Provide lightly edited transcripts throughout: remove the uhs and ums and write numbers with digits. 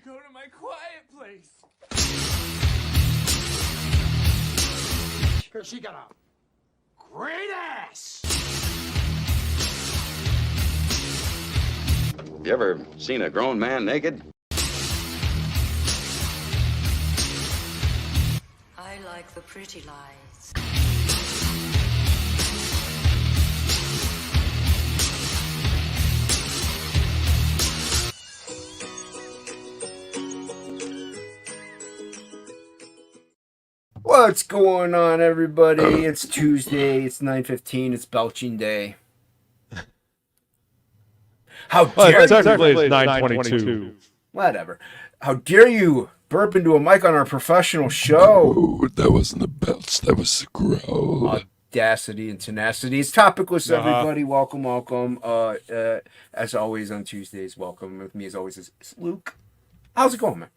go to my quiet place. She got a great ass. You ever seen a grown man naked? I like the pretty lies. What's going on, everybody? It's Tuesday. It's 9:15. It's belching day. How dare you? Technically, it's 9:22. Whatever. How dare you burp into a mic on our professional show? Oh, that wasn't the belch. That was the growl. Audacity and tenacity. It's TOPicLESS, everybody. Welcome, welcome. As always on Tuesdays, welcome. With me, as always, is Luke. How's it going, man?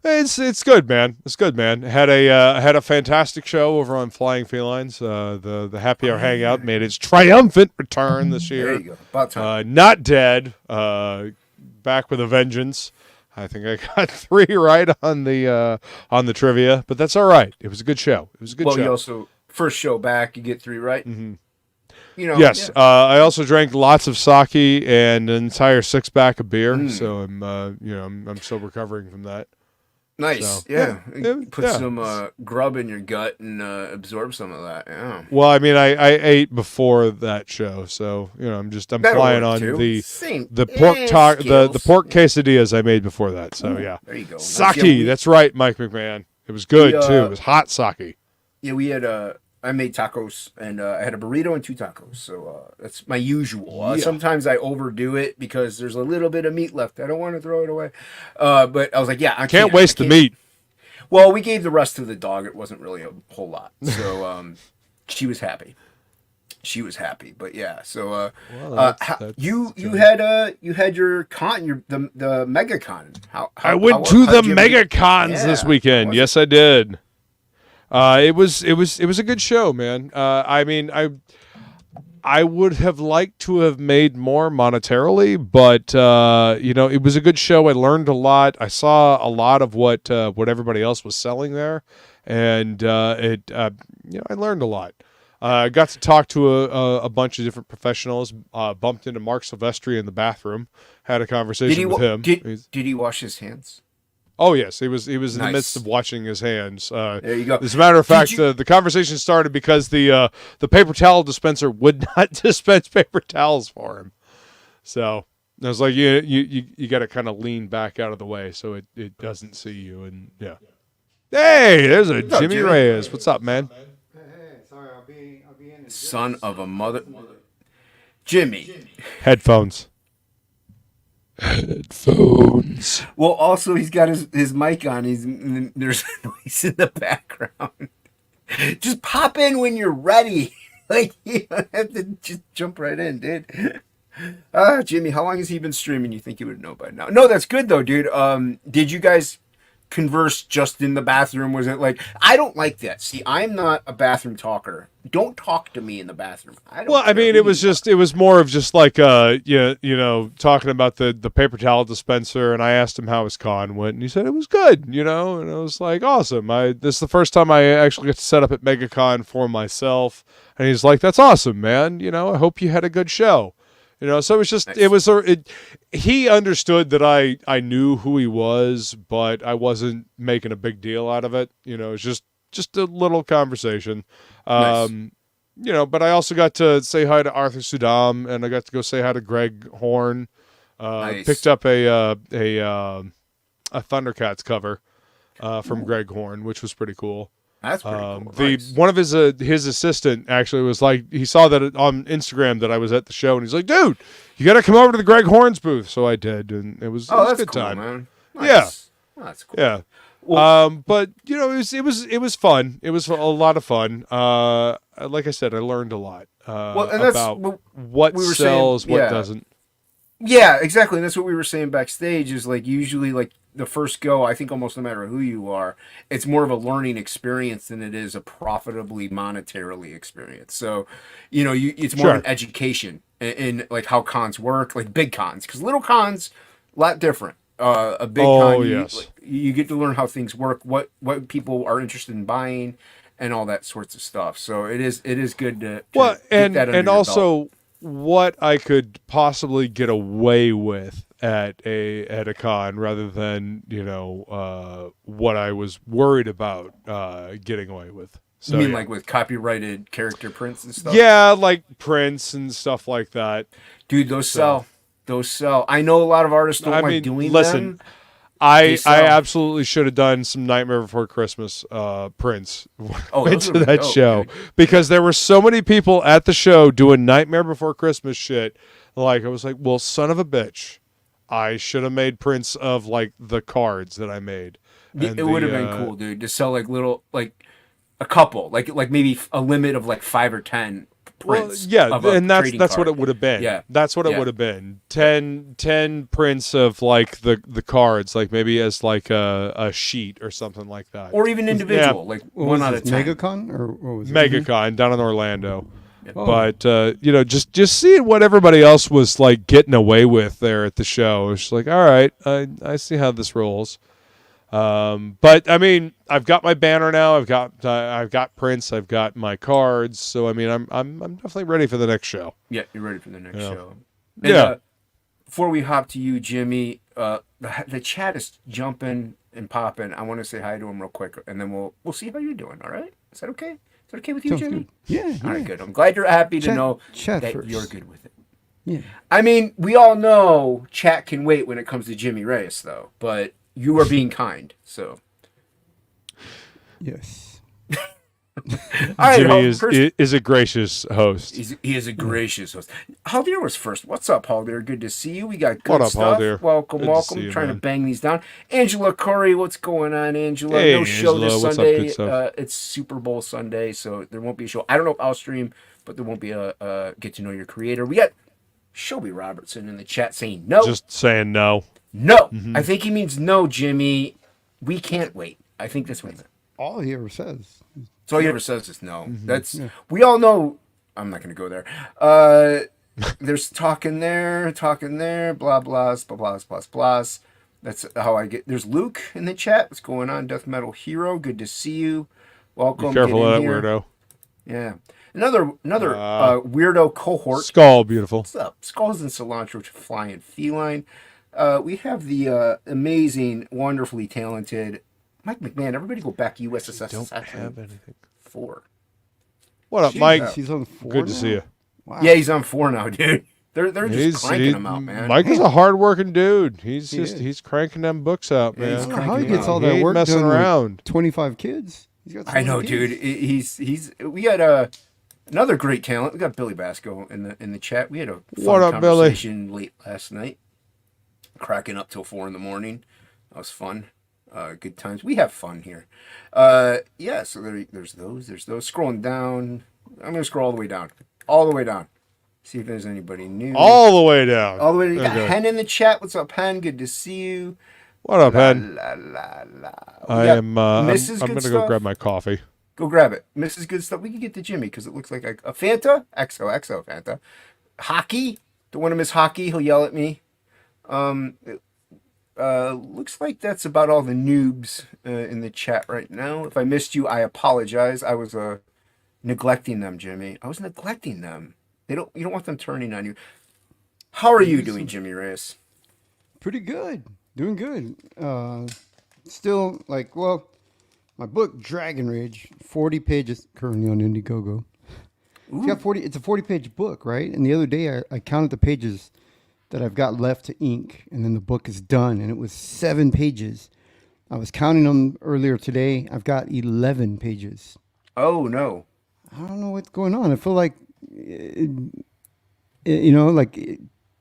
It's good, man. It's good, man. Had a fantastic show over on Flying Felines. The Happy Hour Hangout made its triumphant return this year. There you go. About time. Not dead. Back with a vengeance. I think I got 3 right on the trivia, but that's all right. It was a good show. It was a good show. Well, you also first show back, you get 3 right. Mm-hmm. You know. Yes. Yeah. I also drank lots of sake and an entire 6-pack of beer. So I'm still recovering from that. Nice, So, yeah. yeah. Put some grub in your gut and absorb some of that. Yeah. Well, I mean, I ate before that show, so I'm That'll flying work, on too. the pork the pork quesadillas I made before that. So yeah, there you go. Sake, that's right, Mike McMahon. It was good too. It was hot sake. Yeah, we had I made tacos, and I had a burrito and 2 tacos. So that's my usual. Sometimes I overdo it because there's a little bit of meat left. I don't want to throw it away. But I was like, I can't waste the meat. Well, we gave the rest to the dog. It wasn't really a whole lot. So she was happy. But yeah, so you had your con, the mega con. I went to the mega cons this weekend. Yes, I did. It was a good show, man. I mean, I would have liked to have made more monetarily, but it was a good show. I learned a lot. I saw a lot of what everybody else was selling there, and I learned a lot. I got to talk to a bunch of different professionals. Bumped into Mark Silvestri in the bathroom. Had a conversation with him. Did he wash his hands? Oh yes, he was in Nice. the midst of washing his hands. There you go. As a matter of fact, the conversation started because the paper towel dispenser would not dispense paper towels for him. So I was like, you got to kind of lean back out of the way so it doesn't see you. And yeah. Hey, there's a Jimmy Reyes. What's up, man? Hey, sorry, I'll be in. Son of a mother. Jimmy. Headphones. Headphones. Well, also he's got his mic on. There's noise in the background. Just pop in when you're ready. Like you don't have to just jump right in, dude. Jimmy, how long has he been streaming? You think he would know by now? No, that's good though, dude. Did you guys converse just in the bathroom? Was it like, I don't like that. See, I'm not a bathroom talker. Don't talk to me in the bathroom. I mean, it was more of just like talking about the paper towel dispenser, and I asked him how his con went, and he said it was good, and I was like, awesome. This is the first time I actually get to set up at MegaCon for myself, and he's like, that's awesome, man. I hope you had a good show. So it was just, nice. He understood that I knew who he was, but I wasn't making a big deal out of it. It was just a little conversation. Nice. But I also got to say hi to Arthur Sudam, and I got to go say hi to Greg Horn. Nice. Picked up a Thundercats cover from Greg Horn, which was pretty cool. That's pretty cool. Nice. One of his assistant actually was like, he saw that on Instagram that I was at the show, and he's like, dude, you got to come over to the Greg Horns booth. So I did, and it was a good cool, time. Man. Nice. Yeah. Oh, that's cool. Yeah. Well, but it was fun. It was a lot of fun. Like I said, I learned a lot about what we were sells, saying, what doesn't. Yeah, exactly. And that's what we were saying backstage is like usually like the first go, I think almost no matter who you are, it's more of a learning experience than it is a profitably monetarily experience. So, it's more of an education in like how cons work, like big cons, because little cons, a lot different. a big Oh, con. yes. You get to learn how things work, what people are interested in buying, and all that sorts of stuff. So it is good to Well, get that under and your also belt. what I could possibly get away with at a con rather than what I was worried about getting away with. So, You mean yeah. like with copyrighted character prints and stuff? Yeah, like prints and stuff like that. Dude, those sell. Those sell. I know a lot of artists don't I like mean, doing listen, them. I sell. absolutely should have done some Nightmare Before Christmas prints Oh, went those to would've been that dope, show dude. because there were so many people at the show doing Nightmare Before Christmas shit. Like I was like, well, son of a bitch, I should have made prints of like the cards that I made. And It would have been cool, dude, to sell like little, like a couple, like maybe a limit of like 5 or 10 prints. Well, yeah, of a and that's trading what card. it would have been. Yeah, that's what it yeah. would have been. 10 prints of like the cards, like maybe as like a sheet or something like that. Or even individual, like What one was out of this, 10. MegaCon or what was it? MegaCon down in Orlando. Oh. But just seeing what everybody else was like getting away with there at the show, it's like, all right, I see how this rolls. But I mean, I've got my banner now. I've got prints. I've got my cards. So I mean, I'm definitely ready for the next show. Yeah, you're ready for the next Yeah. show. And, Yeah. Before we hop to you, Jimmy, the chat is jumping and popping. I want to say hi to him real quick, and then we'll see how you're doing. All right? Is that okay? Is that okay with you, Sounds Jimmy? good. Yeah. All right, yeah. good. I'm glad you're happy to Chat- know chat that first. you're good with it. Yeah. I mean, we all know chat can wait when it comes to Jimmy Reyes, though. But you are being kind, so. Yes. All right, Jimmy is a gracious host. He is a gracious host. Haldir was first. What's up, Haldir? Good to see you. We got good What up, stuff. Haldir? Welcome, Good to welcome. see you, Trying man. to bang these down. Angela Curry, what's going on, Angela? Hey, No show Angela, this what's up, Sunday. good stuff? It's Super Bowl Sunday, so there won't be a show. I don't know if I'll stream, but there won't be a get to know your creator. We got SHELBY Robertson in the chat saying no. Just saying no. No. Mm-hmm. I think he means no, Jimmy. We can't wait. I think that's what he meant. All he ever says. So all he ever says is no. Mm-hmm. That's we all know. I'm not going to go there. There's talking there, blah blahs, blah blahs, blahs, blahs. That's how I get. There's Luke in the chat. What's going on, Death Metal Hero? Good to see you. Welcome. Be careful Get of in that here. weirdo. Yeah, another weirdo cohort. Skull, beautiful. What's up? Skulls and cilantro, flying feline. We have the amazing, wonderfully talented Mike McMahon. Everybody go back to USSS. Don't have anything. 4. What up, Jesus, Mike? He's on 4 Good to now? see you. Wow. Yeah, he's on 4 now, dude. They're just cranking them out, man. Mike is a hard-working dude. He's He just is. he's cranking them books out, Yeah, he's I man. don't know how he cranking gets out. all He that ain't work messing done around. with 25 kids. He's got so I know, many dude. kids. He's we got another great talent. We got Billy Bacsko in the chat. We had a fun What up, Billy? conversation late last night, cracking up till 4 a.m. That was fun. Good times. We have fun here. Yeah. So there's those. Scrolling down. I'm gonna scroll all the way down. See if there's anybody new. All the way down. All the way. You got Okay. Hen in the chat. What's up, Hen? Good to see you. What up, Ed? La, la, la. I We got am. Mrs. I'm Good gonna Stuff. go grab my coffee. Go grab it. Mrs. Good Stuff. We can get to Jimmy because it looks like a Fanta. XO Fanta. Hocky. Don't want to miss Hocky. He'll yell at me. It, looks like that's about all the noobs in the chat right now. If I missed you, I apologize. I was neglecting them, Jimmy. I was neglecting them. You don't want them turning on you. How are you doing, Jimmy Reyes? Pretty good. Doing good. Still, like, well, my book, Dragon Rage, 40 pages currently on Indiegogo. It's a 40-page book, right? And the other day, I counted the pages that I've got left to ink, and then the book is done, and it was 7 pages. I was counting them earlier today. I've got 11 pages. Oh, no. I don't know what's going on. I feel like,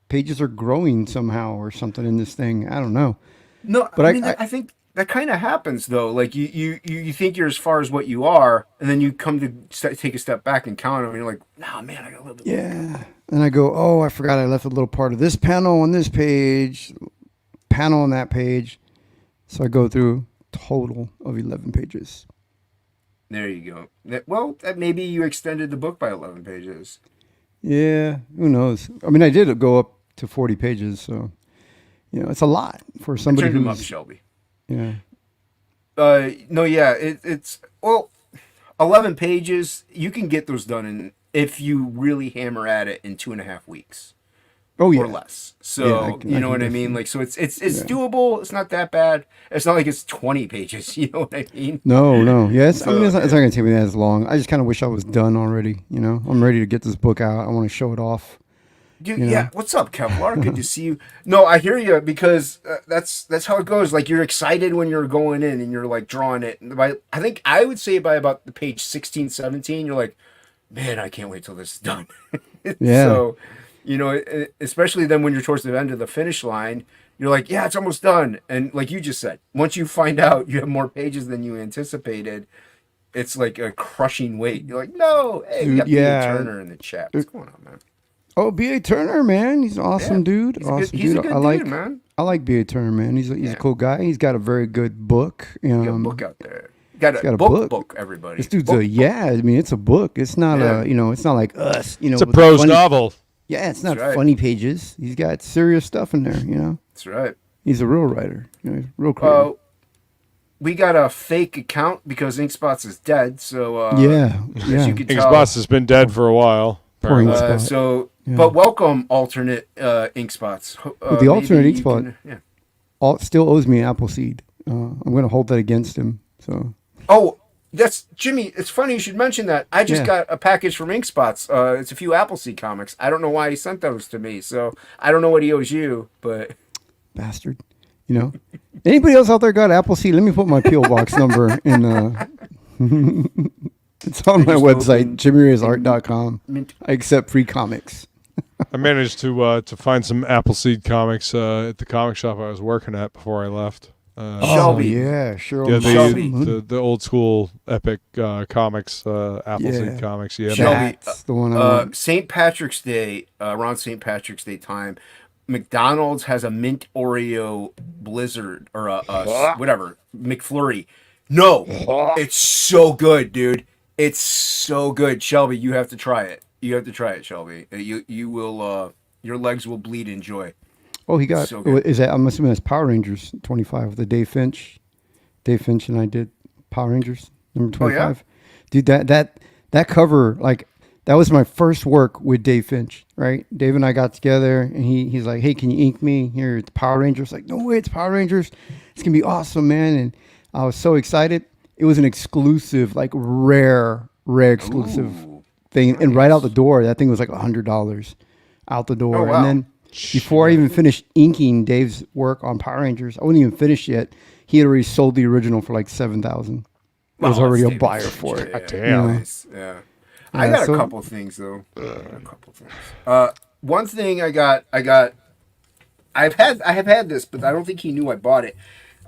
pages are growing somehow or something in this thing. I don't know. No, But I mean, I think that kind of happens, though. Like, you think you're as far as what you are, and then you come to take a step back and count them, and you're like, nah, man, I got a little bit more. Yeah. And I go, oh, I forgot I left a little part of this panel on this page, panel on that page. So I go through total of 11 pages. There you go. Well, maybe you extended the book by 11 pages. Yeah, who knows? I mean, I did go up to 40 pages, so You know, it's a lot for somebody Turn them up, who's Shelby. yeah. No, yeah, it's 11 pages. You can get those done if you really hammer at it in 2.5 weeks. Oh yeah, or less. So Yeah, I you know what I mean? Like, so it's doable. It's not that bad. It's not like it's 20 pages. You know what I mean? No. Yes, I mean it's not yeah. going to take me that as long. I just kind of wish I was done already. You know, I'm ready to get this book out. I want to show it off. Dude, You know? yeah. What's up, Kevlar? Good to see you. No, I hear you because that's how it goes. Like, you're excited when you're going in and you're like drawing it. I think I would say by about the page 16, 17, you're like, man, I can't wait till this is done. Yeah. So, you know, especially then when you're towards the end of the finish line, you're like, yeah, it's almost done. And like you just said, once you find out you have more pages than you anticipated, it's like a crushing weight. You're like, no, hey, Dude, we got yeah. Peter Turner in the chat. What's going on, man? Oh, B.A. Turner, man, he's an awesome dude. He's Awesome he's dude. a good I like, dude, man. I like B.A. Turner, man. He's a cool guy. He's got a very good book. You got a book out there. Got a book, everybody. This dude's book. I mean, it's a book. It's not Yeah. it's not like us, It's a with the prose funny- novel. Yeah, it's not That's right. funny pages. He's got serious stuff in there, That's right. He's a real writer. He's real creative. We got a fake account because Inkspots is dead. So yeah. as you can tell, Xbox has been dead for a while. Poor apparently. Inkspot. Yeah. but welcome alternate Inkspots. The alternate maybe you Inkspot. can- Still owes me an Appleseed. I'm going to hold that against him. So Oh, that's Jimmy. It's funny you should mention that. I just Yeah. got a package from Inkspots. It's a few Appleseed comics. I don't know why he sent those to me, so I don't know what he owes you, but bastard. Anybody else out there got Appleseed? Let me put my P.O. Box number in it's on my just website, opened- jimmyreyesart.com. Mint. I accept free comics. I managed to find some Appleseed comics at the comic shop I was working at before I left. Shelby. Oh, yeah, sure. Yeah, Shelby. the old school epic comics, Appleseed Yeah. comics. Yeah, Shelby. That's the one I want. St. Patrick's Day, around St. Patrick's Day time, McDonald's has a mint Oreo Blizzard or whatever McFlurry. No, it's so good, dude. It's so good, Shelby. You have to try it. You have to try it, Shelby. You will. Your legs will bleed in joy. Oh, he got, so good. is that, I'm assuming that's Power Rangers 25 with the Dave Finch. Dave Finch and I did Power Rangers number 25. Dude, that cover, like, that was my first work with Dave Finch, right? Dave and I got together, and he's like, hey, can you ink me? Here, it's Power Rangers. Like, no way, it's Power Rangers. It's going to be awesome, man. And I was so excited. It was an exclusive, like, rare exclusive thing. And right out the door, that thing was like $100 out the door. Oh, wow. And then before I even finished inking Dave's work on Power Rangers, I wasn't even finished yet. He had already sold the original for like $7,000. There was Wow, already a that's buyer David for Finch. it. Damn. You know? Nice. Yeah. I got so- a couple things though. One thing I have had this, but I don't think he knew I bought it.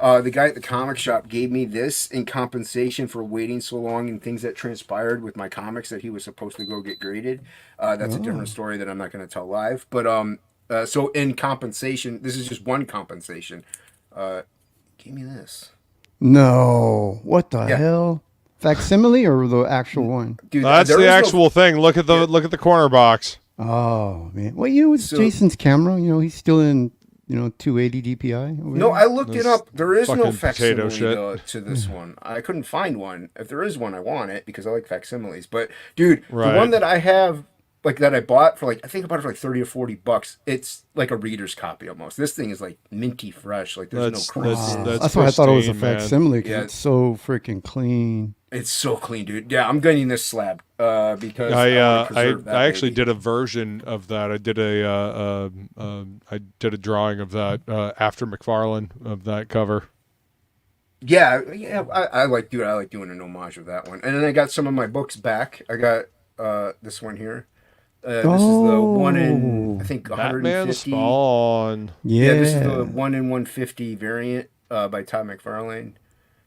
The guy at the comic shop gave me this in compensation for waiting so long and things that transpired with my comics that he was supposed to go get graded. That's a different story that I'm not going to tell live. But so in compensation, this is just one compensation. Give me this. No. What the Yeah. hell? Facsimile or the actual one? Dude, that's there the is no- actual thing. Look at the corner box. Oh, man. Well, it's So- Jason's camera. He's still in, 280 DPI. over No, there. I looked it up. There is no fucking potato facsimile shit. to this one. I couldn't find one. If there is one, I want it because I like facsimiles. But dude, Right. the one that I have, like that I bought for I think I bought it for like $30 or $40. It's like a reader's copy almost. This thing is like minty fresh. Like there's That's- no that's- creases. that's- That's why I thought it was a pristine, man. facsimile because Yeah. it's so freaking clean. It's so clean, dude. Yeah, I'm getting this slab because I wanna preserve that I actually baby. did a version of that. I did a drawing of that after McFarlane of that cover. Yeah, I like doing an homage of that one. And then I got some of my books back. I got this one here. This is the one in I think Batman 150. Spawn. Yeah. This is the 1 in 150 variant by Todd McFarlane.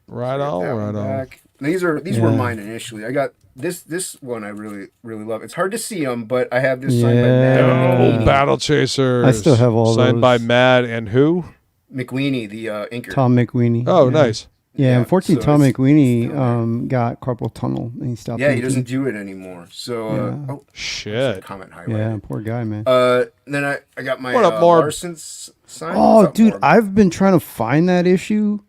Right Got on, that one right on. back. These were mine initially. I got this one I really love. It's hard to see them, but I have this signed by Matt Yeah. Oh, Battle Chasers. I still have all signed those. by Matt and who? McWeenie, the inker. Tom McWeenie. Oh, yeah. nice. Yeah, Yeah, unfortunately, so Tom it's McWeenie got carpal tunnel and he stopped. Yeah, he inking. doesn't do it anymore. So Yeah. oh, Shit. comment highlighted. Yeah, poor guy, man. Then I got my What up, Marb? Larson signed? Oh, What's up, dude, Morgan? I've been trying to find that issue.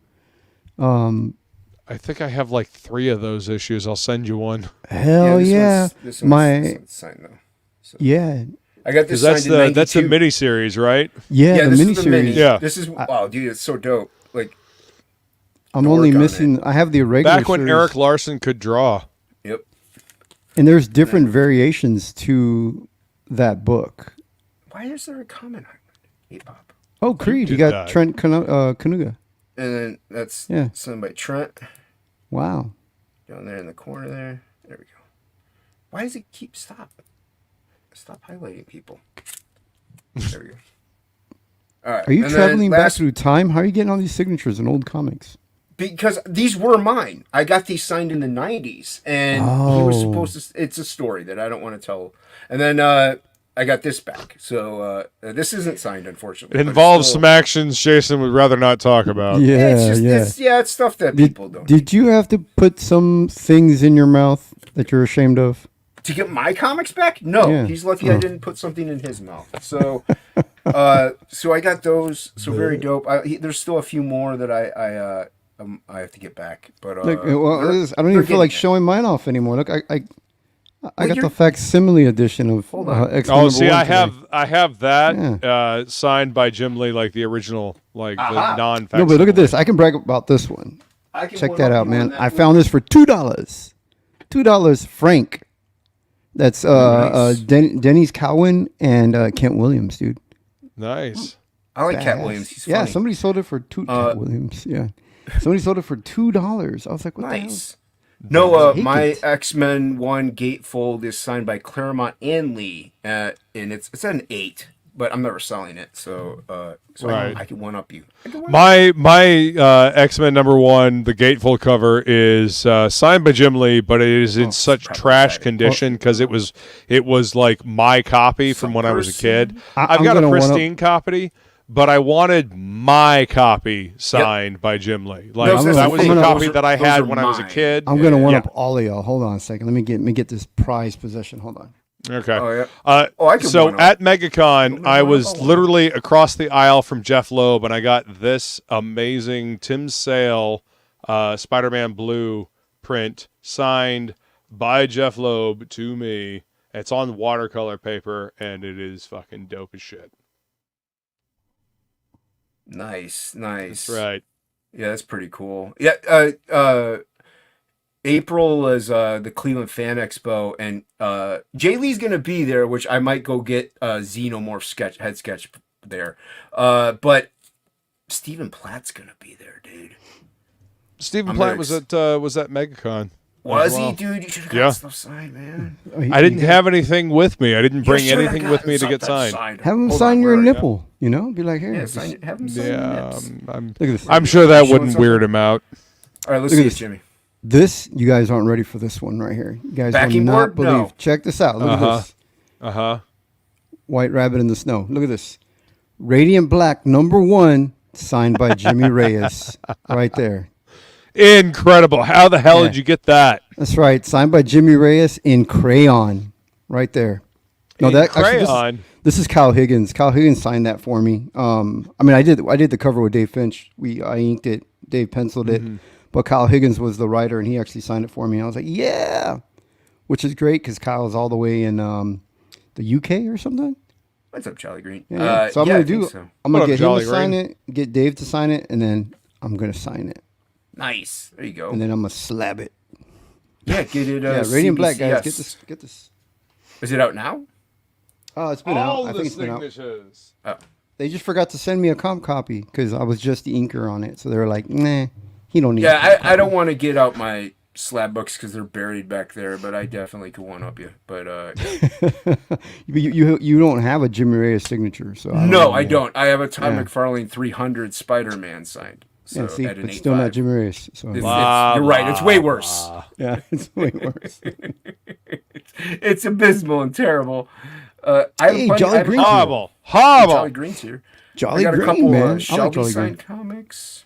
I think I have like 3 of those issues. I'll send you one. Hell yeah. This My one's signed though. So. yeah. I got this Because signed in that's the 92. miniseries, right? Yeah, the this is the mini. miniseries. Yeah. This is wow, dude, it's so dope. Like, I'm the only work on missing. I have the irregular. Back when series, Eric Larson could draw. yep. and there's different variations to that book. Why is there a comment on Hip Hop? Oh, Creed, you did got that. Trent Kanuga. And then that's Yeah. signed by Trent Wow. down there in the corner there. There we go. Why does it keep stop highlighting people? There we go. All right. Are you and then traveling back last- through time? How are you getting all these signatures in old comics? Because these were mine. I got these signed in the 90s, and he was Oh. supposed to. It's a story that I don't want to tell. And then I got this back. So this isn't signed, unfortunately. It but it's involves still- some actions Jason would rather not talk about. Yeah, It's just, yeah. it's stuff that Did, people don't. did you have to put some things in your mouth that you're ashamed of? To get my comics back? No, Yeah. he's lucky I didn't put something in his mouth. So, so I got those. So very dope. There's still a few more that I have to get back. But Look, well, they're- I don't they're even feel like getting it. showing mine off anymore. Look, I got you're- the facsimile edition of Hold on. X-Men Oh, number see, one I today. have that signed by Jim Lee, like the original, like the non. No, but look at this. I can brag about this one. I can Check one that up out, you on man. that I one. found this for $2. $2, Frank. That's Nice. Denny's Cowan and Kent Williams, dude. Nice. I like Cat Badass. Williams. He's Yeah, funny. somebody sold it for Cat Williams. Yeah, somebody sold it for $2. I was like, what Nice. No, Take my it. X-Men 1 gatefold is signed by Claremont and Lee, and it's an 8, but I'm never selling it, so Right. I can one up you. My X-Men number 1, the gatefold cover is signed by Jim Lee, but it is in such probably trash bad. condition because it was like my copy from when I was a kid. I've I'm got a gonna one-up- pristine copy, but I wanted my copy signed by Jim Lee. Like No, that was I'm the gonna- copy those are- that I those had are when I was a mine. kid. I'm gonna one Yeah. up all of y'all. Hold on a second. Let me get this prized possession. Hold on. Okay. Oh, yeah. I can So one up. at MegaCon, You want I one was up? I'll one literally across the aisle from Jeff Loeb, and I got this amazing Tim Sale Spider-Man Blue print signed by Jeff Loeb to me. It's on watercolor paper, and it is fucking dope as shit. Nice. That's right. Yeah, that's pretty cool. Yeah, April is the Cleveland Fan Expo, and Jay Lee's gonna be there, which I might go get Xenomorph head sketch there. But Stephen Platt's gonna be there, dude. Stephen I'm Platt very was at MegaCon. Was as well. he, dude? You should have got Yeah. stuff signed, man. Oh, he- I didn't have anything with me. I didn't bring You shoulda anything got with me to get something signed. Have him Hold sign on, your where are you? nipple. You know, be like, here. Yeah, just- sign it. Have him sign your Yeah, nips. I'm Look at this. I'm sure that Showing wouldn't something? weird him out. All right, let's Look see at it, this. Jimmy. This, you guys aren't ready for this one right here. You guys Backing will not board? believe. No. Check this out. Look Uh-huh. at this. Uh-huh. White Rabbit in the Snow. Look at this. Radiant Black number 1, signed by Jimmy Reyes. Right there. Incredible. How the hell Yeah. did you get that? That's right. Signed by Jimmy Reyes in crayon. Right there. No, In that actually, crayon? this is Kyle Higgins. Kyle Higgins signed that for me. I mean, I did the cover with Dave Finch. I inked it. Dave penciled it. But Kyle Higgins was the writer, and he actually signed it for me. I was like, yeah, which is great because Kyle is all the way in the UK or something. What's up, Charlie Green? Yeah. So I'm yeah, gonna I think do. so. I'm What gonna up, get him Jolly to sign Green? it, get Dave to sign it, and then I'm gonna sign it, Nice. There you go. and then I'm gonna slab it. Yeah, get it. Yeah, Radiant Black guys, CBCS. get this. Is it out now? Oh, it's been out. I think it's been out. Oh, They just forgot to send me a comp copy because I was just the inker on it. So they were like, nah, he don't need. a yeah. comp I don't copy. want to get out my slab books because they're buried back there, but I definitely could one up you. But you don't have a Jimmy Reyes signature, so I no, know. I don't. I have a Todd Yeah. McFarlane 300 Spider-Man signed. So Yeah, see, at an but still not 8.5. Jimmy Reyes. So You're right. It's way worse. yeah, it's way worse. It's abysmal and terrible. I have Hey, a bunch, Jolly I have- Green. Horrible. Jolly Horrible. Green's here. Jolly I got Green, a couple man. I like Shelby Jolly signed Green. comics.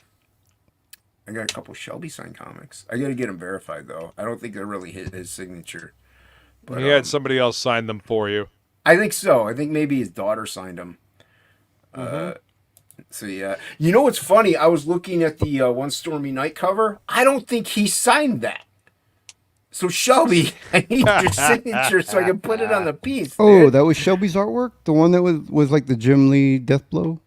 I got a couple Shelby signed comics. I got to get them verified though. I don't think they really hit his signature. But He had somebody else sign them for you. I think so. I think maybe his daughter signed them. So yeah, you know what's funny? I was looking at the One Stormy Night cover. I don't think he signed that. So Shelby, I need your signature so I can put it on the piece. Oh, dude. that was Shelby's artwork? The one that was like the Jim Lee Death Blow?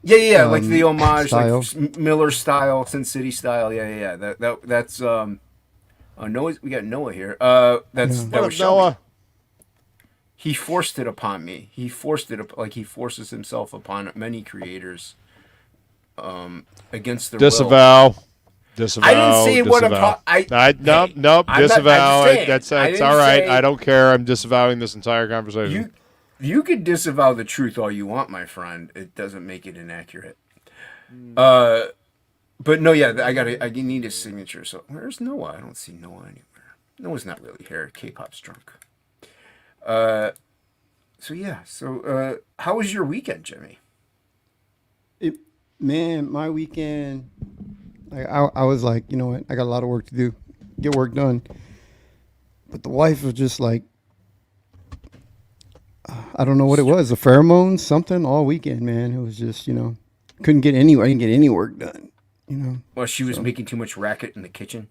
Yeah, like the homage, style. like Miller style, Sin City style. Yeah. That's Noah. We got Noah here. That What up, was Shelby. Noah? He forced it upon me. He forced it like he forces himself upon many creators. Against their will. Disavow. Disavow. I didn't say what I'm disavow. talking. Nope. I'm not- Disavow. I'm just saying. That's I didn't all right. say- I don't care. I'm disavowing this entire conversation. You could disavow the truth all you want, my friend. It doesn't make it inaccurate. But no, yeah, I need his signature. So where's Noah? I don't see Noah anywhere. Noah's not really here. K-pop's drunk. So yeah. So how was your weekend, Jimmy? Man, my weekend, I was like, you know what? I got a lot of work to do. Get work done. But the wife was just like, I don't know what it was. The pheromones, something all weekend, man. It was just, I didn't get any work done, Well, she was making too much racket in the kitchen.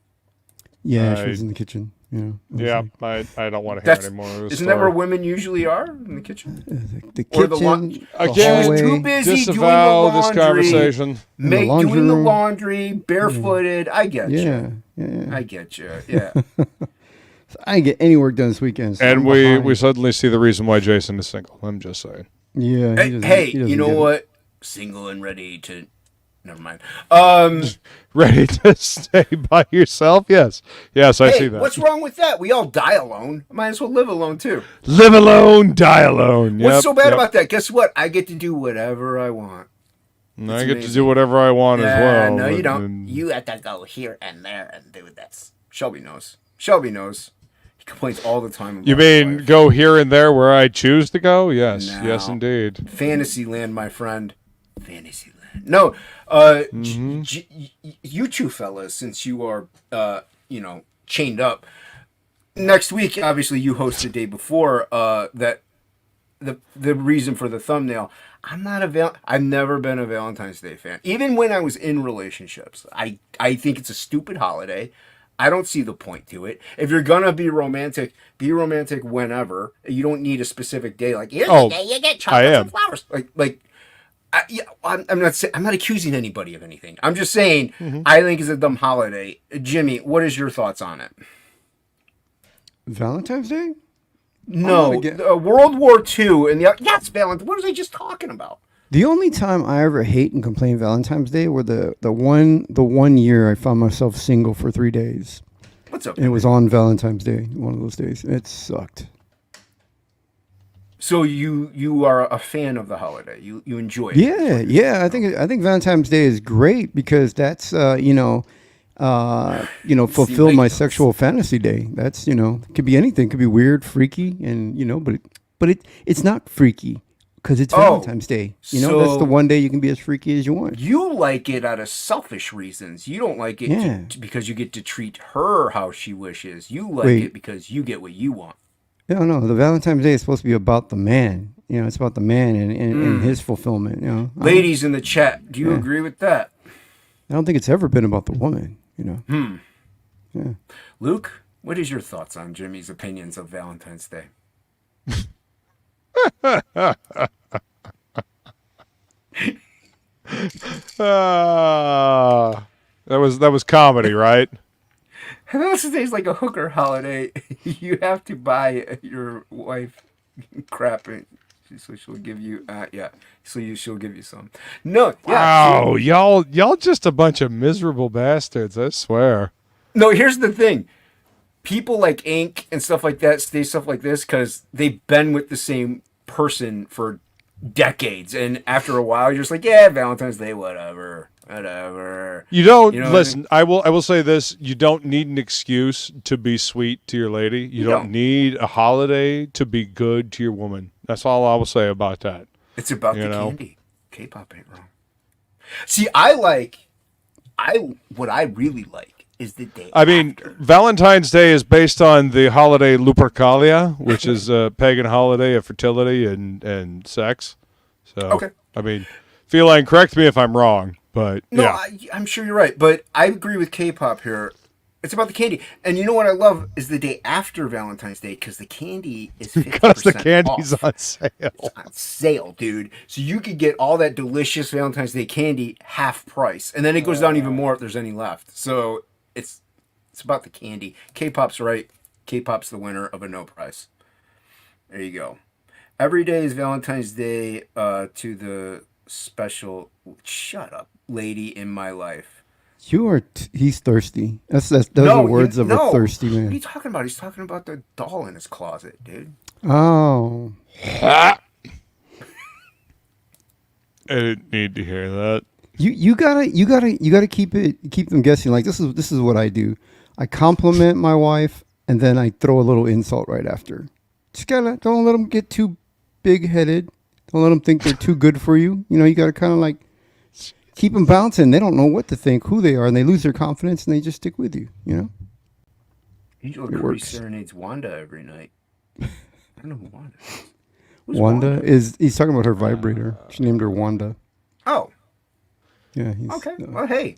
Yeah, she was in the kitchen, Yeah, I don't want to hear anymore. Of this Isn't that where story. women usually are in the kitchen? The Or the kitchen, lo- the Again, hallway. Too busy Disavow doing the this laundry, conversation. the laundry doing the room. laundry, barefooted. I get you. Yeah. I get you. Yeah. So I didn't get any work done this weekend. So And I'm we behind. suddenly see the reason why Jason is single. I'm just saying. Yeah. Hey, he doesn't you know get it. what? Single and ready to. Never mind. Ready to stay by yourself? Yes. Yes, I Hey, see that. what's wrong with that? We all die alone. Might as well live alone too. Live alone, die alone. What's Yep, so bad yep. about that? Guess what? I get to do whatever I want. And I It's get to amazing. do whatever I want as well. No, you but- don't. and- You have to go here and there and do this. Shelby knows. Shelby knows. He complains all the time. About You his mean wife. go here and there where I choose to go? Yes. No. Yes, indeed. Fantasyland, my friend. Fantasyland. No, you two fellas, since you are, chained up. Next week, obviously, you host the day before. That the reason for the thumbnail. I've never been a Valentine's Day fan. Even when I was in relationships, I think it's a stupid holiday. I don't see the point to it. If you're gonna be romantic whenever. You don't need a specific day. Like here's the day you get chocolates and flowers. I'm not accusing anybody of anything. I'm just saying I think it's a dumb holiday. Jimmy, what is your thoughts on it? Valentine's Day? No, gonna get- World War II and that's Valentine. What was I just talking about? The only time I ever hate and complain Valentine's Day were the one year I found myself single for 3 days. What's up? And it was on Valentine's Day, one of those days. It sucked. So you are a fan of the holiday. You enjoy it. Yeah. I think Valentine's Day is great because that's fulfill like- my sexual fantasy day. That's it could be anything. It could be weird, freaky, and but it's not freaky because it's Valentine's Day. That's so- the one day you can be as freaky as you want. You like it out of selfish reasons. You don't like it Yeah. because you get to treat her how she wishes. You like Wait. it because you get what you want. No. The Valentine's Day is supposed to be about the man. It's about the man and his fulfillment. Ladies in the chat, do you agree with that? I don't think it's ever been about the woman. Yeah. Luke, what is your thoughts on Jimmy's opinions of Valentine's Day? That was comedy, right? Valentine's Day is like a hooker holiday. You have to buy your wife crap, so she'll give you. She'll give you some. No, yeah. Wow, y'all just a bunch of miserable bastards. I swear. No, here's the thing. People like Ink and stuff like that say stuff like this because they've been with the same person for decades, and after a while, you're just like, yeah, Valentine's Day, whatever. You don't You know what I listen. I will say this: you don't need an excuse to be sweet to your lady. You don't don't. need a holiday to be good to your woman. That's all I will say about that. It's about You the know? candy. K-pop ain't wrong. See, what I really like is the day. I mean, after. Valentine's Day is based on the holiday Lupercalia, which is a pagan holiday of fertility and sex. So, Okay. I mean, Feline, correct me if I'm wrong, but No, yeah. I'm sure you're right, but I agree with K-pop here. It's about the candy, and you know what I love is the day after Valentine's Day because the candy is 50% Because the candy's off. on sale. It's on sale, dude. So you could get all that delicious Valentine's Day candy half price, and then it goes down even more if there's any left. So it's about the candy. K-pop's right. K-pop's the winner of a no price. There you go. Every day is Valentine's Day to the special. Shut up, lady in my life. He's thirsty. Those are words of a thirsty What are you man. talking about? He's talking about the doll in his closet, dude. Oh, I didn't need to hear that. you gotta keep them guessing. Like this is what I do. I compliment my wife and then I throw a little insult right after. Just don't let them get too big headed. Don't let them think they're too good for you. You know, you gotta kind of like keep them bouncing. They don't know what to think, who they are, and they lose their confidence and they just stick with you. You know. Angel It Curry works. serenades Wanda every night. I don't know who Wanda is. Who's Wanda he's talking about her vibrator. She named her Wanda. Oh, Yeah. okay. Well, hey,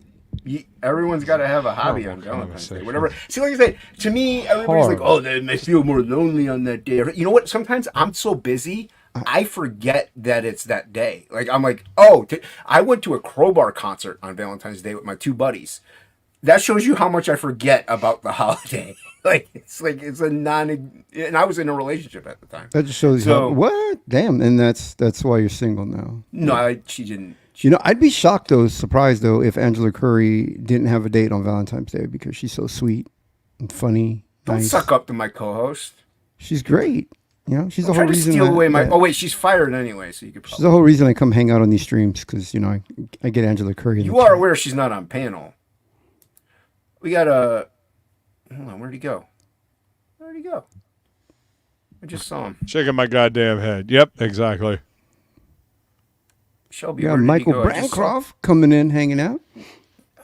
everyone's got to have a hobby on Valentine's Day. Whatever. See, like I said, to me, everybody's like, oh, they may feel more lonely on that day. You know what? Sometimes I'm so busy, I forget that it's that day. I'm like, oh, I went to a Crowbar concert on Valentine's Day with my two buddies. That shows you how much I forget about the holiday. It's a and I was in a relationship at the time. That just shows you what? Damn, and that's why you're single now. No, she didn't. You know, I'd be shocked though, surprised though, if Angela Curry didn't have a date on Valentine's Day because she's so sweet and funny. Don't nice. suck up to my co-host. She's great. You know, she's the whole Try to reason. steal away my. Oh wait, she's fired anyway, so you could She's probably. the whole reason I come hang out on these streams because you know I get Angela Curry. In You the are chat. aware she's not on panel. We got a. Hold on, where'd he go? Where'd he go? I just saw him. Shaking my goddamn head. Yep, exactly. Shelby. We got where did he Michael go? I just saw- Bancroft coming in, hanging out.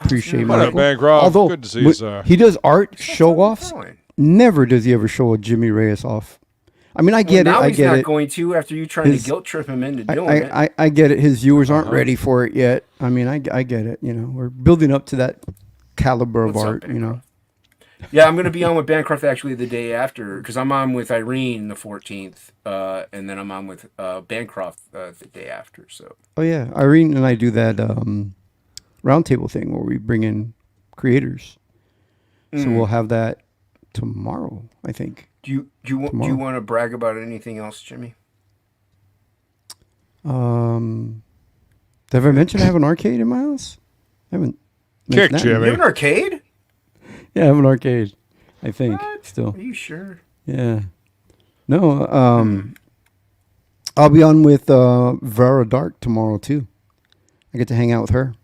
Appreciate What up, Michael. Bancroft? Although Good to see you, sir. he does art show What's offs. going? Never does he ever show a Jimmy Reyes off. I mean, I get Now it. I he's get not it. going to after you trying His- to guilt trip him into doing it. I get it. His viewers aren't ready for it yet. I mean, I get it. You know, we're building up to that caliber of What's up, art. You know, Yeah, I'm going to be on with Bancroft actually the day after because I'm on with Irene the 14th, and then I'm on with Bancroft the day after. So oh yeah, Irene and I do that roundtable thing where we bring in creators. So we'll have that tomorrow, I think. do you want to brag about anything else, Jimmy? Have I mentioned I have an arcade in my house? I haven't. Kick, mentioned that. Jimmy. You have an arcade? Yeah, I have an arcade. I think still. Are you sure? Yeah. No. I'll be on with Vera Dark tomorrow too. I get to hang out with her.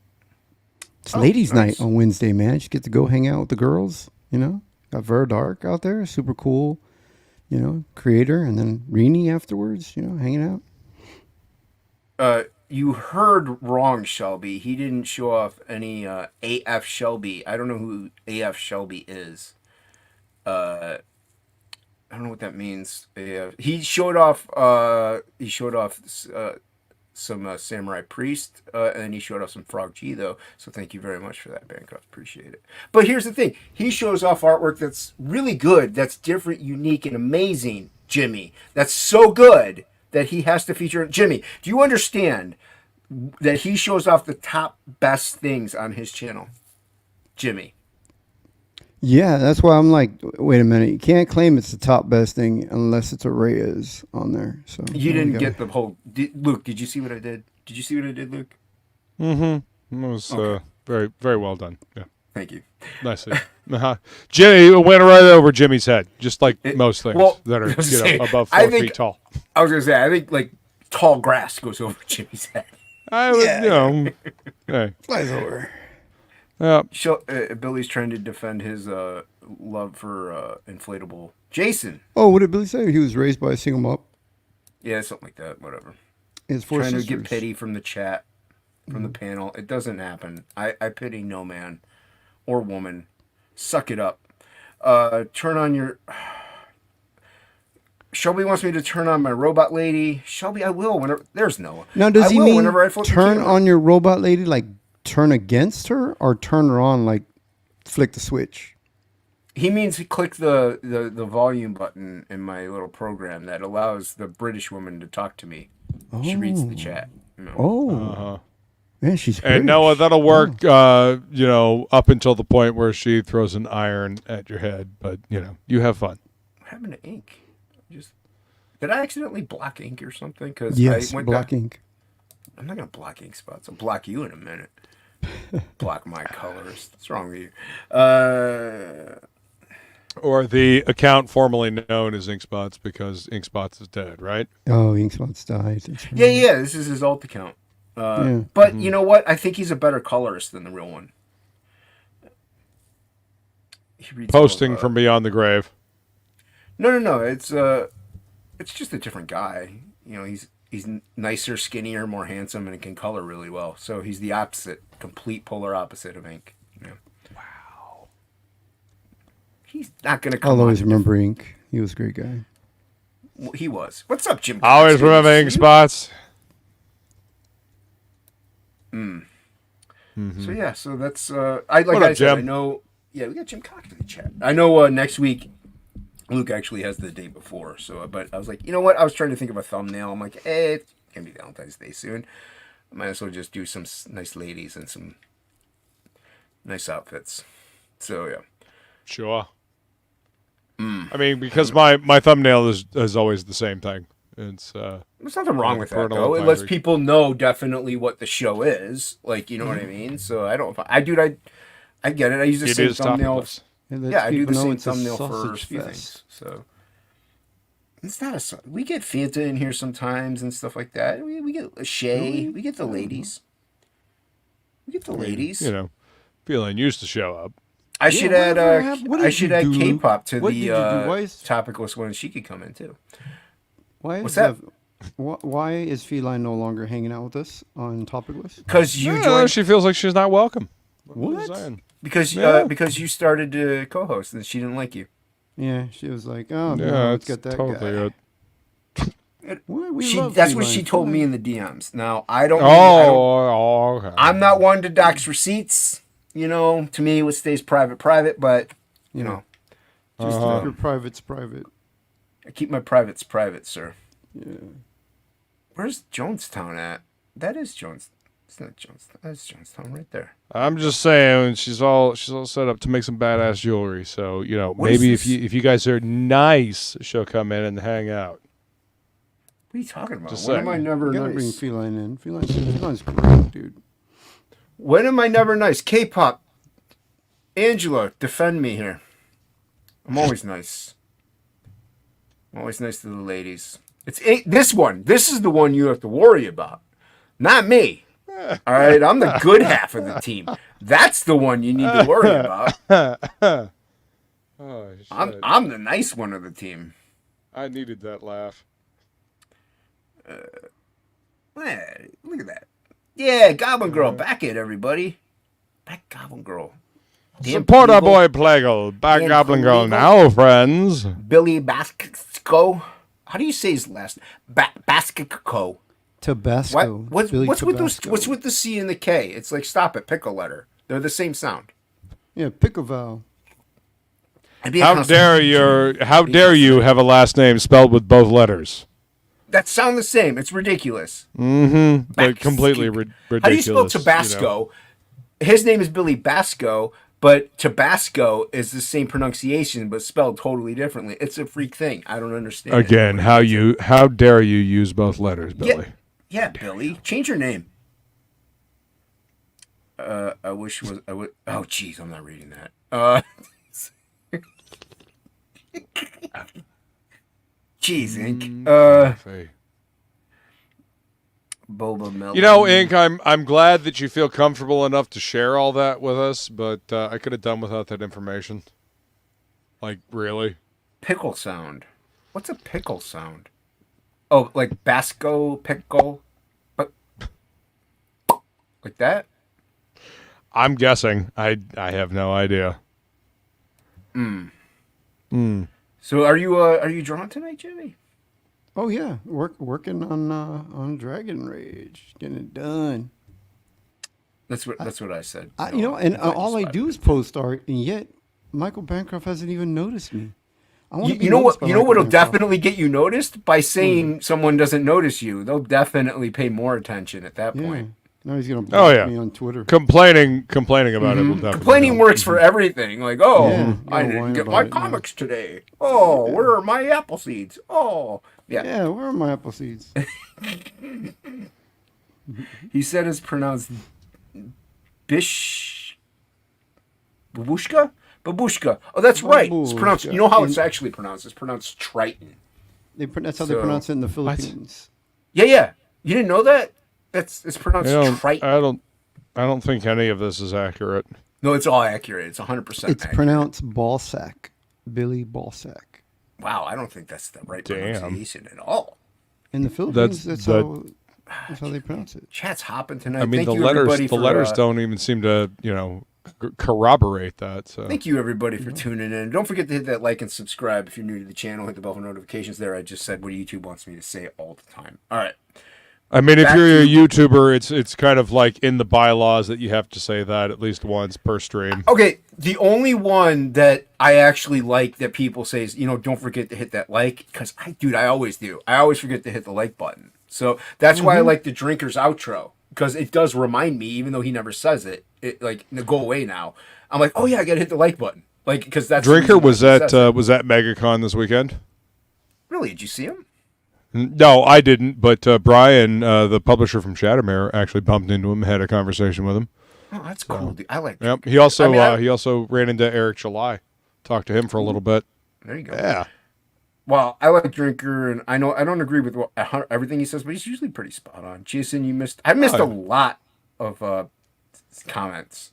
It's ladies' nice. night on Wednesday, man. She get to go hang out with the girls. You know, got Vera Dark out there, super cool. You know, creator, and then Rini afterwards. You know, hanging out. You heard wrong, Shelby. He didn't show off any AF Shelby. I don't know who AF Shelby is. I don't know what that means. AF. He showed off. Some Samurai Priest, and he showed off some Frog G though. So thank you very much for that, Bancroft. Appreciate it. But here's the thing: he shows off artwork that's really good, that's different, unique, and amazing. Jimmy, that's so good that he has to feature. Jimmy, do you understand that he shows off the top best things on his channel? Jimmy. Yeah, that's why I'm like, wait a minute. You can't claim it's the top best thing unless it's a Reyes on there. So You didn't get the whole. Luke, did you see what I did? Did you see what I did, Luke? Mm-hmm. It was very, very well done. Yeah. Thank you. Nicely. Jimmy went right over Jimmy's head, just like most things that are above 4 feet tall. I was gonna say, I think like tall grass goes over Jimmy's head. I would, hey. Flies over. Yeah. Billy's trying to defend his love for inflatable Jason. Oh, what did Billy say? He was raised by a single mom. Yeah, something like that. Whatever. His four Trying sisters. to get pity from the chat, from the panel. It doesn't happen. I pity no man or woman. Suck it up. Turn on your. Shelby wants me to turn on my robot lady. Shelby, I will whenever. There's no. Now, does he will mean whenever I flip the turn camera. on your robot lady, like turn against her, or turn her on, like flick the switch? He means click the volume button in my little program that allows the British woman to talk to me. She reads the chat. You know. Oh, man, she's And British. Noah, that'll work, up until the point where she throws an iron at your head. But, you have fun. What happened to ink? Did I accidentally block ink or something? Because Yes, I went black ink. I'm not gonna block ink spots. I'll block you in a minute. Block my colors. What's wrong with you? Or the account formerly known as Inkspots because Inkspots is dead, right? Oh, Inkspot's died. That's right. Yeah. This is his alt account. But you know what? I think he's a better colorist than the real one. He reads Posting all, from beyond the grave. No. It's just a different guy. He's nicer, skinnier, more handsome, and can color really well. So he's the opposite, complete polar opposite of Ink. Wow. He's not gonna come. I'll always on. remember Ink. He was a great guy. He was. What's up, Jim? I always remember Inkspots. So yeah, so that's I What up, I said, I Jim? know. Yeah, we got Jim Cox in the chat. I know next week Luke actually has the day before. So, but I was like, you know what? I was trying to think of a thumbnail. I'm like, it's gonna be Valentine's Day soon. I might as well just do some nice ladies and some nice outfits. So yeah. Sure. I mean, because my thumbnail is always the same thing. It's There's nothing wrong with that, parental though. It lets advisory. people know definitely what the show is. Like, you know what I mean? So I don't. I get it. I use the It same is thumbnail. TOPicLESS. Yeah, I do the same it's a thumbnail for a sausage few fest. things. So it's not a. We get Fanta in here sometimes and stuff like that. We get a Shay. We get the ladies. We get the ladies. Feeling used to show up. I should add. what I did should you add do, Luke? K-pop to What the did you do? Why is- topicless one. She could come in too. Why What's is that? Why is Feline no longer hanging out with us on Topicless? Because you Yeah, joined. she feels like she's not welcome. What? I'm saying. Because Yeah. because you started to co-host and she didn't like you. Yeah, she was like, "Oh, Yeah, no, it's let's get that totally guy." it. What? We She love that's what Feline. she told me Feline. in the DMs. Now I don't. I don't Oh, okay. I'm not one to dox receipts. To me, what stays private, but Just Uh-huh. keep your privates private. I keep my privates private, sir. Yeah. Where's Jonestown at? That is Jones. It's not Jonestown. That's Jonestown right there. I'm just saying she's all set up to make some badass jewelry. So What is maybe this? if you guys are nice, she'll come in and hang out. What are you talking about? Just When saying. am I never You gotta bring nice? Feline in. Feline's great, dude. When am I never nice? K-pop. Angela, defend me here. I'm always nice. I'm always nice to the ladies. This one. This is the one you have to worry about. Not me. All right, I'm the good half of the team. That's the one you need to worry about. Oh, shit. I'm the nice one of the team. I needed that laugh. Hey, look at that. Yeah, Goblin Girl, back it, everybody. Back Goblin Girl. Dan Support our Plegel, boy Plegel. Back Dan Goblin Girl Plegel. now, friends. Billy Bacsko. How do you say his last? Bacsko. Tabasco. What's Billy with those? Tabasco. What's with the C and the K? It's like stop it. Pick a letter. They're the same sound. Yeah, pick a vowel. How dare you have a last name spelled with both letters? That sound the same. It's ridiculous. Mm-hmm. They're Bacsko. completely ridiculous. How do you spell Tabasco? His name is Billy Bacsko, but Tabasco is the same pronunciation, but spelled totally differently. It's a freak thing. I don't understand. it. Again, how dare you use both letters, Billy? Yeah, Billy, change your name. I would. Oh, jeez, I'm not reading that. Jeez, Ink. Boba Melon. Ink, I'm glad that you feel comfortable enough to share all that with us, but I could have done without that information. Like, really? Pickle sound. What's a pickle sound? Oh, like Bacsko pickle, but like that. I'm guessing. I have no idea. So are you drawn tonight, Jimmy? Oh yeah, working on Dragon Rage, getting it done. That's what I said. You know, and all I do is post art, and yet Michael Bancroft hasn't even noticed me. I want to be You know noticed what? by You know Michael what'll Bancroft. definitely get you noticed by saying someone doesn't notice you. They'll definitely pay more attention at that Yeah. point. Now he's gonna Oh, block yeah. me on Twitter. Complaining about it will definitely Complaining help. works for everything. Like, oh, Yeah, I gotta didn't whine get about my it now. comics today. Oh, where are my apple seeds? Oh, yeah. Yeah, where are my apple seeds? He said it's pronounced babushka? Babushka. Oh, that's right. It's pronounced. You know how it's actually pronounced? It's pronounced Triton. That's how they So- pronounce it in the Philippines. Yeah. You didn't know that? It's pronounced Triton. I don't think any of this is accurate. No, it's all accurate. It's 100%. It's pronounced Ballsack, Billy Ballsack. Wow, I don't think that's the right Damn. pronunciation at all. In the Philippines, That's- that's how they pronounce it. Chat's hopping tonight. I mean, Thank the you, everybody, letters for, don't even seem to, corroborate that. So Thank you, everybody, for tuning in. Don't forget to hit that like and subscribe if you're new to the channel. Hit the bell for notifications there. I just said what YouTube wants me to say all the time. All right. I mean, if Back you're a to- YouTuber, it's kind of like in the bylaws that you have to say that at least once per stream. Okay, the only one that I actually like that people say is, don't forget to hit that like, because I always do. I always forget to hit the like button. So that's why I like the drinker's outro, because it does remind me, even though he never says it. Go away now. I'm like, oh yeah, I gotta hit the like button, because that's the Drinker reason was why he says it. was at MegaCon this weekend. Really? Did you see him? No, I didn't, but Brian, the publisher from Shadowmere, actually bumped into him, had a conversation with him. Oh, that's cool, dude. I like. Yep. He also I mean, he also ran into Eric July, talked to him for a little bit. There you go. Yeah. Well, I like Drinker, and I know I don't agree with everything he says, but he's usually pretty spot on. Jason, I missed a lot of comments,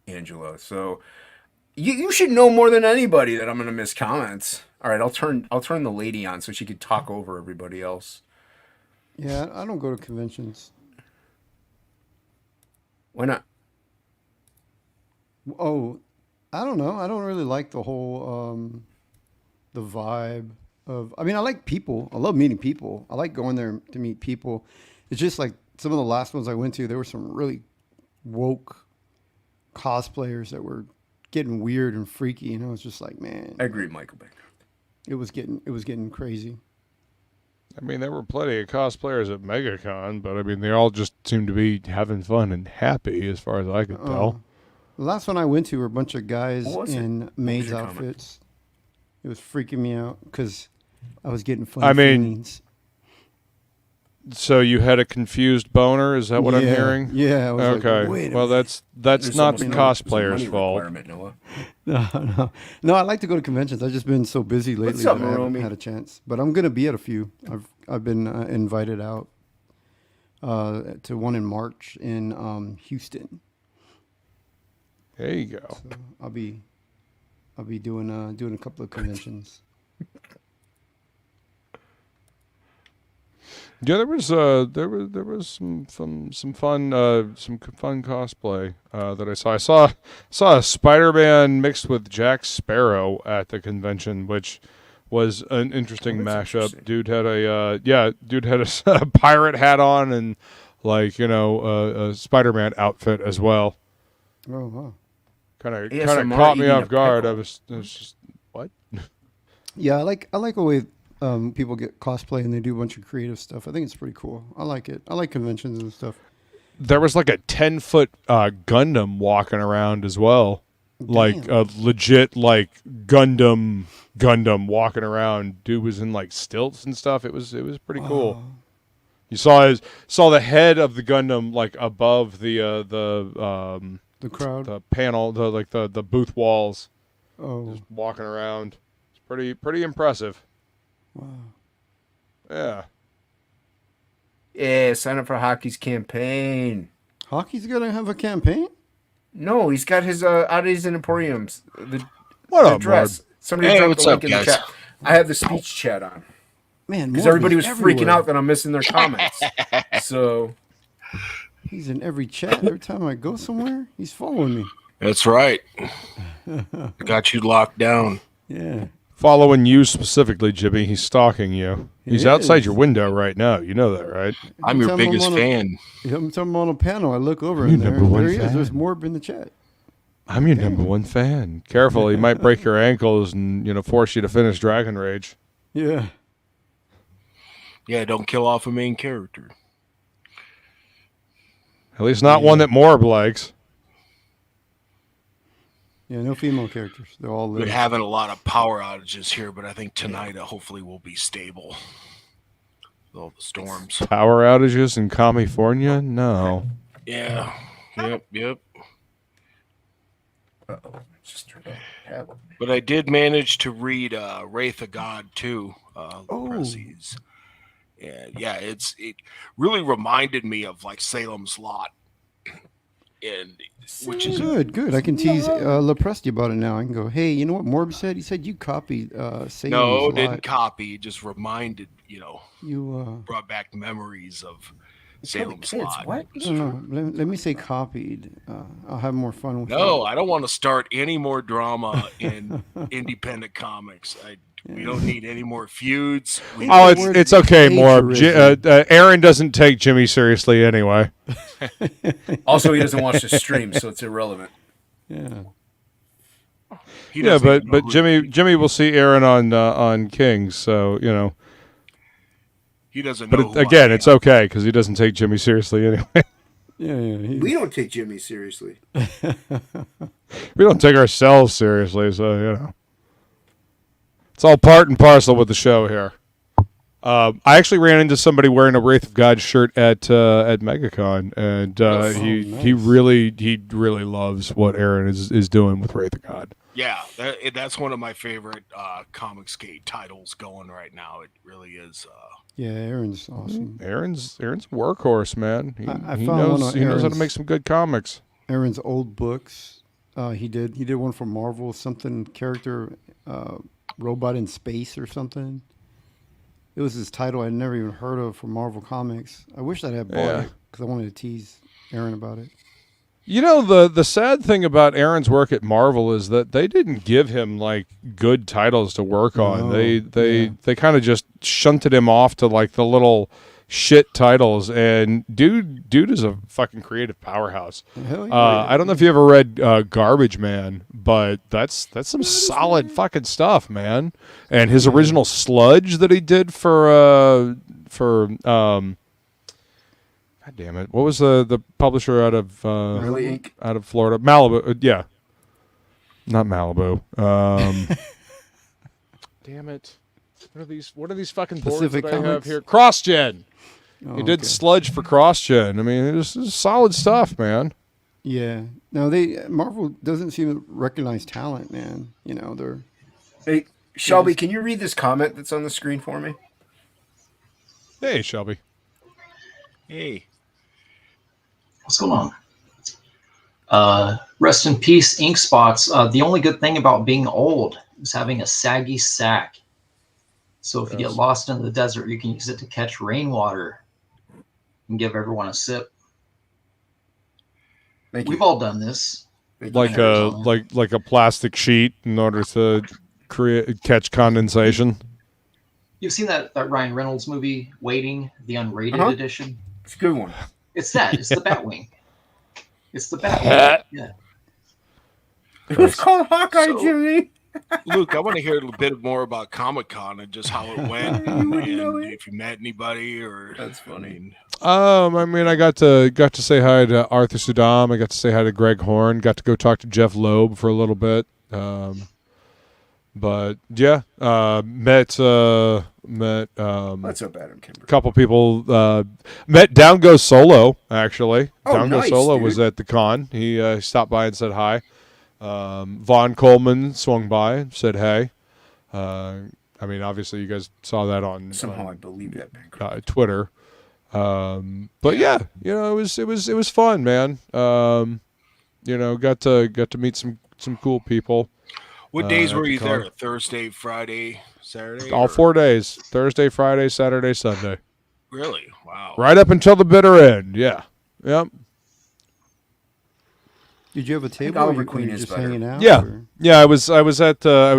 Angelo. So you should know more than anybody that I'm gonna miss comments. All right, I'll turn the lady on so she could talk over everybody else. Yeah, I don't go to conventions. Why not? Oh, I don't know. I don't really like the whole the vibe of. I mean, I like people. I love meeting people. I like going there to meet people. It's just like some of the last ones I went to. There were some really woke cosplayers that were getting weird and freaky, and I was just like, man, I agree, Michael Baker. it was getting crazy. I mean, there were plenty of cosplayers at MegaCon, but I mean, they all just seemed to be having fun and happy, as far as I could tell. The last one I went to were a bunch of guys What was it? in What was maids your comment? outfits. It was freaking me out because I was getting funny I mean, feelings. So you had a confused boner? Is that what I'm hearing? Yeah. I was Okay. Like, wait a well, minute. that's There's not the almost cosplayer's money fault. requirement, Noah. No. I like to go to conventions. I've just been so busy lately What's up, that I haven't Romy? had a chance. But I'm gonna be at a few. I've been invited out to one in March in Houston. There you go. So I'll be doing a couple of conventions. Yeah, there was some fun cosplay that I saw. I saw a Spider-Man mixed with Jack Sparrow at the convention, which was an interesting mashup. Interesting. Dude had a pirate hat on and a Spider-Man outfit as well. Oh wow. Kind of ASMR caught me eating off a guard. I pickle. was just what? Yeah, I like the way people get cosplay and they do a bunch of creative stuff. I think it's pretty cool. I like it. I like conventions and stuff. There was like a 10-foot Gundam walking around as well. Like a legit Gundam walking around. Dude was in stilts and stuff. It was pretty cool. You saw the head of the Gundam above the crowd, the panel, the booth walls. Oh, just walking around. It's pretty impressive. Wow. Yeah. Yeah, sign up for Hockey's campaign. Hockey's gonna have a campaign? No, he's got his Oddities and Emporiums. What the up, dress. Somebody Hey, dropped what's the link up, in the guys? chat. I have the speech chat on Man, because everybody was Morgan's freaking everywhere. out that I'm missing their comments. So He's in every chat. Every time I go somewhere, he's following me. That's right. I got you locked down. Yeah. following you specifically, Jimmy. He's stalking you. He's outside your window right now. You know that, right? I'm your biggest fan. I'm talking on a panel. I look over You're in there. number one There he is. fan. There's Morb in the chat. I'm your number one fan. Careful, he might break your ankles and force you to finish Dragon Rage. Yeah. Yeah, don't kill off a main character. At least not one that Morb likes. Yeah, no female characters. They're all We're live. having a lot of power outages here, but I think tonight hopefully will be stable. With all the storms. Power outages in California? No. Yeah. Yep. But I did manage to read Wraith of God too. Pressies. And yeah, it really reminded me of like Salem's Lot. And which is good. I can tease Lepresti about it now. I can go, hey, you know what Morb said? He said you copied Salem's Lot. didn't copy. Just reminded, You brought back memories of Salem's Lot. What? no. Let me say copied. I'll have more fun with No, I don't want to start any more drama in independent comics. We don't need any more feuds. Oh, it's okay, Morb. Aaron doesn't take Jimmy seriously anyway. Also, he doesn't watch the stream, so it's irrelevant. Yeah. But Jimmy will see Aaron on Kings, so he doesn't know. But again, it's okay because he doesn't take Jimmy seriously anyway. Yeah. We don't take Jimmy seriously. We don't take ourselves seriously, so it's all part and parcel with the show here. I actually ran into somebody wearing a Wraith of God shirt at MegaCon, and he really loves what Aaron is doing with Wraith of God. Yeah, that's one of my favorite comic skate titles going right now. It really is. Yeah, Aaron's awesome. Aaron's a workhorse, man. He found knows how to make some good comics. Aaron's old books. He did one for Marvel, something character, robot in space or something. It was this title I'd never even heard of from Marvel Comics. I wish I had bought it because I wanted to tease Aaron about it. The sad thing about Aaron's work at Marvel is that they didn't give him like good titles to work on. They kind of just shunted him off to like the little shit titles, and dude is a fucking creative powerhouse. Hell yeah. I don't know if you ever read Garbage Man, but that's some solid fucking stuff, man. And his original Sludge that he did for God damn it, what was the publisher out of out of Florida? Malibu, yeah, not Malibu. Damn it, what are these fucking boards Pacific that I have Comics? here? CrossGen. He did okay. Sludge for CrossGen. I mean, it's solid stuff, man. Yeah. No, Marvel doesn't seem to recognize talent, man. They're. Hey, Shelby, can you read this comment that's on the screen for me? Hey, Shelby. Hey. What's going on? Rest in peace, ink spots. The only good thing about being old is having a saggy sack. So if you get lost in the desert, you can use it to catch rainwater and give everyone a sip. We've all done this. Like a plastic sheet in order to catch condensation. You've seen that Ryan Reynolds movie, Waiting, the unrated edition? It's a good one. It's that. It's the Batwing. It's the Batwing. Yeah. It was called Hawkeye, Jimmy. Luke, I want to hear a little bit more about Comic-Con and just how it went, and if you met anybody or. That's funny. I got to say hi to Arthur Sudam. I got to say hi to Greg Horn. Got to go talk to Jeff Loeb for a little bit. But yeah, met That's so bad, Kimber. a couple people. Met Down Goes Solo actually. Oh, Down Goes nice, Solo dude. was at the con. He stopped by and said hi. Vaughn Coleman swung by and said hey. Obviously you guys saw that on Somehow I believe that. Twitter. But yeah, it was fun, man. Got to meet some cool people. What days were at the you con. there? Thursday, Friday, Saturday? All 4 days. Thursday, Friday, Saturday, Sunday. Really? Wow. Right up until the bitter end. Yeah. Yep. Did you have a table? Oliver Or Queen were you is just better. hanging out? Yeah, or- yeah. I was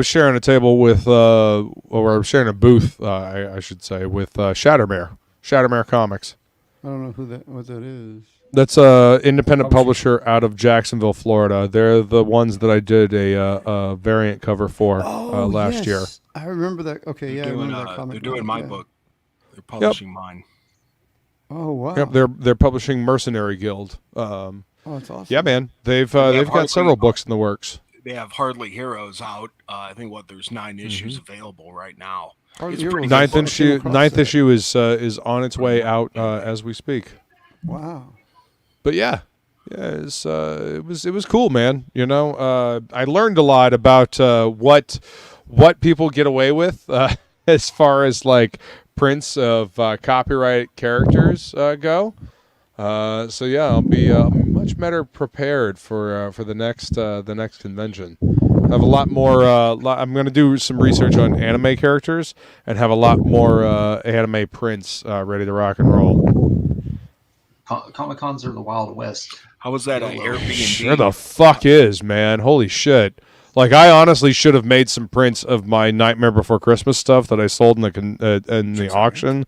sharing a table with, or I was sharing a booth, I should say, with Shattermare Comics. I don't know what that is. That's a independent publisher out of Jacksonville, Florida. They're the ones that I did a variant cover for last year. I remember that. Okay, yeah, I remember that comic. They're doing my yeah. book. They're publishing mine. Oh wow. Yep, they're publishing Mercenary Guild. Oh, that's awesome. Yeah, man, they've have got several books in the works. They have Hardly Heroes out. I think there's 9 issues available right now. Hardly It's Heroes. pretty Ninth good. issue, across ninth that. issue is on its way out as we speak. Wow. But yeah, it was cool, man. You know, I learned a lot about what people get away with as far as like prints of copyright characters go. So yeah, I'll be much better prepared for the next convention. I have a lot more. I'm going to do some research on anime characters and have a lot more anime prints ready to rock and roll. Comic Cons are the Wild West. How was that Airbnb? Sure the fuck is, man. Holy shit. Like, I honestly should have made some prints of my Nightmare Before Christmas stuff that I sold in the auction,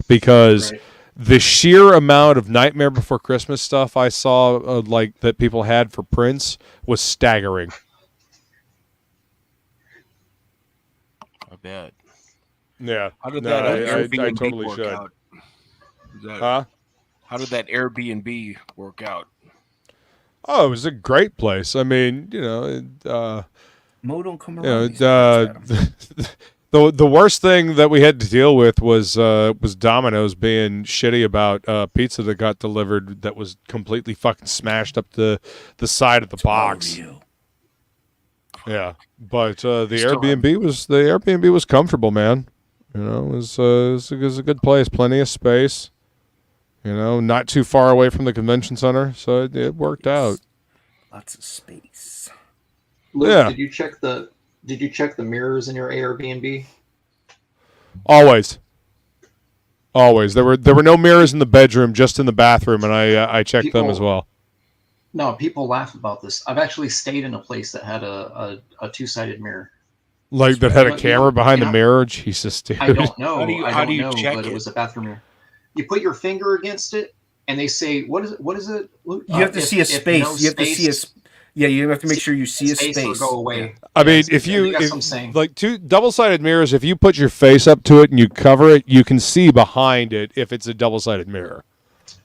because the sheer amount of Nightmare Before Christmas stuff I saw like that people had for prints was staggering. I bet. Yeah. How did No, that I Airbnb totally work should. out? How did that Airbnb work out? Oh, it was a great place. I mean, you know, Mo don't come you around. know, the worst thing that we had to deal with was Domino's being shitty about pizza that got delivered that was completely fucking smashed up the side of the box. Yeah, but the Airbnb was comfortable, man. You know, it was a good place, plenty of space. You know, not too far away from the convention center, so it worked out. Lots of space. Luke, Yeah. Did you check the mirrors in your Airbnb? Always. There were no mirrors in the bedroom, just in the bathroom, and I checked them as well. No, people laugh about this. I've actually stayed in a place that had a 2-sided mirror. Like that had a camera behind the Yeah. mirror. Jesus, dude. I don't know. How do you know, check but it? it was a bathroom mirror. You put your finger against it, and they say, "What is it? What is it?" You have to see a space. You have to see a. Yeah, you have to make sure you see a space. Or space. go away. I mean, Yes, if you that's if, what I'm saying. like two double-sided mirrors, if you put your face up to it and you cover it, you can see behind it if it's a double-sided mirror.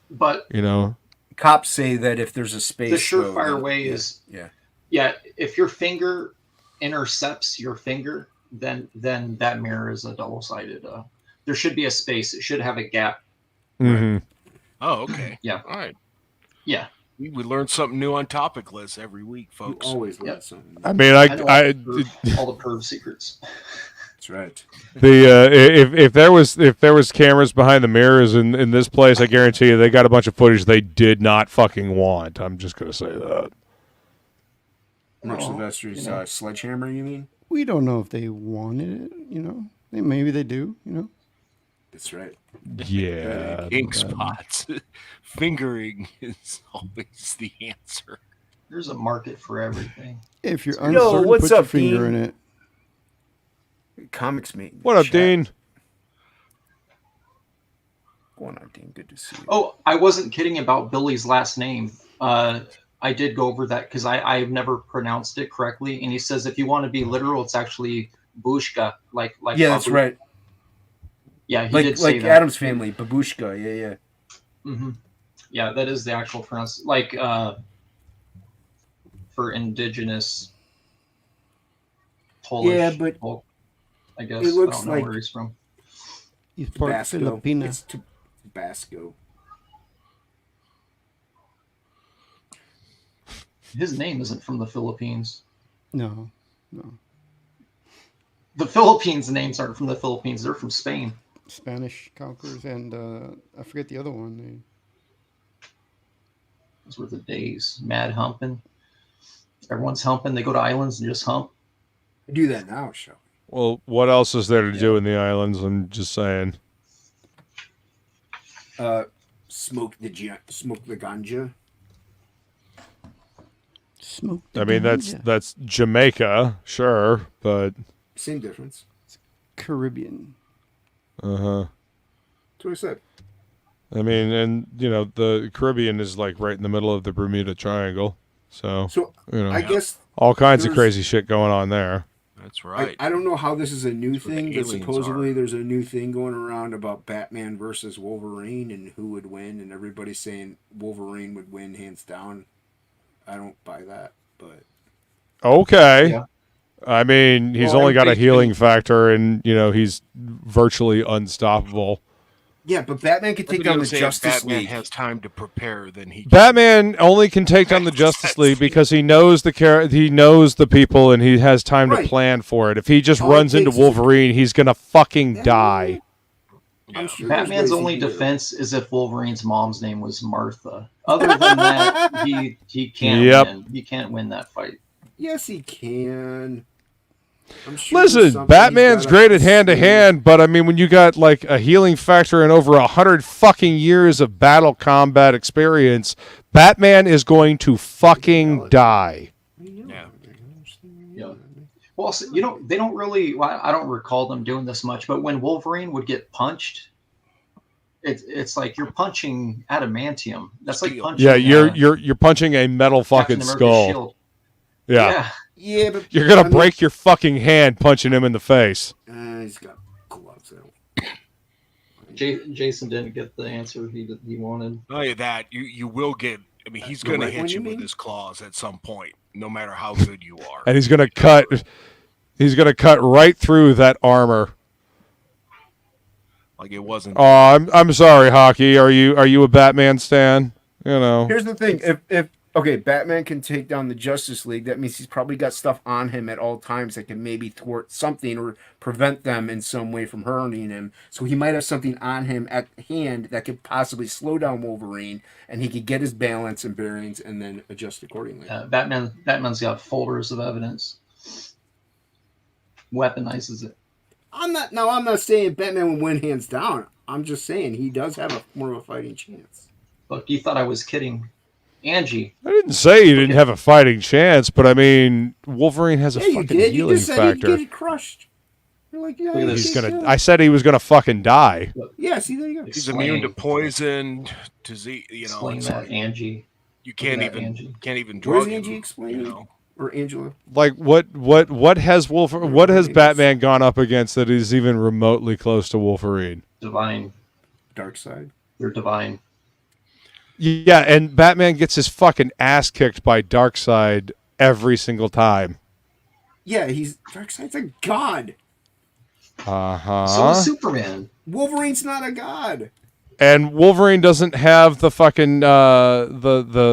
But You know. Cops say that if there's a space, the surefire though, way yeah, is yeah. if your finger intercepts your finger, then that mirror is a double-sided. There should be a space. It should have a gap. Mm-hmm. Oh, okay. Yeah. All right. Yeah. We learn something new on TOPicLESS every week, folks. Always learn Yep. something. I mean, I know I all the perv secrets. That's right. if there was cameras behind the mirrors in this place, I guarantee you they got a bunch of footage they did not fucking want. I'm just gonna say that. Mark Well, Sylvester's you know. sledgehammer, you mean? We don't know if they wanted it. You know, maybe they do. You know. That's right. Yeah. Ink spots. Fingering is always the answer. There's a market for everything. If you're Yo, uncertain, what's put your up, finger Dean? in it. Comics mate. What up, Chat. Dean? Going on, Dean. Good to see you. Oh, I wasn't kidding about Billy's last name. I did go over that because I've never pronounced it correctly. And he says if you want to be literal, it's actually Bushka. Like Yeah, that's Babu- right. Yeah, he did say Like that. Adam's Family, Babushka. Yeah. Mm-hmm. Yeah, that is the actual pronounce. Like for indigenous Polish. Yeah, but folk, I guess it looks I don't know like where he's from. He's part Bacsko. Filipina. It's Bacsko. His name isn't from the Philippines. No. The Philippines names aren't from the Philippines. They're from Spain. Spanish conquerors, and I forget the other one. Those were the days. Mad humping. Everyone's humping. They go to islands and just hump. I do that now, shall Well, what else is there to do in the islands? I'm just saying. Smoke the ganja. Smoke. I mean, that's Jamaica, sure, but Same difference. Caribbean. uh-huh. That's what I said. I mean, and the Caribbean is like right in the middle of the Bermuda Triangle, so I guess all kinds of there's- crazy shit going on there. That's right. I don't know how this is a new That's where the thing, but aliens supposedly are. there's a new thing going around about Batman versus Wolverine and who would win, and everybody's saying Wolverine would win hands down. I don't buy that, but Okay. Yeah. I mean, he's Well, only got a everybody healing thinks- factor, and he's virtually unstoppable. yeah, but Batman could take down the Say if Justice Batman League. has time to prepare, then he can. Batman only can take down the Justice League because he knows he knows the people, and he has time to Right. plan for it. If he just All it runs into takes is- Wolverine, he's gonna fucking die. I'm sure there's Batman's ways only he can do it. defense is if Wolverine's mom's name was Martha. Other than that, he can't Yep. win. He can't win that fight. Yes, he can. I'm sure there's Listen, something Batman's he's got great up at his hand to sleeve. hand, but I mean, when you got like a healing factor and over 100 fucking years of battle combat experience, Batman is going to fucking die. Yeah. Yeah. Well, also, they don't really. Well, I don't recall them doing this much, but when Wolverine would get punched, it's like you're punching adamantium. That's like Steel. punching. Yeah, you're punching a metal fucking Captain America's skull. shield. Yeah. Yeah, but You're gonna I mean, break your fucking hand punching him in the face. He's got gloves. Jason didn't get the answer he wanted. Tell you that you will get. I mean, he's The going to right one, hit you you with mean? his claws at some point, no matter how good you are. And he's gonna cut right through that armor. Like it wasn't. Oh, I'm sorry, Hocky. Are you a Batman stan? Here's the thing: if Batman can take down the Justice League, that means he's probably got stuff on him at all times that can maybe thwart something or prevent them in some way from hurting him. So he might have something on him at hand that could possibly slow down Wolverine, and he could get his balance and bearings and then adjust accordingly. Batman's got folders of evidence. Weaponizes it. I'm not saying Batman would win hands down. I'm just saying he does have more of a fighting chance. Look, you thought I was kidding. Angie. I didn't say you didn't have a fighting chance, but I mean, Wolverine has a Yeah, you fucking did. You healing just said factor. he'd get crushed. You're like, yeah, Look at this. He's gonna. I said he was gonna fucking die. Yeah, see, there you go. He's immune to poison, disease. Explain It's that, like Angie. you can't Look at that, even Angie. drug Where's him. Angie explaining? Or Angela? Like what has what has Batman gone up against that is even remotely close to Wolverine? Divine. Dark side. They're divine. Yeah, and Batman gets his fucking ass kicked by Darkseid every single time. Yeah, Darkseid's a god. Uh-huh. So is Superman. Wolverine's not a god. And Wolverine doesn't have the fucking the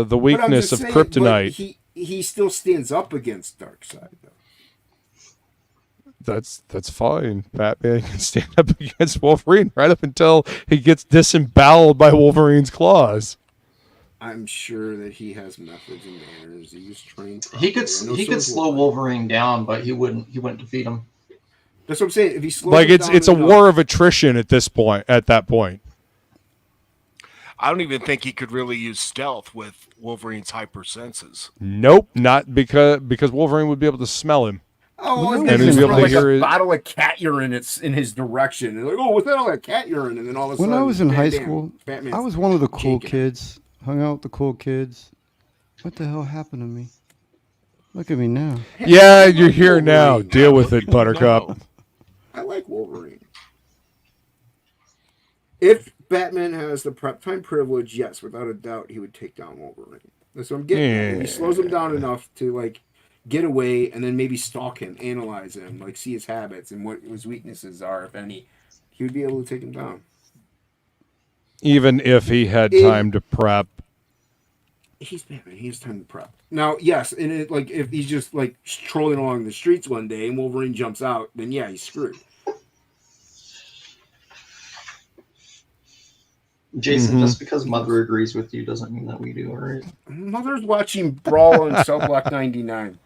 But I'm weakness just of saying, kryptonite. but he still stands up against Darkseid, though. That's fine. Batman can stand up against Wolverine right up until he gets disemboweled by Wolverine's claws. I'm sure that he has methods and manners. He was trained. He could properly. I know he so could is slow Wolverine down, but he wouldn't defeat him. That's what I'm saying. If he slows Like him it's down a enough- war of attrition at this point. At that point, I don't even think he could really use stealth with Wolverine's hyper senses. nope, not because Wolverine would be able to smell him. Oh, And and he's then able throw to like hear a it. bottle of cat urine in his direction. And like, oh, what's that all that cat urine? And then all of a When sudden, I was in high bam, school, Batman's I was one of the cool shaking. kids. Hung out with the cool kids. What the hell happened to me? Look at me now. Yeah, you're here now. Wolverine. Deal with it, Buttercup. I like Wolverine. If Batman has the prep time privilege, yes, without a doubt, he would take down Wolverine. That's what I'm getting at. If he slows him down enough to like get away and then maybe stalk him, analyze him, like see his habits and what his weaknesses are, if any, he would be able to take him down. Even if he had time to prep. He's Batman. He has time to prep. Now, yes, and it, like if he's just like strolling along the streets one day and Wolverine jumps out, then yeah, he's screwed. Jason, just because Mother agrees with you doesn't mean that we do, all right? Mother's watching Brawl on Cell Block 99.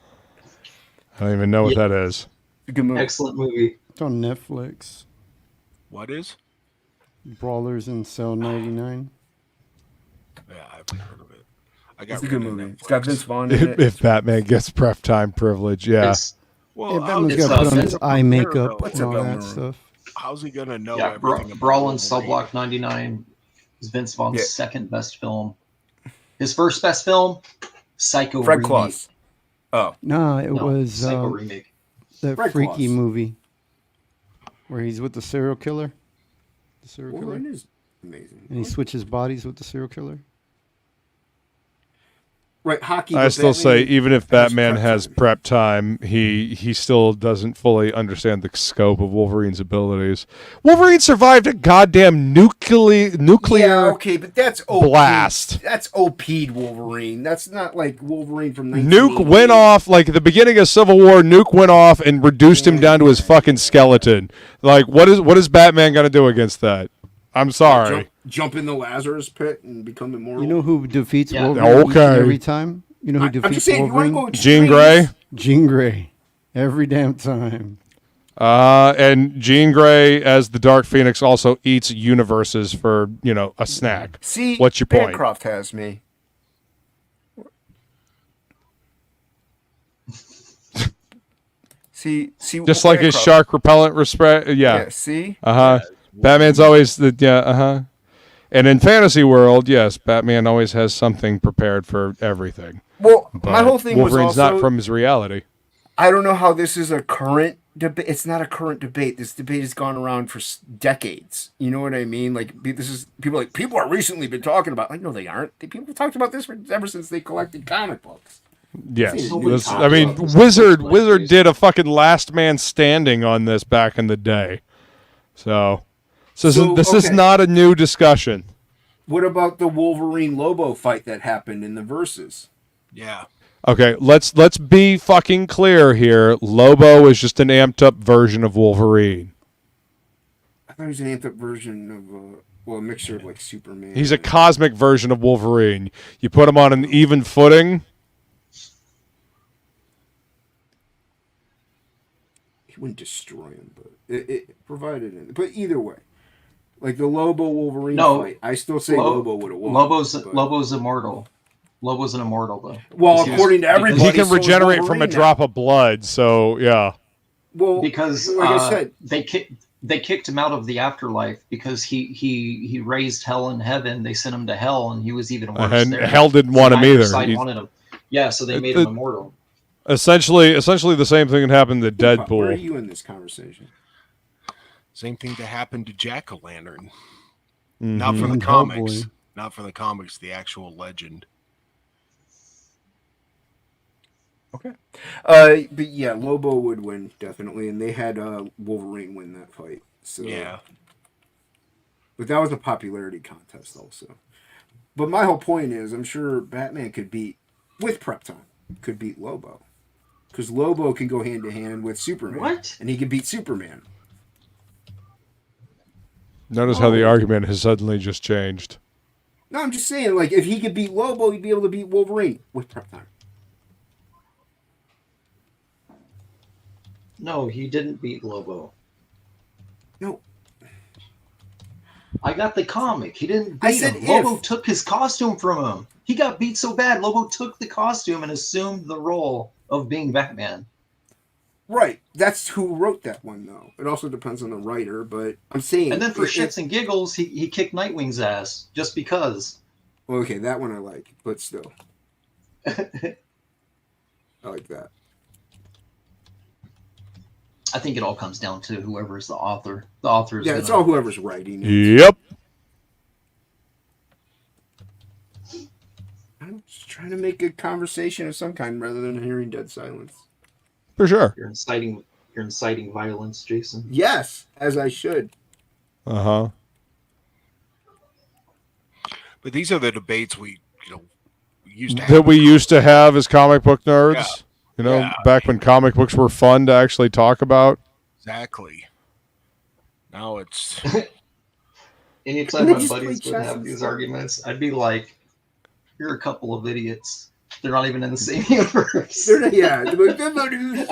I don't even know what that is. Good movie. Excellent movie. It's on Netflix. What is? Brawlers in Cell 99. Yeah, I've heard of it. I got It's a rid good of movie. Netflix. It's got Vince Vaughn in it. If Batman gets prep time privilege, yeah. It's, Well, Yeah, Batman's it's got to put on his Vince- eye makeup What's and up, all that Elmer? stuff. how's he gonna know yeah, everything about Brawl in Wolverine? Cell Block 99 is Vince Vaughn's Yeah. second best film. His first best film, Psycho Fred remake. Claus. Oh, No, it No, was Psycho remake. that Fred freaky Claus. movie where he's with the serial killer. The serial killer. Wolverine is amazing. And he switches bodies with the serial killer. Right, Hockey. I but still say, Batman even if has Batman prep has time. prep time, he still doesn't fully understand the scope of Wolverine's abilities. Wolverine survived a goddamn nuclear Yeah, okay, but that's OP. blast. That's OP'd Wolverine. That's not like Wolverine from Nuke went off, like at the beginning of Civil War, Nuke went off and reduced him down to his fucking skeleton. Like, what is Batman gonna do against that? I'm sorry. Jump in the Lazarus pit and become immortal. You know who defeats Yeah. Wolverine each and Okay. every time? You know who I'm defeats just saying, you want to Wolverine? go Jean extremes? Grey. Jean Grey. Every damn time. And Jean Grey as the Dark Phoenix also eats universes for, a snack. See, What's your point? Bancroft has me. see, Just like his Bancroft- shark repellent respect. Yeah, see? Batman's always And in fantasy world, yes, Batman always has something prepared for everything. Well, But my whole thing Wolverine's was also, not from his reality. I don't know how this is a current debate. It's not a current debate. This debate has gone around for decades. You know what I mean? Like, this is people are recently been talking about. Like, no, they aren't. People talked about this ever since they collected comic books. Yes, Nobody this- talks I mean, about this. Wizard did a fucking last man standing on this back in the day. So this is okay. not a new discussion. What about the Wolverine Lobo fight that happened in the Versus? Yeah. Okay, let's be fucking clear here. Lobo is just an amped up version of Wolverine. I thought it was an amped up version of a mixture of like Superman. He's a cosmic version of Wolverine. You put him on an even footing. He wouldn't destroy him, but it provided it. But either way, like the Lobo Wolverine fight, I still say Lobo would have won. Lobo's immortal. Lobo's an immortal though. Well, according to everybody, He can so is regenerate from a Wolverine now. drop of blood. So yeah. Well, Because like I said, they kicked him out of the afterlife because he raised hell and heaven. They sent him to hell, and he was even worse And there. hell didn't want him Neither either. side He's- wanted him. Yeah, so they made him immortal. Essentially the same thing that happened to where are Deadpool. you in this conversation? Same thing that happened to Jack-o'-lantern. Mhm. Not for the And comics. Hellboy. Not for the comics, the actual legend. But yeah, Lobo would win definitely, and they had Wolverine win that fight. So Yeah. but that was a popularity contest also. But my whole point is, I'm sure Batman could beat Lobo, because Lobo can go hand to hand with Superman. What? And he can beat Superman. Notice how the argument has suddenly just changed. No, I'm just saying, like, if he could beat Lobo, he'd be able to beat Wolverine with prep time. No, he didn't beat Lobo. No. I got the comic. He didn't beat I said him. Lobo if. took his costume from him. He got beat so bad, Lobo took the costume and assumed the role of being Batman. Right. That's who wrote that one, though. It also depends on the writer, but I'm saying... And then for shits and giggles, he kicked Nightwing's ass just because. Well, okay, that one I like, but still. I like that. I think it all comes down to whoever's the author. The author is Yeah, it's all whoever's writing it. Yep. I'm just trying to make a conversation of some kind rather than hearing dead silence. For sure. You're inciting violence, Jason. Yes, as I should. Uh-huh. But these are the debates we used to have. That we used to have as comic book nerds. Yeah. Back when comic books were fun to actually talk about. Exactly. Now it's Anytime They my just buddies play would chess have and these stuff. arguments, I'd be like, "You're a couple of idiots. They're not even in the same universe." Yeah. I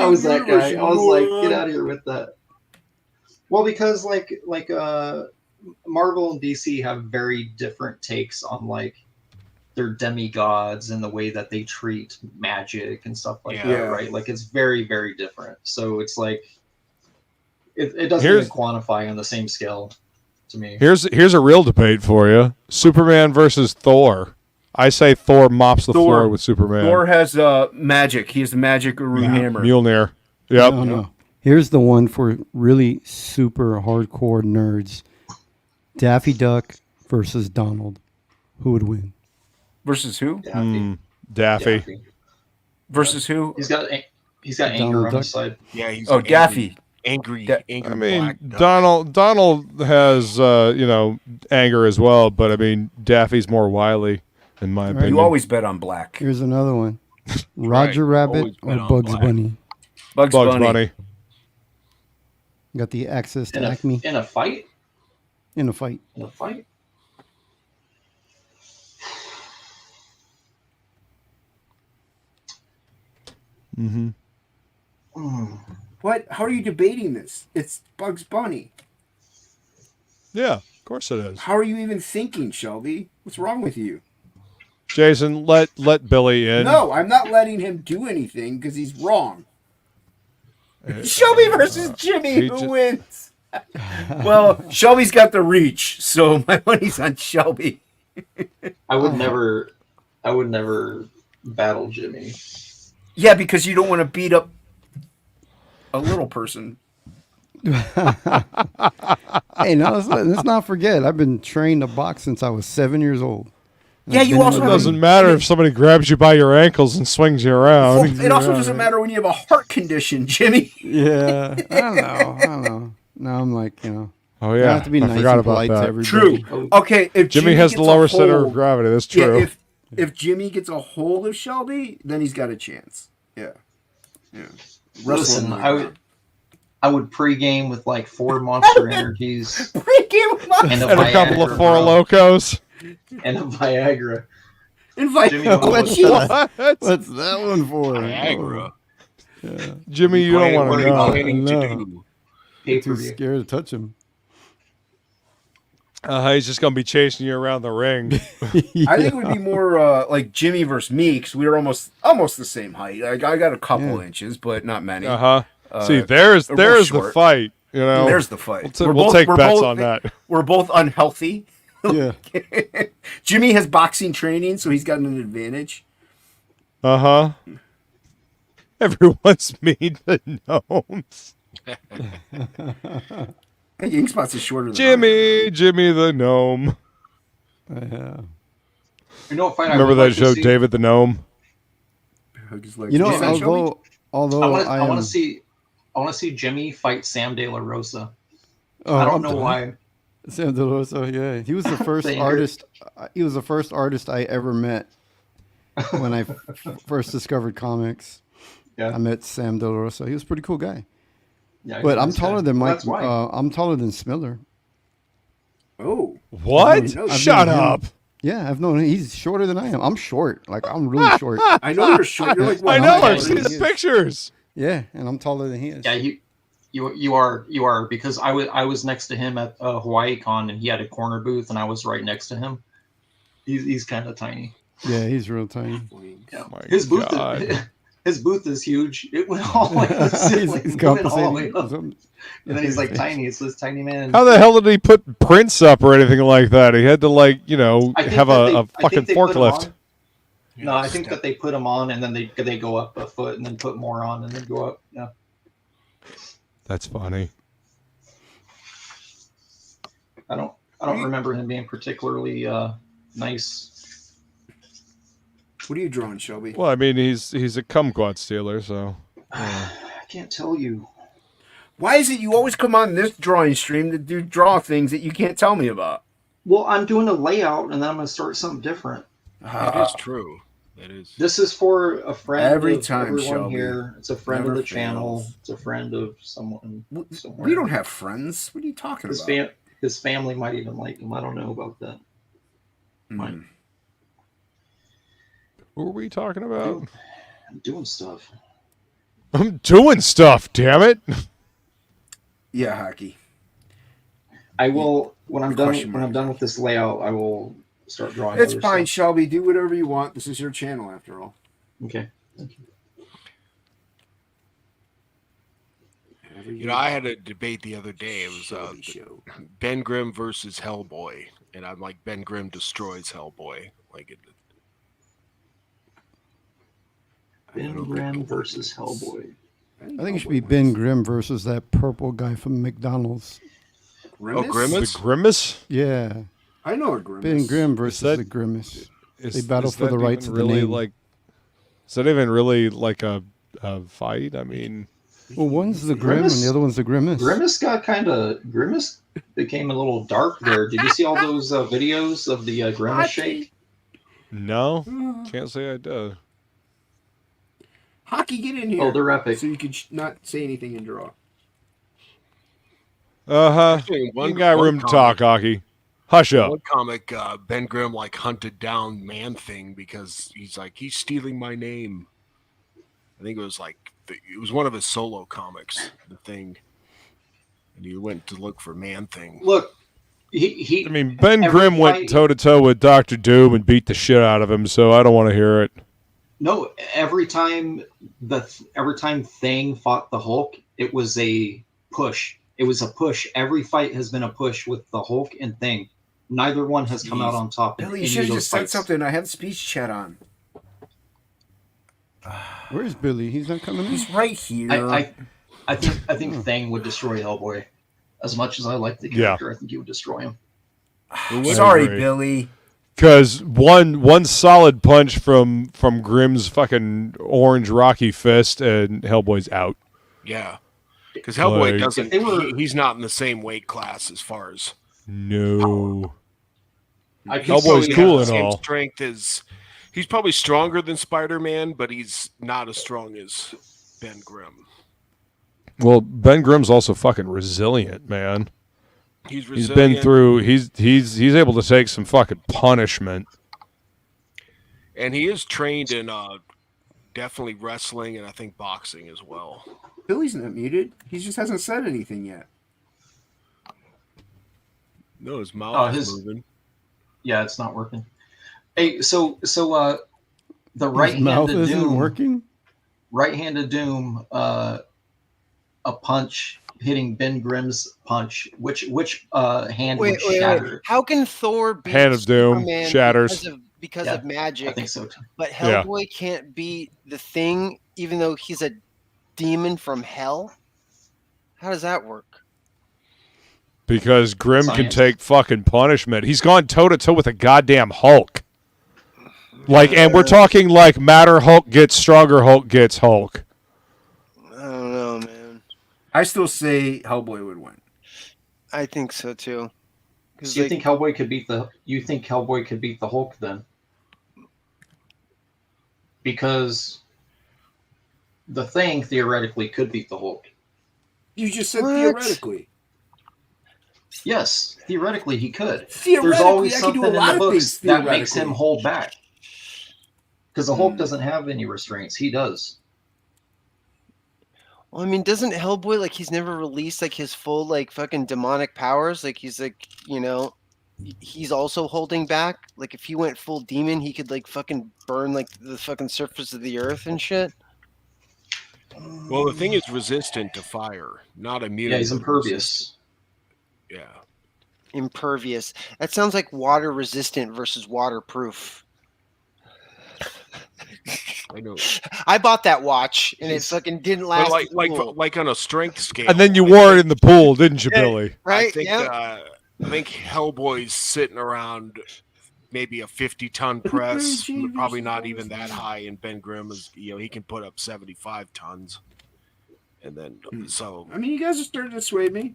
was that guy. I was like, "Get out of here with that." Well, because Marvel and DC have very different takes on they're demigods and the way that they treat magic and stuff like Yeah. that, right? Like it's very, very different. So it's like it doesn't Here's- even quantify on the same scale to me. Here's a real debate for you: Superman versus Thor. I say Thor mops the floor with Superman. Thor has magic. He has the magic rune hammer. Mjolnir. Yep. No. Here's the one for really super hardcore nerds. Daffy Duck versus Donald. Who would win? Versus who? Daffy. Versus who? He's got Donald anger on Duck. his side. Yeah, he's Oh, Daffy. angry I mean, black duck. Donald has anger as well, but I mean, Daffy's more wily, in my opinion. You always bet on black. Here's another one. Roger Rabbit Always or bet on Bugs black. Bunny? Bugs Bunny. Got the access to In Acme a fight? in a fight. In a fight? What? How are you debating this? It's Bugs Bunny. Yeah, of course it is. How are you even thinking, Shelby? What's wrong with you? Jason, let Billy in. No, I'm not letting him do anything because he's wrong. Shelby versus Jimmy, who wins? Well, Shelby's got the reach, so my money's on Shelby. I would never battle Jimmy. Yeah, because you don't want to beat up a little person. Hey, now let's not forget, I've been trained to box since I was 7 years old. Yeah, you also It doesn't matter if somebody grabs you by your ankles and swings you around. It also doesn't matter when you have a heart condition, Jimmy. Yeah, I don't know. Now I'm like, Oh I yeah, have to be I nice forgot and about polite to that. everybody. True. Okay, if Jimmy has the gets a lower center of hold- gravity. That's Yeah, true. if Jimmy gets a hold of Shelby, then he's got a chance. Yeah. Listen, Wrestling. I would pregame with like 4 Monster Energies Pregame and a And a couple of Viagra, Four bro. Locos. And a Viagra. Invite Jimmy don't know What's what- What's that one for? Viagra. Jimmy, you don't want to know. Planning to No. do. Too Pay-per-view. scared to touch him. He's just gonna be chasing you around the ring. I think it would be more like Jimmy versus me because we were almost the same height. I got a couple inches, but not many. See, there's we're the short. fight. You know, There's the fight. We'll take bets on that. We're both unhealthy. Yeah. Jimmy has boxing training, so he's got an advantage. Everyone's mean to gnomes. Hey, Inkspot's is shorter than Jimmy the gnome. Yeah. You know what fight Remember I would that like to show, see? David the gnome? You know, Is that Shelby? although I want to see Jimmy fight Sam De La Rosa. Oh, I don't I'm know done. why. Sam De La Rosa, yeah, he was the first Same here. artist. He was the first artist I ever met when I first discovered comics. Yeah. I met Sam De La Rosa. He was a pretty cool guy. Yeah, he's But a I'm nice taller guy. than Well, Mike. that's why. I'm taller than Smiller. Oh, What? I've Shut known him. up. Yeah, I've known him. He's shorter than I am. I'm short. Like I'm really short. I know you're short. You're like I what, know. how I've tall seen are the you? pictures. Yeah, and I'm taller than he is. Yeah, you are because I was next to him at Hawaii Con and he had a corner booth and I was right next to him. He's kind of tiny. Yeah, he's real tiny. Yeah. My His booth God. his booth is huge. It went all the way to the ceiling. he's It went all the way compensating. up. And then he's like tiny. It's this tiny man. How the hell did he put prints up or anything like that? He had to I think have that a I fucking think they put him forklift. on. No, I think that they put them on and then they go up a foot and then put more on and then go up. Yeah. That's funny. I don't remember him being particularly nice. What are you drawing, Shelby? Well, I mean, he's a kumquat stealer, so. I can't tell you. Why is it you always come on this drawing stream to draw things that you can't tell me about? Well, I'm doing a layout and then I'm going to start something different. That is true. That is. This is for a friend Every of time, everyone Shelby. here. It's a friend Never of the channel. fails. It's a friend of someone somewhere. We don't have friends. What are you talking his about? his family might even like him. I don't know about that. Mm. Who are we talking about? I'm doing stuff. I'm doing stuff, damn it. Yeah, Hocky. I will when I'm Good done question, when I'm Mike. done with this layout. I will start drawing. It's other fine, stuff. Shelby. Do whatever you want. This is your channel, after all. Okay. Thank you. You know, I had a debate the other day. It was Ben Grimm versus Hellboy, and I'm like, Ben Grimm destroys Hellboy. Like, Ben Grimm versus Hellboy. I think it should be Ben Grimm versus that purple guy from McDonald's. Grimace? Oh, Grimace? The Grimace? Yeah. I know a Grimace. Ben Grimm versus that- the Grimace. Is, They battle is for the that rights even of the really name. like? Is that even really like a fight? I mean, Well, one's the Grimm and the other one's the Grimace. Grimace became a little dark there. Did you see all those videos of the Grimace shake? no, can't say I do. Hockey, get in here. Oh, they're epic. So you could not say anything and draw. You got room to talk, Hockey. Hush up. One comic, Ben Grimm like hunted down Man Thing because he's like, he's stealing my name. I think it was like it was one of his solo comics, The Thing, and he went to look for Man Thing. Look, he. I mean, Ben Grimm went toe to toe with Doctor Doom and beat the shit out of him, so I don't want to hear it. No, every time Thing fought the Hulk, it was a push. It was a push. Every fight has been a push with the Hulk and Thing. Neither one has come out on top. Billy, you should have just said something. I had speech chat on. Where's Billy? He's not coming in. He's right here. I think Thing would destroy Hellboy. As much as I like the character, I think he would destroy him. Sorry, Billy. Because one solid punch from Grimm's fucking orange Rocky fist and Hellboy's out. Yeah, because Hellboy Like- doesn't. He's not in the same weight class as far as No. He's Hellboy's probably cool has the and same all. strength as he's probably stronger than Spider-Man, but he's not as strong as Ben Grimm. Well, Ben Grimm's also fucking resilient, man. He's He's resilient. been through. He's able to take some fucking punishment. And he is trained in definitely wrestling and I think boxing as well. Billy's not muted. He just hasn't said anything yet. No, his mouth is moving. Yeah, it's not working. Hey, so the His right-handed mouth isn't Doom. working? Right-handed Doom. A punch hitting Ben Grimm's punch. Which hand would shatter? Wait. How can Thor beat Hand of Doom Superman shatters. because Yeah, of magic? I think so too. But Yeah. Hellboy can't beat the Thing, even though he's a demon from hell. How does that work? Because Grimm can Science. take fucking punishment. He's gone toe to toe with a goddamn Hulk. Like, and we're talking like matter Hulk gets stronger, Hulk gets Hulk. I don't know, man. I still say Hellboy would win. I think so too. So you think Hellboy could beat the? You think Hellboy could beat the Hulk then? Because the Thing theoretically could beat the Hulk. You just said What? theoretically. Yes, theoretically he could. There's Theoretically, always I could do something a in lot the of books things that makes him theoretically. hold back. Because the Hulk doesn't have any restraints. He does. Well, I mean, doesn't Hellboy like he's never released like his full like fucking demonic powers? Like he's like, he's also holding back. Like if he went full demon, he could like fucking burn like the fucking surface of the earth and shit. Well, the Thing is resistant to fire, not immune. Yeah, he's but impervious. resistant. Yeah. Impervious. That sounds like water resistant versus waterproof. I know. I bought that watch and it fucking didn't last. But at school. like on a strength scale. And then you wore it in the pool, didn't you, Billy? Right? I think, Yeah. I think Hellboy's sitting around maybe a 50-ton press, probably not even that high. And Ben Grimm is, he can put up 75 tons. And then, so I mean, you guys are starting to sway me.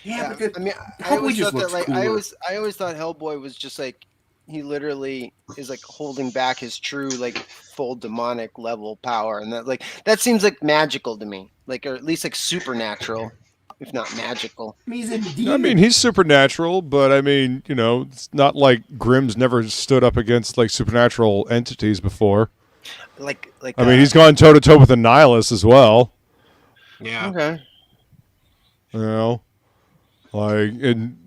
Yeah, but I mean, I Hellboy always just thought that looks like cooler. I always thought Hellboy was just like he literally is like holding back his true like full demonic level power, and that seems like magical to me, like or at least like supernatural, if not magical. He's a I demon. mean, he's supernatural, but I mean, it's not like Grimm's never stood up against like supernatural entities before. Like I mean, he's gone toe to toe with a nihilist as well. yeah. okay. Like, and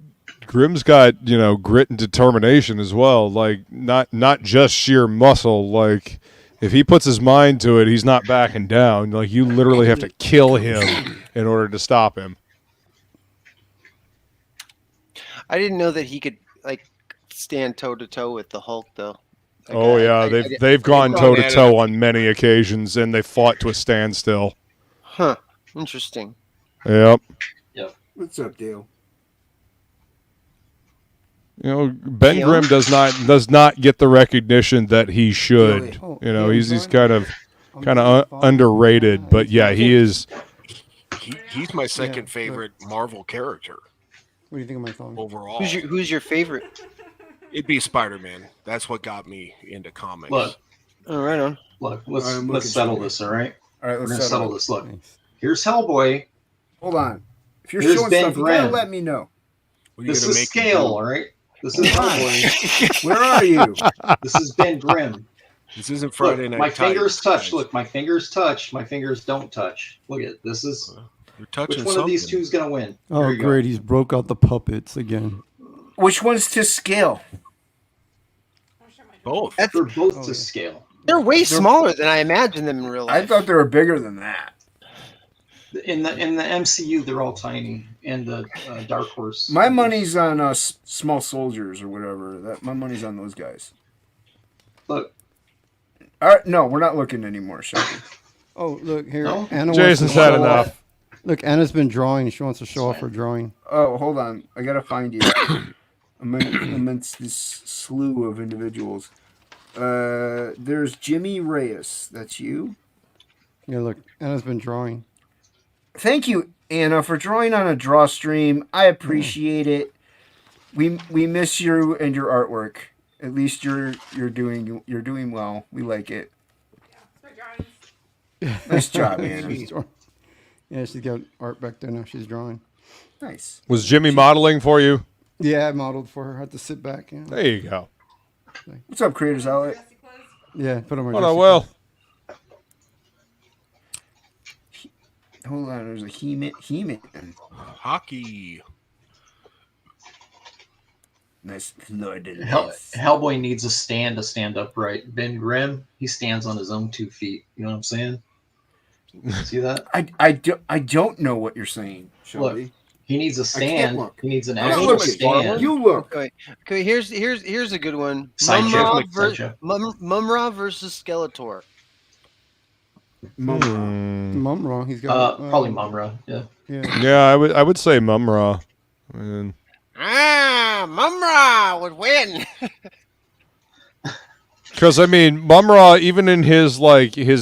Grimm's got, grit and determination as well. Like not just sheer muscle. Like if he puts his mind to it, he's not backing down. Like you literally have to kill him in order to stop him. I didn't know that he could like stand toe to toe with the Hulk though. Like, Oh yeah, they've gone toe to toe on many occasions, and they fought to a standstill. Huh. Interesting. Yep. What's up, Dale? Ben Grimm does not get the recognition that he should. He's kind of underrated, but yeah, he is. He's my second favorite Marvel character. What do you think of my phone? Overall, Who's your favorite? It'd be Spider-Man. That's what got me into comics. Look. Oh, right on. Look, let's settle this, all right? All right, We're let's gonna settle settle this. Look, here's Hellboy. Hold on. If you're Here's showing Ben stuff, you gotta Grimm. let me know. This is scale, all right? This is Hellboy. Where are you? This is Ben Grimm. This isn't Friday Night. My fingers touch. Look, my fingers touch. My fingers don't touch. Look at this. Is You're touching which one of these two is gonna win? Oh, There you go. great. He's broke out the puppets again. Which one's to scale? Both. They're both to scale. They're way smaller than I imagined them in real life. I thought they were bigger than that. In the MCU, they're all tiny, and the Dark Horse. My money's on Small Soldiers or whatever. My money's on those guys. Look. All right, no, we're not looking anymore, Shelby. Oh, look here. No? Anna Jason's had enough. Look, Anna's been drawing. She wants to show off her drawing. Oh, hold on. I gotta find you. Amidst this slew of individuals. There's Jimmy Reyes. That's you. Yeah, look, Anna's been drawing. Thank you, Anna, for drawing on a draw stream. I appreciate it. We miss you and your artwork. At least you're doing well. We like it. Nice job, Anna. Yeah, she's got art back there now. She's drawing. Nice. Was Jimmy modeling for you? Yeah, I modeled for her. I had to sit back. Yeah. There you go. What's up, Creators Outlet? Yeah, put on my. Oh, well. Hold on, there's a He-Man. Hockey. Nice Lord. Hellboy needs a stand to stand upright. Ben Grimm, he stands on his own 2 feet. You know what I'm saying? See that? I don't know what you're saying, Shelby. Look, he needs a stand. look. He needs an I'm not actual looking. stand. You look. Okay. Here's a good one. Sideshow. Mumra versus Skeletor. Mumra. He's got probably Mumra. Yeah. Yeah, I would say Mumra. I mean, Mumra would win. because I mean, Mumra, even in his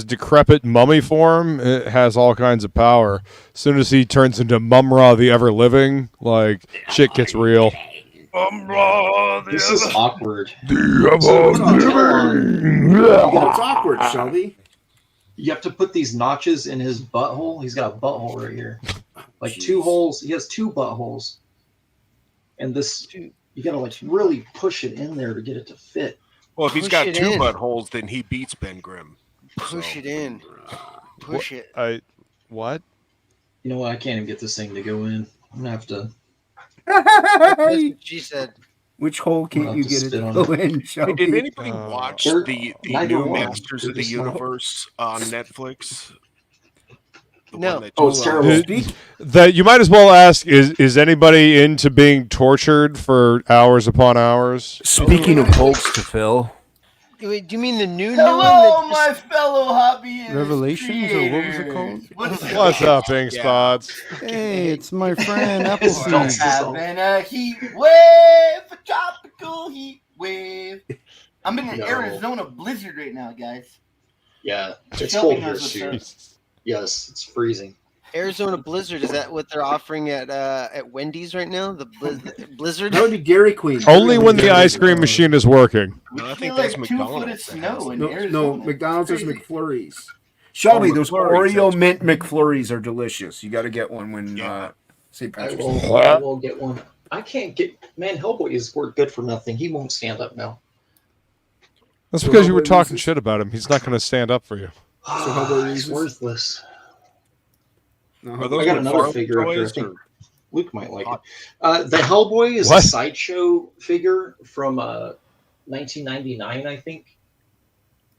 decrepit mummy form, it has all kinds of power. As soon as he turns into Mumra the Ever Living, shit gets real. This is awkward. It's awkward, Shelby. You have to put these notches in his butthole. He's got a butthole right here. 2 holes. He has 2 buttholes. And this, you gotta really push it in there to get it to fit. Well, if he's got 2 buttholes, then he beats Ben Grimm. Push it in. Push it. What? You know what? I can't even get this thing to go in. I'm gonna have to. That's what she said. Which hole can't you get it to go in, Shelby? Hey, did anybody watch the new one. Masters of the Universe on Netflix? No. It's terrible. That you might as well ask: Is anybody into being tortured for hours upon hours? Speaking of Hulks to fill. Wait, do you mean the new Hello, one? my fellow hobbyists. Revelations, or what was it called? What's up, Ink Spots? Hey, it's my friend Appleseed. Having a heat wave, a tropical heat wave. I'm in an Arizona blizzard right now, guys. Yeah, it's Shelby cold here knows too. what's Yes, it's freezing. Arizona Blizzard, is that what they're offering at Wendy's right now? The Blizzard? That would be Dairy Queen. Only when the ice cream machine is working. No, I I think feel that's like 2 foot of McDonald's. snow in No, Arizona. McDonald's has Crazy. McFlurries. Shelby, those McFlurries, Oreo that's mint McFlurries are delicious. You got to get one when St. I Patrick's. will get one. I can't get. Man, Hellboy is good for nothing. He won't stand up now. That's because you were talking shit about him. He's not going to stand up for you. So how about It's worthless. No, Are I those got another Farm figure up there. I toys, think or- Luke might like it. The Hellboy is a sideshow figure from 1999, I think.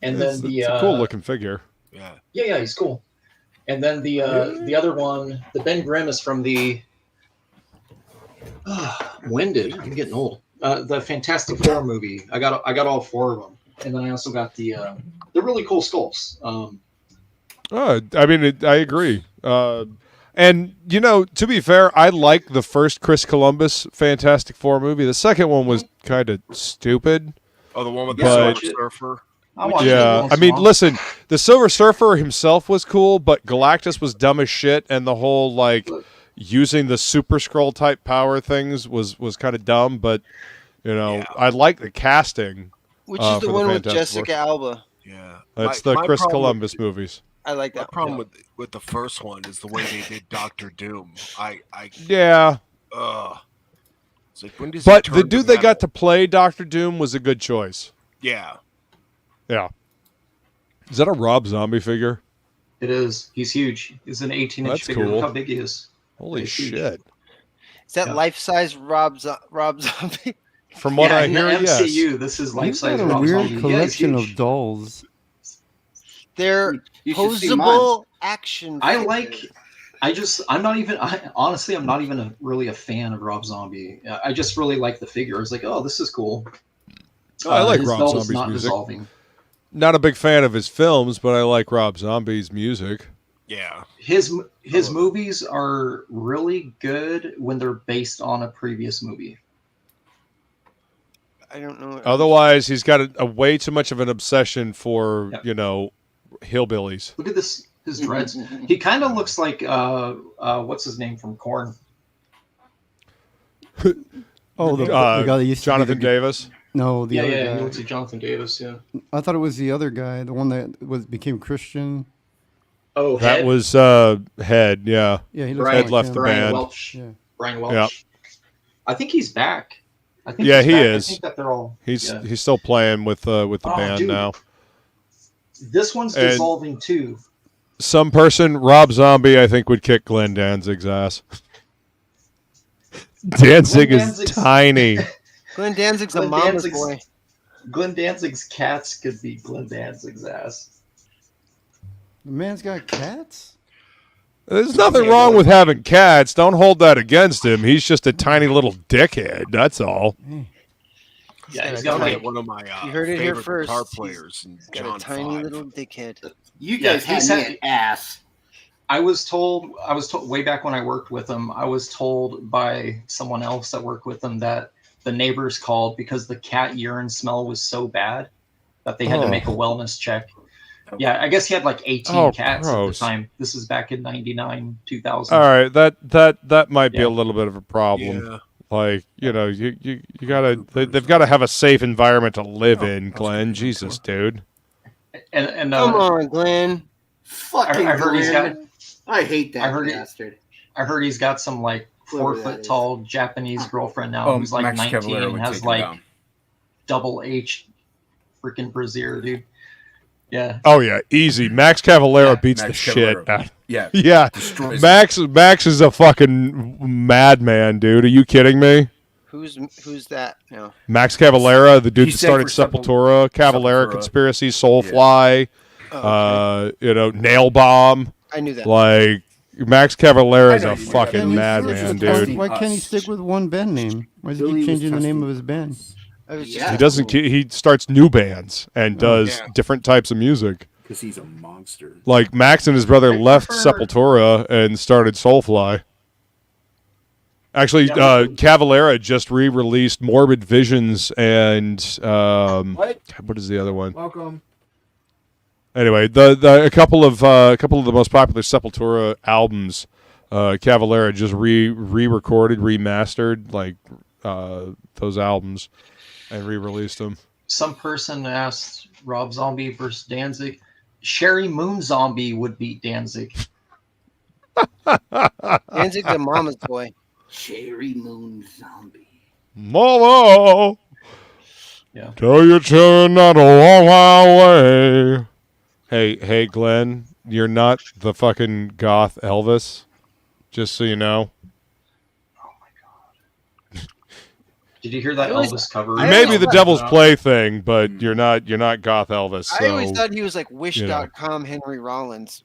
And then It's a cool looking figure. Yeah, he's cool. And then the other one, the Ben Grimm, is from the winded. I'm getting old. The Fantastic Four movie. I got all 4 of them, and then I also got the really cool sculpts. I mean, I agree. And to be fair, I like the first Chris Columbus Fantastic Four movie. The second one was kind of stupid. Oh, the one with the Silver Surfer. Yeah, I mean, listen, the Silver Surfer himself was cool, but Galactus was dumb as shit, and the whole using the Super Skrull type power things was kind of dumb. But I like the casting. Which is the one with Jessica Alba? Yeah, that's the Chris Columbus movies. I like that. My problem with the first one is the way they did Doctor Doom. Yeah. It's like, when does but he the turn dude to they got metal? to play Doctor Doom was a good choice. Yeah. Yeah. Is that a Rob Zombie figure? It is. He's huge. He's an 18-inch That's figure. cool. Look how big he is. Holy shit. Is that life-size Rob Zombie? From what I hear, in the yes. MCU, this is life-size You've got a Rob weird Zombie. collection yeah, of dolls. They're You should see posable action. I'm not even really a fan of Rob Zombie. I just really like the figure. I was like, oh, this is cool. I like his Rob belt is Zombie's not music. dissolving. Not a big fan of his films, but I like Rob Zombie's music. Yeah. His movies are really good when they're based on a previous movie. I don't know. Otherwise, he's got a way too much of an obsession for, hillbillies. Look at this, his dreads. He kind of looks like what's his name from Korn? Oh, the guy that used to be Jonathan Davis. No, the other guy. He looks like Jonathan Davis. Yeah. I thought it was the other guy, the one that became Christian. Oh, that Head? was Head. Yeah. Yeah, he looks Head like left him. the Brian band. Welch. Yeah. Brian Welch. Yeah. I think he's back. I think Yeah, he's he back. is. I think that they're all. He's yeah. he's still playing with the band dude. now. This one's And- dissolving too. Some person, Rob Zombie, I think would kick Glenn Danzig's ass. Danzig Glenn is Danzig's- Glenn tiny. Danzig's a Glenn mama's Danzig's- boy. Glenn Danzig's cats could be Glenn Danzig's ass. The man's got cats? There's nothing wrong with having cats. Don't hold that against him. He's just a tiny little dickhead. That's all. Yeah, he's got got like one of my You heard it here favorite first. guitar He's players. And Got John a tiny 5. little dickhead. You guys he's had me had- an ass. I was told way back when I worked with him, I was told by someone else that worked with him that the neighbors called because the cat urine smell was so bad that they had to make a wellness check. Yeah, I guess he had like 18 cats gross. at the time. This is back in 99, 2000. All right, that might be Yeah. a little bit of a problem. Yeah. Like, you gotta they've got to have a safe environment to live in, Glenn. Jesus, dude. And Come on, Glenn. Fucking I heard he's got. Glenn. I hate that I heard bastard. I heard he's got some like Whoever 4 that foot is. tall Japanese girlfriend now Oh, who's like Max 19 Cavalera and would has take him like down. double H freaking brassiere, dude. Yeah. Oh yeah, easy. Max Cavalera Yeah, beats Max the shit Cavalera. out. Yeah. Yeah, Destroys Max is a fucking madman, dude. Are you kidding me? Who's that? No. Max Cavalera, the dude He that sang started for Sepultura, Cavalera Sepultura. Conspiracy, Soulfly, Oh, Nail Bomb. I knew that. Like Max Cavalera is I know a you- fucking Can he madman, switch- dude. Why can't he stick with one band name? Why does he Billy keep was changing the name trusting- of his band? I was just Yeah. He doesn't. He starts new bands and does Yeah. different types of music. Because he's a monster. Like Max and his brother left Sepultura and started Soulfly. Actually, Cavalera just re-released Morbid Visions and what is the other one? Welcome. Anyway, a couple of the most popular Sepultura albums, Cavalera just re-recorded, remastered like those albums, and re-released them. Some person asked Rob Zombie versus Danzig. Sherry Moon Zombie would beat Danzig. Danzig's a mama's boy. Cherry Moon Zombie. Mama, Yeah. tell your children not to walk my way. Hey, Glenn, you're not the fucking goth Elvis. Just so you know. Did you hear that Elvis cover? You may be the Devil's Plaything, but you're not goth Elvis. So, I always thought he was like Wish.com you know. Henry Rollins.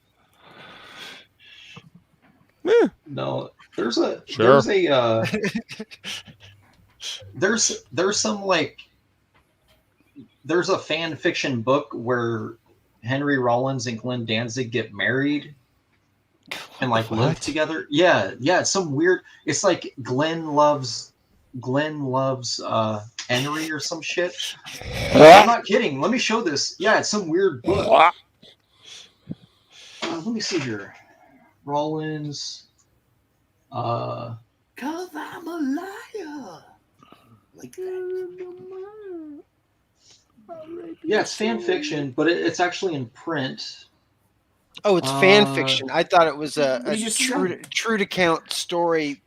No, there's a Sure. there's some like there's a fan fiction book where Henry Rollins and Glenn Danzig get married and like live together. Yeah, it's some weird. It's like Glenn loves Henry or some shit. I'm not kidding. Let me show this. Yeah, it's some weird book. Let me see here. Rollins. Cause I'm a liar. Like that. Yeah, it's fan fiction, but it's actually in print. Oh, it's fan fiction. I thought it was a just true to count story.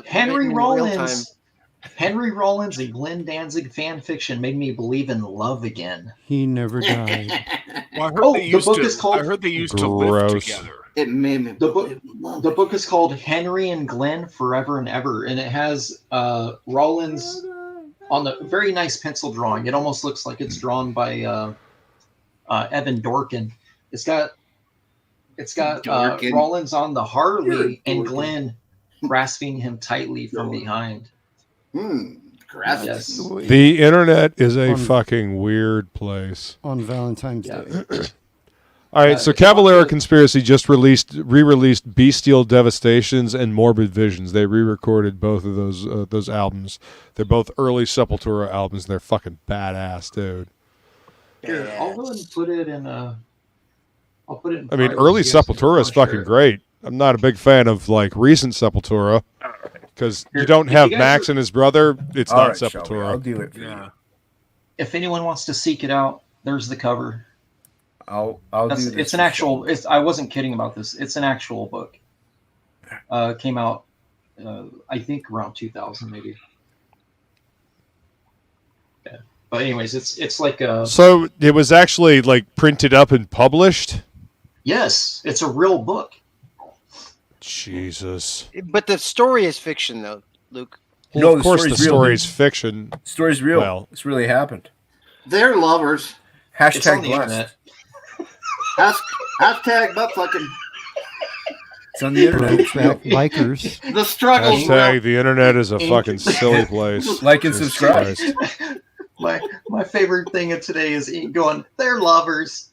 Henry written in real time. Rollins and Glenn Danzig fan fiction made me believe in love again. He never died. Well, I heard they used book to. is called. I heard they used to live Gross. together. It made me. The book is called Henry and Glenn Forever and Ever, and it has Rollins on the very nice pencil drawing. It almost looks like it's drawn by Evan Dorkin. It's got Rollins on the Harley and Glenn grasping him tightly from behind. Yes. The internet is a fucking weird place. On Valentine's Day. All right, so Cavalera Conspiracy just re-released Bestial Devastations and Morbid Visions. They re-recorded both of those albums. They're both early Sepultura albums. They're fucking badass, dude. Here, I'll go ahead and put it in. I'll put it in. I mean, private early so you guys can Sepultura is fucking share it. great. I'm not a big fan of like recent Sepultura because you don't if have you guys Max are- and his brother. It's All not right, Shelby, Sepultura. I'll do it for you. If anyone wants to seek it out, there's the cover. I'll do this. It's an for actual. Shelby. I wasn't kidding about this. It's an actual book. Came out, I think around 2000 maybe. Yeah. But anyways, it's like a. So it was actually like printed up and published. Yes, it's a real book. Jesus. But the story is fiction, though, Luke. Well, No, of the course, the story's real. story's fiction. Story's real. Well, It's really happened. They're lovers. It's on Hashtag the blessed. internet. Hashtag butt fucking. It's on the internet. Likers. The struggle. Hashtag the internet is a fucking silly place. Like and Jesus subscribe. Christ. My favorite thing of today is going. They're lovers.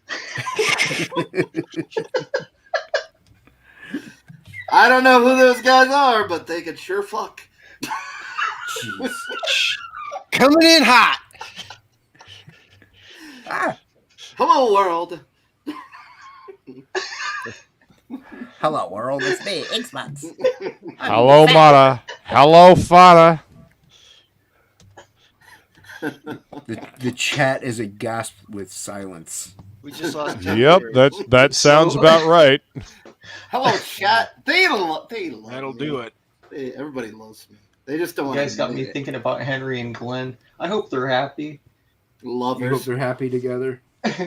I don't know who those guys are, but they could sure fuck. Coming in hot. Hello, world. Hello, world. It's me, Xbox. Hello, Mara. Hello, Fada. The chat is aghast with silence. We just lost. Yep, that sounds about right. Hello, chat. They love That'll me. do it. Everybody loves me. They just don't You want guys to got me admit it. thinking about Henry and Glenn. I hope they're happy. I hope Lovers. they're happy together.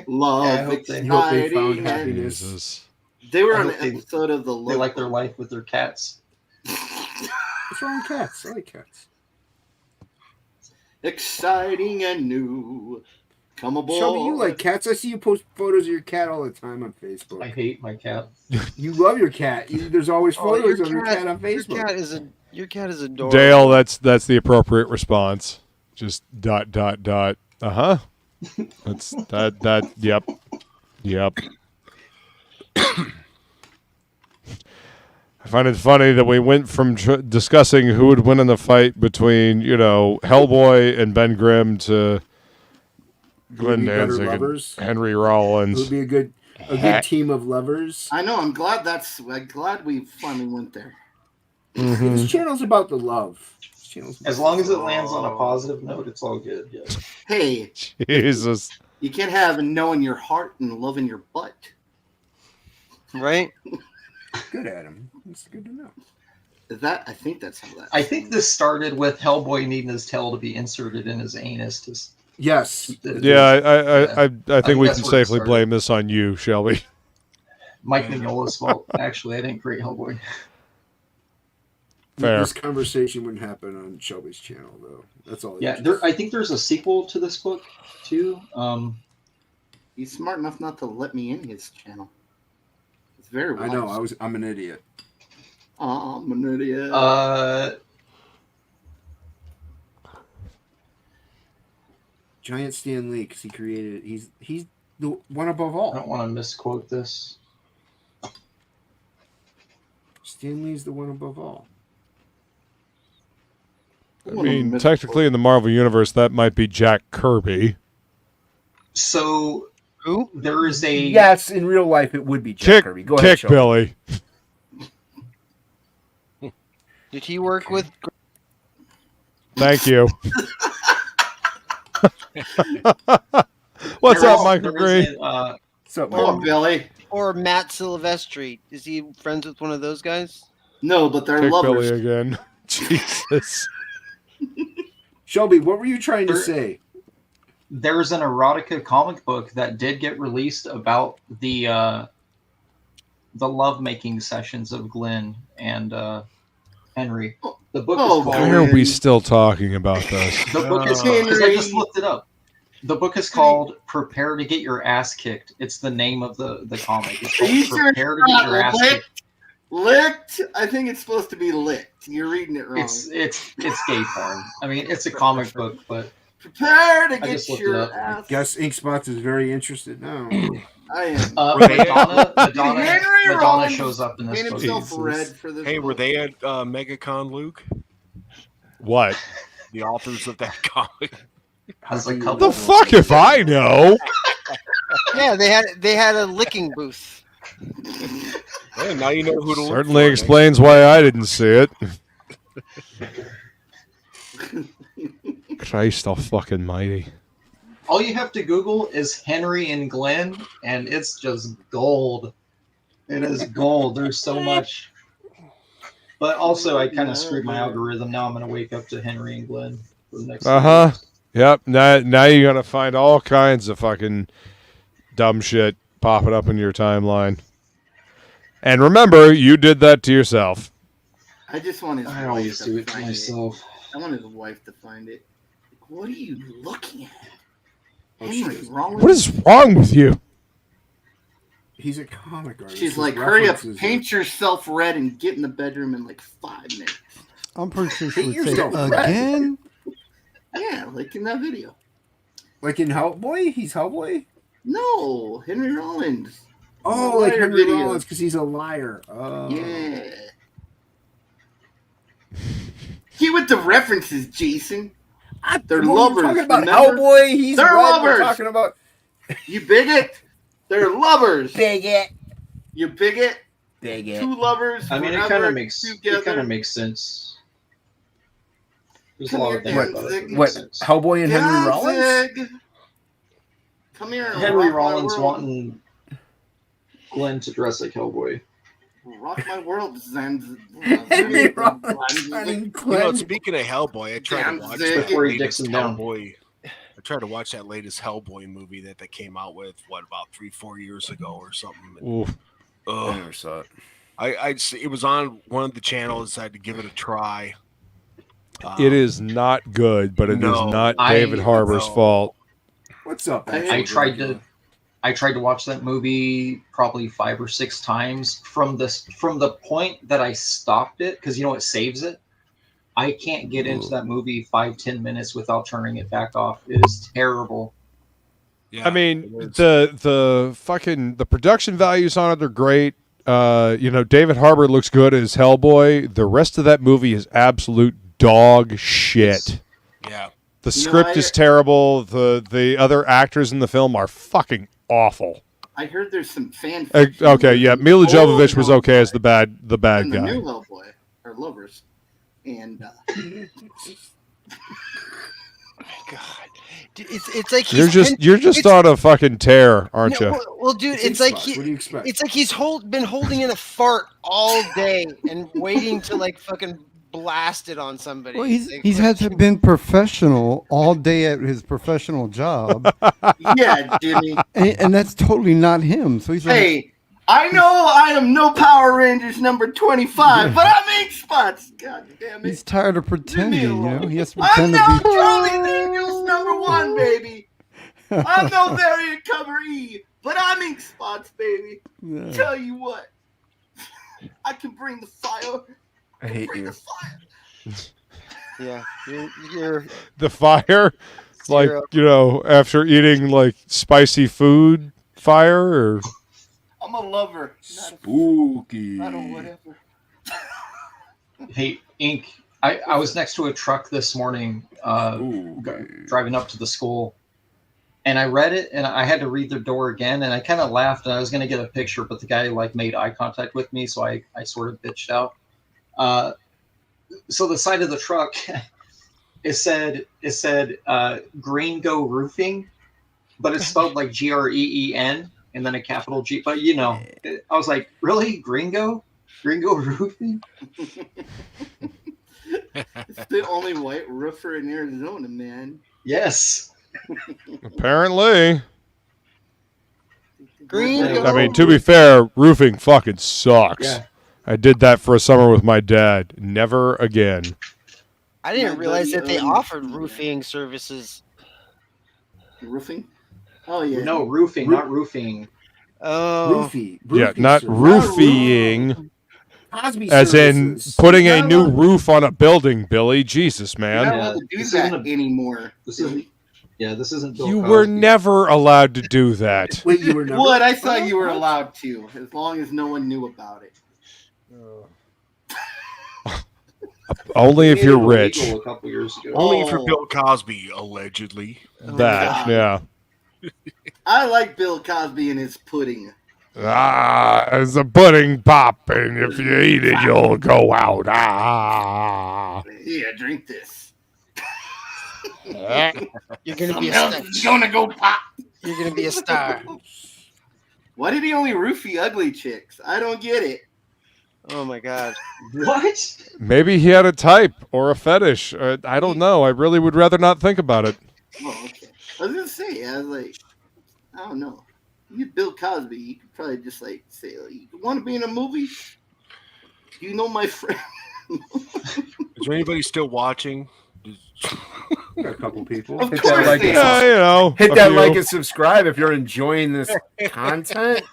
Love. Yeah, I hope they- I hope they exciting, found and- happiness. Jesus. They were I on an hope they- episode of the They like their life with their cats. What's wrong with cats? I like cats. Exciting and new. Come aboard. Shelby, you like cats? I see you post photos of your cat all the time on Facebook. I hate my cat. You love your cat. There's always photos of your cat on Facebook. Your cat is adorable. Dale, that's the appropriate response. Just ... Uh-huh. That's that yep. I find it funny that we went from discussing who would win in the fight between, Hellboy and Ben Grimm to Glenn be better Danzig and lovers? Henry It Rollins. would be a good team of lovers. I know. I'm glad we finally went there. Mhm. This channel's about the love. As long as it lands on a positive note, it's all good. Yeah. Hey, Jesus. you can't have no in your heart and love in your butt. Right? Good, Adam. That's good to know. I think that's how that. I think this started with Hellboy needing his tail to be inserted in his anus. Yes. Yeah, I think we that's can where it safely started. blame this on you, Shelby. Mike Mignola's fault. Actually, I didn't create Hellboy. Fair. This conversation wouldn't happen on Shelby's channel, though. That's all. Yeah, I think there's a sequel to this book too. He's smart enough not to let me in his channel. It's very wise. I know. I'm an idiot. I'm an idiot. Giant Stan Lee, because he created it. He's the one above all. I don't want to misquote this. Stan Lee's the one above all. I mean, technically in the Marvel Universe, that might be Jack Kirby. So, there is a... Yes, in real life, it would be Jack Kirby. Go ahead, Kick Billy. Did he work with... Thank you. What's up, Michael Green? What's up, Billy? Or Matt Silvestri. Is he friends with one of those guys? No, but they're Kick lovers. Billy again. Jesus. Shelby, what were you trying to say? There's an erotica comic book that did get released about the lovemaking sessions of Glenn and Henry. The book is called... Why are we still talking about this? The book is called... Because I just looked it up. The book is called Prepare to Get Your Ass Kicked. It's the name of the comic. It's called Prepare to Get Your Ass Kicked. Licked? I think it's supposed to be licked. You're reading it wrong. It's gay porn. I mean, it's a comic book, but prepare to I get just looked your it up. ass. Gus Inkspots is very interested now. I am. Madonna shows up in this Made book. himself red for this. Hey, were book. they at MegaCon, Luke? What? The authors of that comic. Has a couple. The fuck if I know? Yeah, they had a licking booth. Hey, now you know who to look Certainly for, explains why I didn't see it. Christ almighty. All you have to Google is Henry and Glenn, and it's just gold. It is gold. There's so much. But also, I kind of screwed my algorithm. Now I'm going to wake up to Henry and Glenn for the next. Yep. Now you're gonna find all kinds of fucking dumb shit popping up in your timeline. And remember, you did that to yourself. I just want his I wife always to do it find myself. I want his wife to find it. What are you looking at? Oh, Henry Rollins? What is wrong with you? He's a comic artist. She's His like, hurry up, references paint yourself red and get in the bedroom in like 5 minutes. I'm pretty sure she Paint would say, yourself red. again? Yeah, like in that video. Like in Hellboy? He's Hellboy? No, Henry Rollins. Oh, The like liar Henry video. Rollins because he's a liar. Oh. Yeah. Get with the references, Jason. They're Well, lovers. We're talking about remember? Hellboy. He's They're red. lovers. We're talking about You bigot. They're lovers. bigot. You bigot. Bigot. Two lovers. I mean, it forever kind of makes together. sense. There's a Come lot here, of things about it that Danzig. make What? sense. Hellboy and Henry Rollins? Danzig. Come here. and Henry rock my Rollins world. wanting Glenn to dress like Hellboy. Rock my world, Zanz. Henry Rollins Zanz- and You know, Glenn. speaking of Hellboy, I tried to watch Danzig. that Before he latest dicks him down. Hellboy. I tried to watch that latest Hellboy movie that they came out with, about 3-4 years ago or something. Oof. I Ugh. never saw it. It was on one of the channels. I had to give it a try. It is not good, but it is No, not David Harbour's no. fault. What's up? I tried to watch that movie probably 5 or 6 times. From the point that I stopped it, because it saves it. I can't get into that movie 5-10 minutes without turning it back off. It is terrible. Yeah, I mean, it is. the production values on it are great. David Harbour looks good as Hellboy. The rest of that movie is absolute dog shit. Yeah. The script is terrible. The other actors in the film are fucking awful. I heard there's some fan. Okay, yeah, Mila Jovovich was okay as the bad and the guy. new Hellboy are lovers, and God, dude, it's like You're just on a fucking tear, aren't you? Well, dude, it's like What do you expect? it's like he's been holding in a fart all day and waiting to like fucking blast it on somebody. Well, he's Like, hasn't been professional all day at his professional job, yeah, Jimmy. and that's totally not him. So he's like, Hey, I know I am no Power Rangers number 25, but I'm Ink Spots. God damn it. He's tired of pretending, you know? He has to I'm pretend now to be. Charlie's Angels number 1, baby. I'm no variant cover E, but I'm Ink Spots, baby. Yeah. Tell you what. I can bring the fire. I hate you. The fire. Yeah, you're The fire, like, you know, after eating like spicy food, fire, or I'm a lover. Spooky. Not a whatever. Hey, Ink, I was next to a truck this morning driving up to the school, and I read it, and I had to read the door again, and I kind of laughed, and I was going to get a picture, but the guy like made eye contact with me, so I sort of bitched out. So the side of the truck, it said Gringo Roofing, but it's spelled like Green and then a capital G. But you know, I was like, really, Gringo Roofing? It's the only white roofer in Arizona, man. Yes. apparently. Gringo. I mean, to be fair, roofing fucking sucks. Yeah. I did that for a summer with my dad. Never again. I didn't realize that they offered roofing services. Roofing? Oh yeah. No, roofing, not roofing. Oh, Roofie. Yeah, not roofing, Cosby as in services. putting a new roof on a building, Billy. Jesus, You're not man. allowed to do This that isn't anymore. This isn't Bill You Cosby. were never allowed to do that. Wait, you were never. What? I thought you were allowed to, as long as no one knew about it. Only if Made you're it rich. illegal a couple years ago. Only for Bill Cosby, allegedly. That, yeah. I like Bill Cosby and his pudding. Ah, it's a pudding pop, and if you eat it, you'll go out. Ah. Yeah, drink this. you're gonna be a Something star. else is gonna go pop. You're gonna be a star. Why did he only roofie ugly chicks? I don't get it. Oh my god. What? Maybe he had a type or a fetish. I don't know. I really would rather not think about it. Oh, okay. I was gonna say, I was like, I don't know. You Bill Cosby, you could probably just like say, you want to be in a movie? You know my friend. Is there anybody still watching? A couple people. Of Hit course that like they and Yeah, you know. hit a that few. like and subscribe if you're enjoying this content.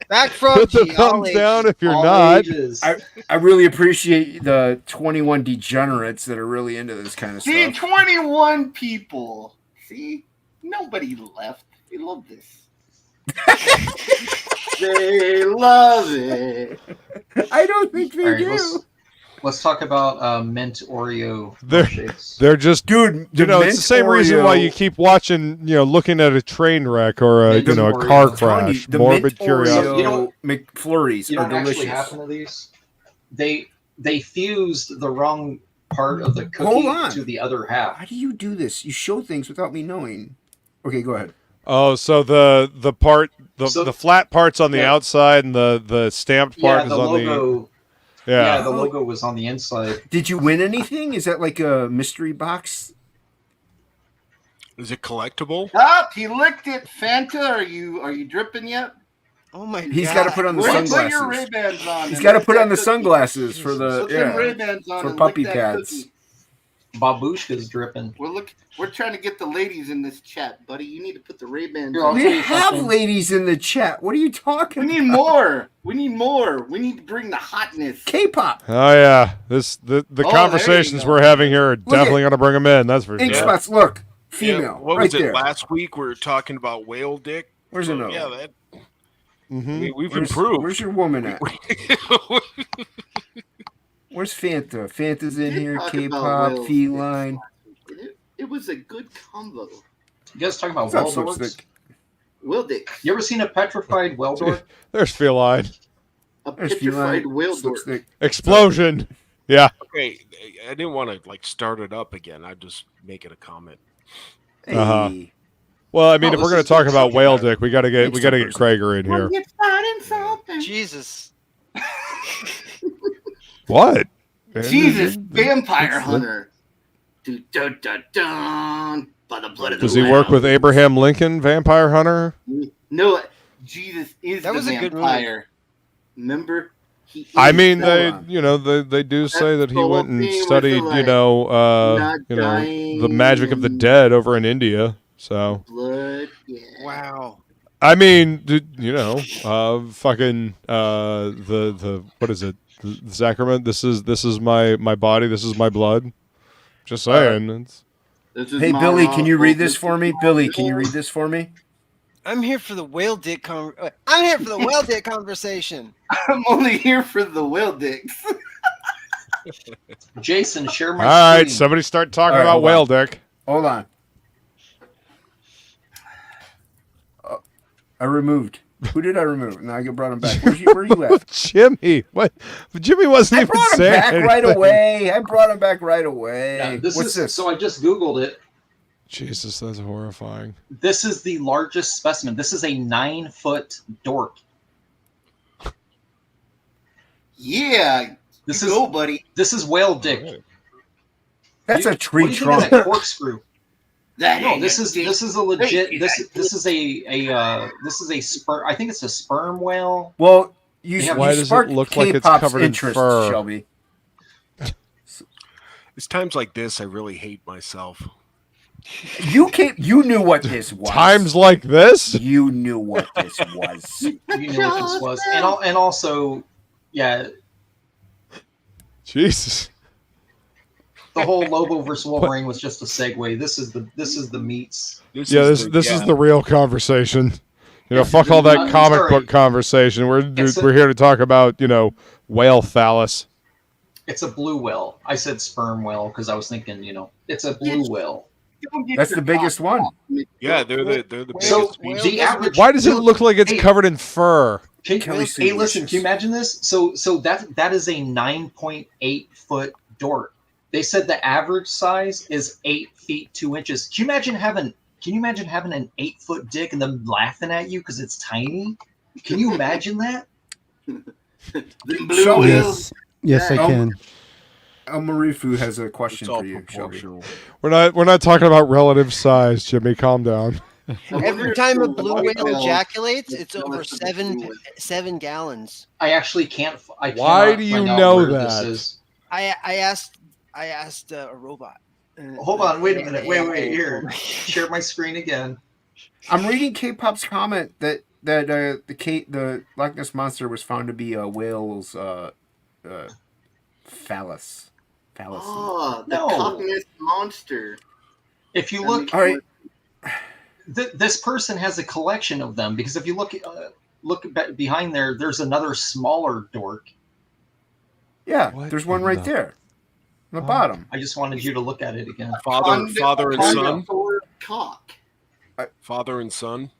Back from Put the thumbs down if you're All not. ages. I really appreciate the 21 degenerates that are really into this kind of See, stuff. 21 people. See, nobody left. They love this. They love it. I don't think they All right, do. let's talk about mint Oreo They're- milkshakes. They're just, Dude, you know, it's the same reason why Oreo- you keep watching, you know, looking at a train wreck or a, Mint you know, a Oreo. car I'm telling you, crash. the Morbid mint curiosity. Oreo You know- McFlurries You know are what actually delicious. happened to these? They fused the wrong part of the Hold cookie on. to the other half. How do you do this? You show things without me knowing. Okay, go ahead. Oh, so the part, So- the flat part's on the Yeah. outside and the stamped part Yeah, is the on logo. the, Yeah, yeah. the logo was on the inside. Did you win anything? Is that like a mystery box? Is it collectible? Ah, he licked it. Fanta, are you dripping yet? Oh my god. He's got to put on the Put your sunglasses. Ray-Bans on. He's and got to lick put that on the cookie. sunglasses for the Put them yeah Ray-Bans on for and puppy lick that pads. cookie. Babushka's dripping. We're trying to get the ladies in this chat, buddy. You need to put the Ray-Bans Here, I'll on. tell We you have something. ladies in the chat. What are you We talking? need more. We need more. We need to bring the hotness. K-pop. Oh yeah, the there you conversations go. we're having here are at- definitely going to bring them in. That's for Ink sure. spots. Look, Yeah, female, what right was it there. last week? We were talking about whale dick. Where's So, the note? yeah, that. I Mhm. mean, we've Where's improved. your woman at? Where's Fanta? Fanta's in Did here. talk about K-pop, whales. feline. It was a good combo. You guys talking about What's up, well dorks? Slipstick? Will dick. You ever seen a petrified well dork? There's feline A There's petrified feline. whale dork. Slipstick. explosion. Yeah. Okay, I didn't want to like start it up again. I'd just make it a comment. Hey. Uh-huh. Well, I mean, Oh, if we're this going is to talk good about subject whale matter. dick, we got to get It's Krager in here. It's starting something. Jesus. What? Jesus, vampire hunter. Dun, dun, dun, dun, by the blood of the Does he Lamb. work with Abraham Lincoln, Vampire Hunter? No, Jesus is That the was a good movie. vampire. Remember? He I is mean, the- they do say that he the went whole and thing with studied, the, not the magic of the dying dead over in India. So, blood. Yeah. Wow. I mean, fucking the what is it? The sacrament. This is my body. This is my blood. Just saying. Hey, Billy, can you read this for me? Billy, can you read this for me? I'm here for the whale dick I'm here for the whale dick conversation. I'm only here for the whale dicks. Jason, share my All right, screen. somebody start talking All right, about hold whale on. dick. Hold on. I removed. Who did I remove? Now I brought him back. Where are you at? Jimmy. What? Jimmy wasn't I even brought him saying back right anything. away. I brought him back right away. Yeah, What's this? So I just Googled it. Jesus, that's horrifying. This is the largest specimen. This is a 9-foot dork. Yeah. This Go, buddy. This is whale dick. That's a tree What do you think of trunk. that corkscrew? That This is a legit. This is a sperm. I think it's a sperm whale. Well, Why does it look like it's covered in fur? Shelby. It's times like this I really hate myself. You knew what this was. Times like this? You knew what this was. You knew what this was, and also, yeah, Jesus. the whole Lobo versus Wolverine was just a segue. This is the meats. This is the real conversation. Fuck all that comic book conversation. We're here to talk about whale phallus. It's a blue whale. I said sperm whale because I was thinking, it's a blue whale. That's the biggest one. Yeah, they're the biggest. So the average. Why does it look like it's covered in fur? Hey, listen. Can you imagine this? So that is a 9.8 foot dork. They said the average size is 8 feet 2 inches. Can you imagine having an 8-foot dick and them laughing at you because it's tiny? Can you imagine that? Yes, I can. El Marifu has a question for you, Shelby. We're not talking about relative size, Jimmy. Calm down. Every time a blue whale ejaculates, it's over 7 gallons. I actually can't. Why do you know that? I asked a robot. Hold on, wait a minute. Wait. Here, share my screen again. I'm reading K-Pop's comment that the Loch Ness monster was found to be a whale's phallus. Oh, the No. Loch Ness monster. If you look, All right. This person has a collection of them because if you look behind there, there's another smaller dork. Yeah, there's one right there. On the bottom. I just wanted you to look at it again. Father and son. Cock. Father and son.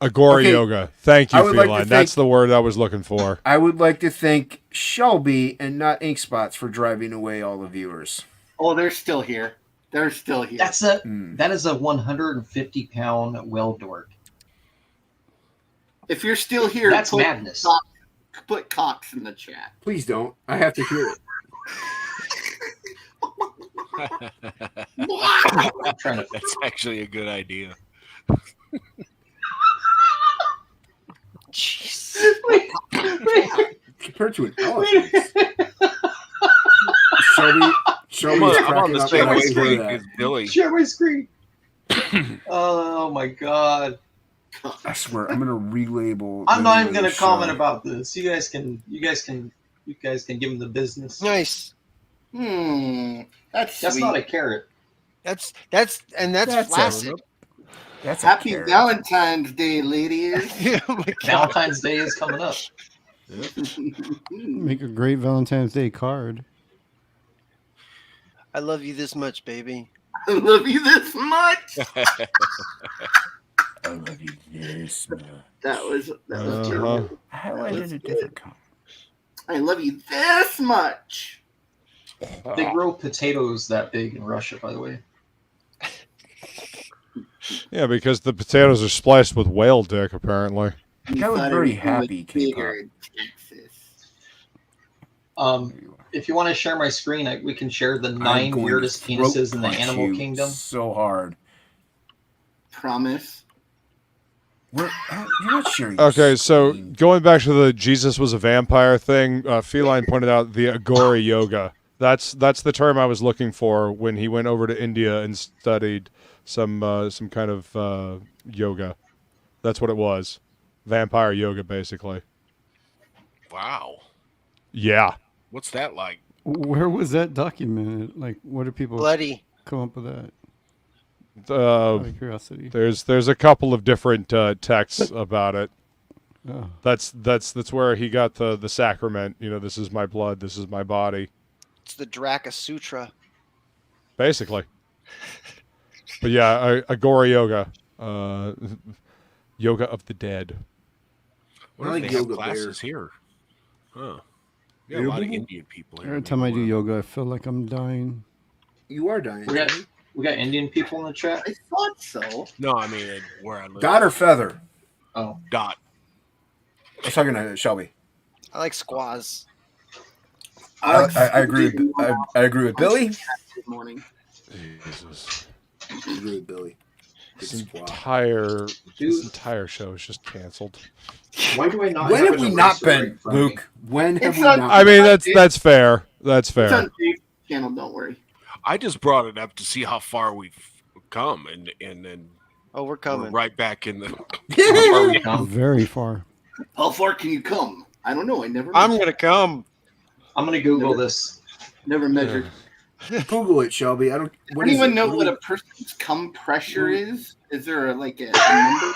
Agora yoga. Thank you, I would like Feline. to That's thank- the word I was looking for. I would like to thank Shelby and not Ink Spots for driving away all the viewers. Oh, they're still here. They're still here. That is a 150-pound whale dork. If you're still here, That's madness. Put cocks in the chat. Please don't. I have to hear it. That's actually a good idea. Jeez. Compared to an elephant. Shelby's I'm on cracking the up same when I hear wavelength that. as Billy. Share my screen. Oh my god. I swear, I'm gonna relabel. I'm the not name even of gonna the comment show. about this. You guys can give him the business. Nice. That's That's sweet. not a carrot. That's That's flaccid. That's a Happy carrot. Valentine's Day, ladies. Oh my God. Valentine's Day is coming up. Make a great Valentine's Day card. I love you this much, baby. I love you this much. I love you this much. That was Uh-huh. terrible. I highlighted a different comment. I love you this much. They grow potatoes that big in Russia, by the way. Yeah, because the potatoes are spliced with whale dick, apparently. That was Thought very it was happy, bigger K-Pop. in Texas. If you want to share my screen, we can share the I'm 9 going weirdest to throat penises in the punch animal you kingdom. So hard. Promise. You're not sharing. Okay, so going back to the Jesus was a vampire thing, Feline pointed out the Agora yoga. That's the term I was looking for when he went over to India and studied some kind of yoga. That's what it was, vampire yoga, basically. Wow. Yeah. What's that like? Where was that documented? Like, what do people Bloody. come up with that? Out of curiosity. There's a couple of different texts about it. Oh. That's where he got the sacrament. You know, this is my blood, this is my body. It's the Draka Sutra. Basically. But yeah, Agora yoga, yoga of the dead. What if they have classes here? Huh. Yeah, a lot of Indian people here. Every time I do yoga, I feel like I'm dying. You are dying. We got Indian people in the chat. I thought so. No, I mean where I live. Dot or feather? Oh, Dot. I was talking to Shelby. I like squaws. I agree. I agree with Billy. Good morning. Jesus. I agree with Billy. This entire show is just canceled. why do I not? When have have an we not eraser right been, in front of me? Luke? When have It's we on- not? I mean, that's fair. That's It's fair. on Dave's channel. Don't worry. I just brought it up to see how far we've come, and then Oh, we're we're coming. right back in the. How far we come? Very far. How far can you come? I don't know. I never. I'm gonna come. I'm gonna Google this. never measured. Google it, Shelby. I don't. What is Anyone it? know What what do a person's cum pressure is? Is there like a number,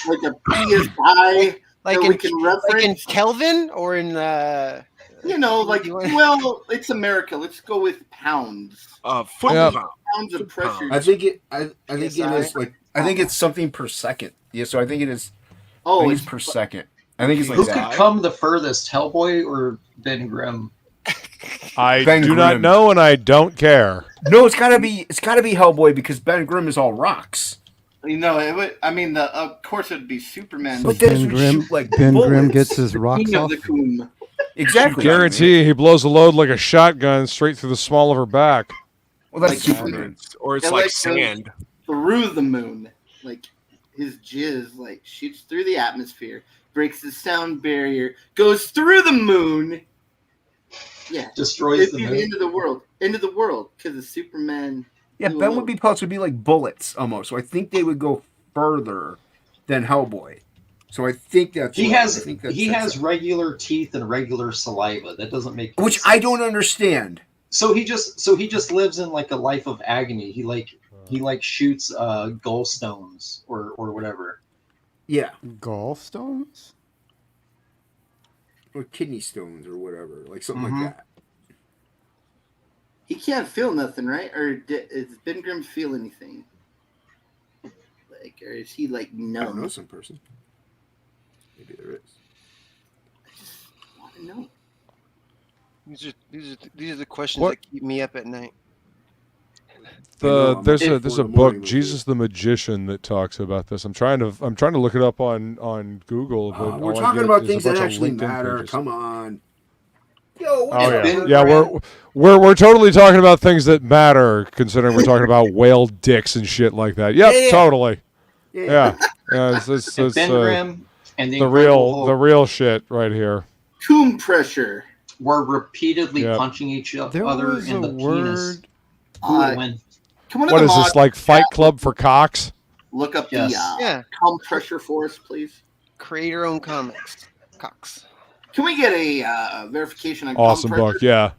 like a PSI Like that in, we can like in reference? Kelvin or in You know, like you want- well, it's America. Let's go with pounds. Foot Yeah. pound. Pounds of pressure. I think it. I think it PSI? is like. I think it's something per second. Yeah. So I think it is. I Oh, think it's it's per second. I think it's like Who that. could come the furthest, Hellboy or Ben Grimm? I Ben do not Grimm. know, and I don't care. No, it's gotta be. It's gotta be Hellboy because Ben Grimm is all rocks. you know. It would, I mean, of course, it'd be Superman. But Ben this would Grimm, shoot like Ben Grimm bullets. gets his rocks King of off. the coon. Exactly. Guarantee he blows a load like a shotgun straight through the small of her back. Well, that's Like Superman. Or it's Yeah, like like, sand. Through the moon, like his jizz, like shoots through the atmosphere, breaks the sound barrier, goes through the moon. Yeah, Destroys it'd the be the moon. end of the world, because of Superman. Yeah, Ben would be pellets would be like bullets almost. So I think they would go further than Hellboy. So I think that's He what- I has think that's- he that's has it. regular teeth and regular saliva. That doesn't make any Which I sense. don't understand. So he just lives in like a life of agony. He shoots gallstones or whatever. Yeah, Gallstones? or kidney stones or whatever, like something Mhm. like that. He can't feel nothing, right? Or does Ben Grimm feel anything? Like, or is he like I don't know numb? some person. Maybe there is. I just want to know. These are the questions What? that keep me up at night. know, There's I'm a in there's for a the book, morning with Jesus the Magician, that talks about this. I'm trying to look it up on Google. But We're all I talking get about is a things that bunch of actually LinkedIn matter. pages. Come on. Yo, what Oh the- yeah, Ben yeah. Grimm- We're totally talking about things that matter, considering we're talking about whale dicks and shit like that. Yep, Yeah. totally. Yeah, it's And Ben Grimm and the Incredible Hulk real shit right here. Tomb pressure. were repeatedly Yep. punching each There other was in a the penis. word. Who would win? Come on to What the is mod. this, like Fight Club for cocks? Look up Yes. the Yeah, cum pressure for us, please. create your own comics. Cox. Can we get a verification on Awesome cum book, pressure? yeah.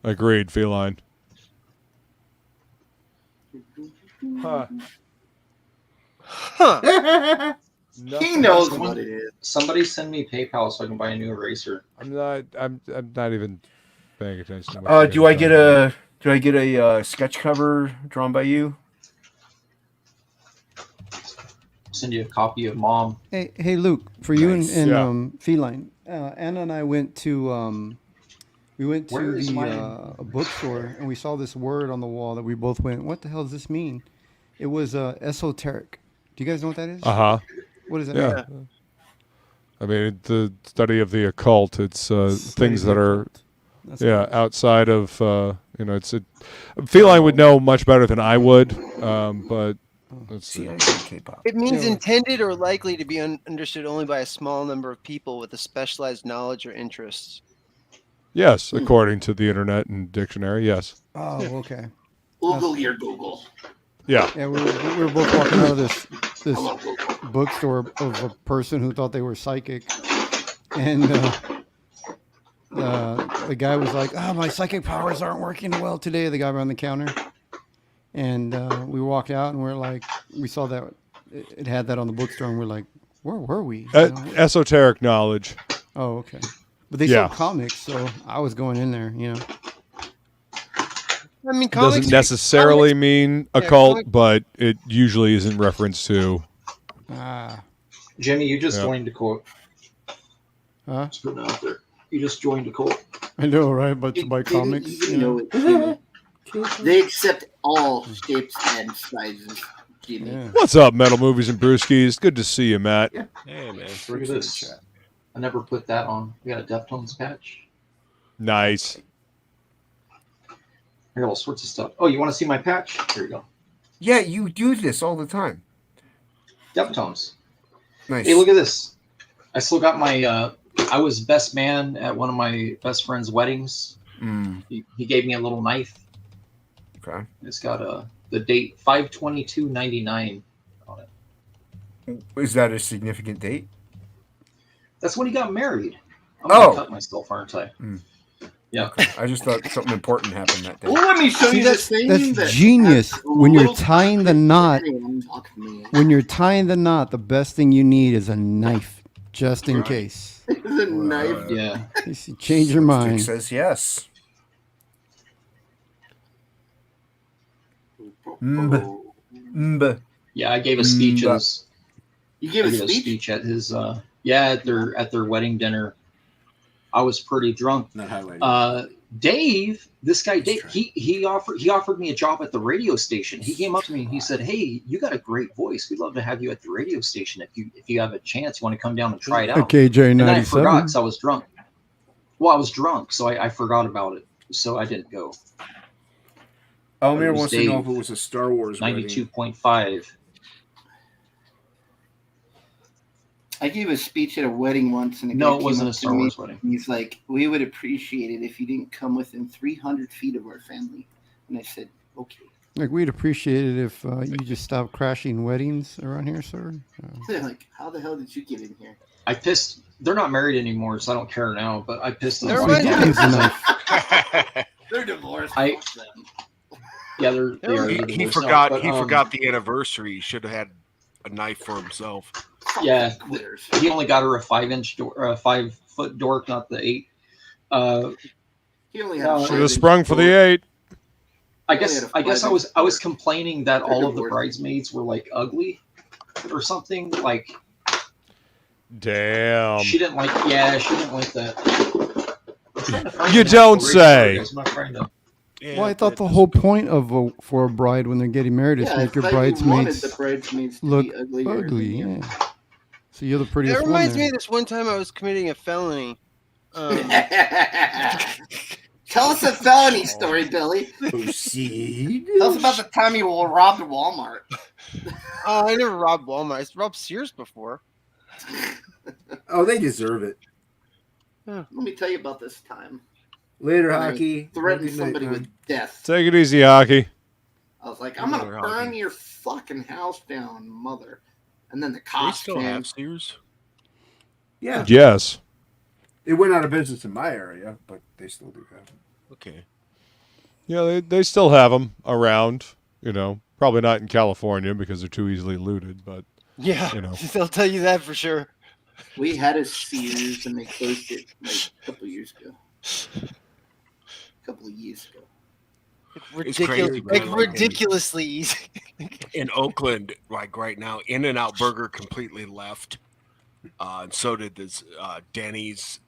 Agreed, Feline. Huh. Huh. He knows what it is. Somebody send me PayPal so I can buy a new eraser. I'm not even paying attention to what do I get a sketch cover drawn by you? Send you a copy of Mom. Hey, Luke, for you Nice. and Yeah. Feline, Anna and I went to Where is my- a bookstore and we saw this word on the wall that we both went, what the hell does this mean? It was esoteric. Do you guys know what that is? Uh-huh. What does that Yeah. mean? I mean, the study of the occult. It's things that are That's what it is. outside of it's Feline would know much better than I would, but Let's See, see. I like K-pop. It means Yeah. intended or likely to be understood only by a small number of people with a specialized knowledge or interests. Yes, according to the internet and dictionary. Yes. Oh, okay. Google your Google. Yeah. Yeah, we were both walking out of this I love Google. bookstore of a person who thought they were psychic, and the guy was like, "Oh, my psychic powers aren't working well today." The guy behind the counter, and we walked out, and we're like, we saw that it had that on the bookstore, and we're like, "Where were we?" You know? Esoteric knowledge. Oh, okay. But they Yeah. sold comics, so I was going in there, you know. I mean, It doesn't necessarily mean occult, but it usually is in reference to. Jimmy, you just Yeah. joined a quote. Huh? Just putting it out there. You just joined a cult. I know, right? But to buy comics, you know. They accept all shapes and sizes. Jimmy. What's up, Metal Movies and Brewskis? Good to see you, Matt. Yeah. Hey, man. Look at this. I never put that on. We got a Deftones patch. Nice. I got all sorts of stuff. Oh, you want to see my patch? Here you go. Yeah, you do this all the time. Deftones. Nice. Hey, look at this. I still got my. I was best man at one of my best friend's weddings. He gave me a little knife. Okay. It's got the date 5/22/99 on it. Is that a significant date? That's when he got married. I'm gonna cut myself, aren't I? Yeah. I just thought something important happened that day. Oh, let me show See, you that's, this thing. that's that genius. has When you're little tying the knot, Talk to me. when you're tying the knot, the best thing you need is a knife, just in case. It's a knife. Yeah. You change your mind. Dick says yes. Yeah, I gave a speech. You gave I a gave speech? at his at their wedding dinner. I was pretty drunk. Not highlighted. Dave, this guy Dave, he offered me a job at the radio station. He came up to me and he said, "Hey, you got a great voice. We'd love to have you at the radio station. If you have a chance, you want to come down and try it out." KJ And then I 97. forgot because I was drunk. Well, I was drunk, so I forgot about it. So I didn't go. Elmir It was wants to know Dave, if it was a Star Wars wedding. 92.5. I gave a speech at a wedding once, and No, guy it came wasn't up a to Star me, Wars wedding. and he's like, "We would appreciate it if you didn't come within 300 feet of our family." And I said, "Okay." Like, we'd appreciate it if you just stopped crashing weddings around here, sir. They're like, "How the hell did you get in here?" I pissed. They're not married anymore, so I don't care now. But I pissed them. They're off. right. They're divorced. I- Yeah, they are. He divorced now, forgot. but, He forgot the anniversary. He should have had a knife for himself. Yeah, he only got her a 5-inch door, a 5-foot dork, not the 8. He only had Should have sprung for the 8. I guess I was complaining that all of the bridesmaids were like ugly or something. Like Damn. she didn't like that. You don't say. I'm not trying to. Well, I thought the whole point of for a bride when they're getting married is Yeah, make it's your like you wanted bridesmaids the bridesmaids to look be uglier ugly. than you. Yeah. So you're the That prettiest one reminds me there. of this one time I was committing a felony. Tell us a felony story, Billy. Proceed. Tell us about the time you robbed Walmart. Oh, I never robbed Walmart. I robbed Sears before. Oh, they deserve it. Let me tell you about this time. Later, When I Hocky. threatened Good night, somebody man. with death. Take it easy, Hockey. I was like, "I'm gonna Later, burn Hocky. your fucking house down, mother." And then the They cops still came. have Sears. Yeah. Yes. It went out of business in my area, but they still do have them. Okay. Yeah, they still have them around. You know, probably not in California because they're too easily looted. But Yeah, you know, they'll tell you that for sure. We had a Sears and they closed it like a couple of years ago. It's crazy, man. Ridiculously easy. In Oakland, like right now, In-N-Out Burger completely left, and so did this Denny's.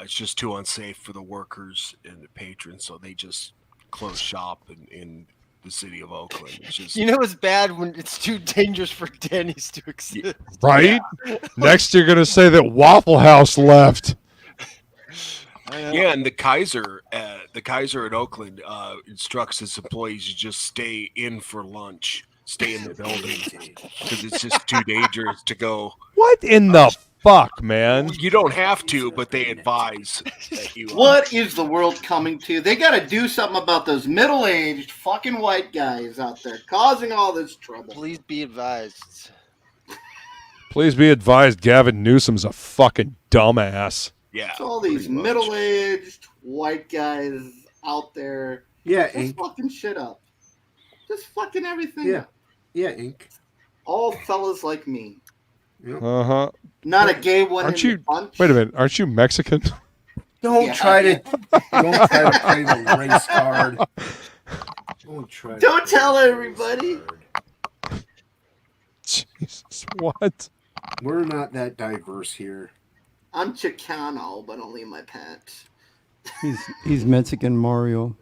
It's just too unsafe for the workers and the patrons, so they just closed shop in the city of Oakland. It's just, You know it's bad when it's too dangerous for Denny's to exist. right? Next, you're gonna say that Waffle House left. yeah, and the Kaiser in Oakland instructs his employees to just stay in for lunch. stay in the building because it's just too dangerous to go. What in the fuck, man? You don't have to, but they advise that you. What is the world coming to? They got to do something about those middle-aged fucking white guys out there causing all this trouble. Please be advised. Please be advised, Gavin Newsom's a fucking dumbass. Yeah. It's all these middle-aged white guys out there. Yeah, just Ink. fucking shit up. Just fucking everything up. Yeah, Ink. All fellas like me. Uh huh. Not a gay one. Aren't in you? the bunch. Wait a minute. Aren't you Mexican? Don't try to play the race card. Don't tell everybody. Jesus, what? We're not that diverse here. I'm Chicano, but only in my pants. He's Mexican Mario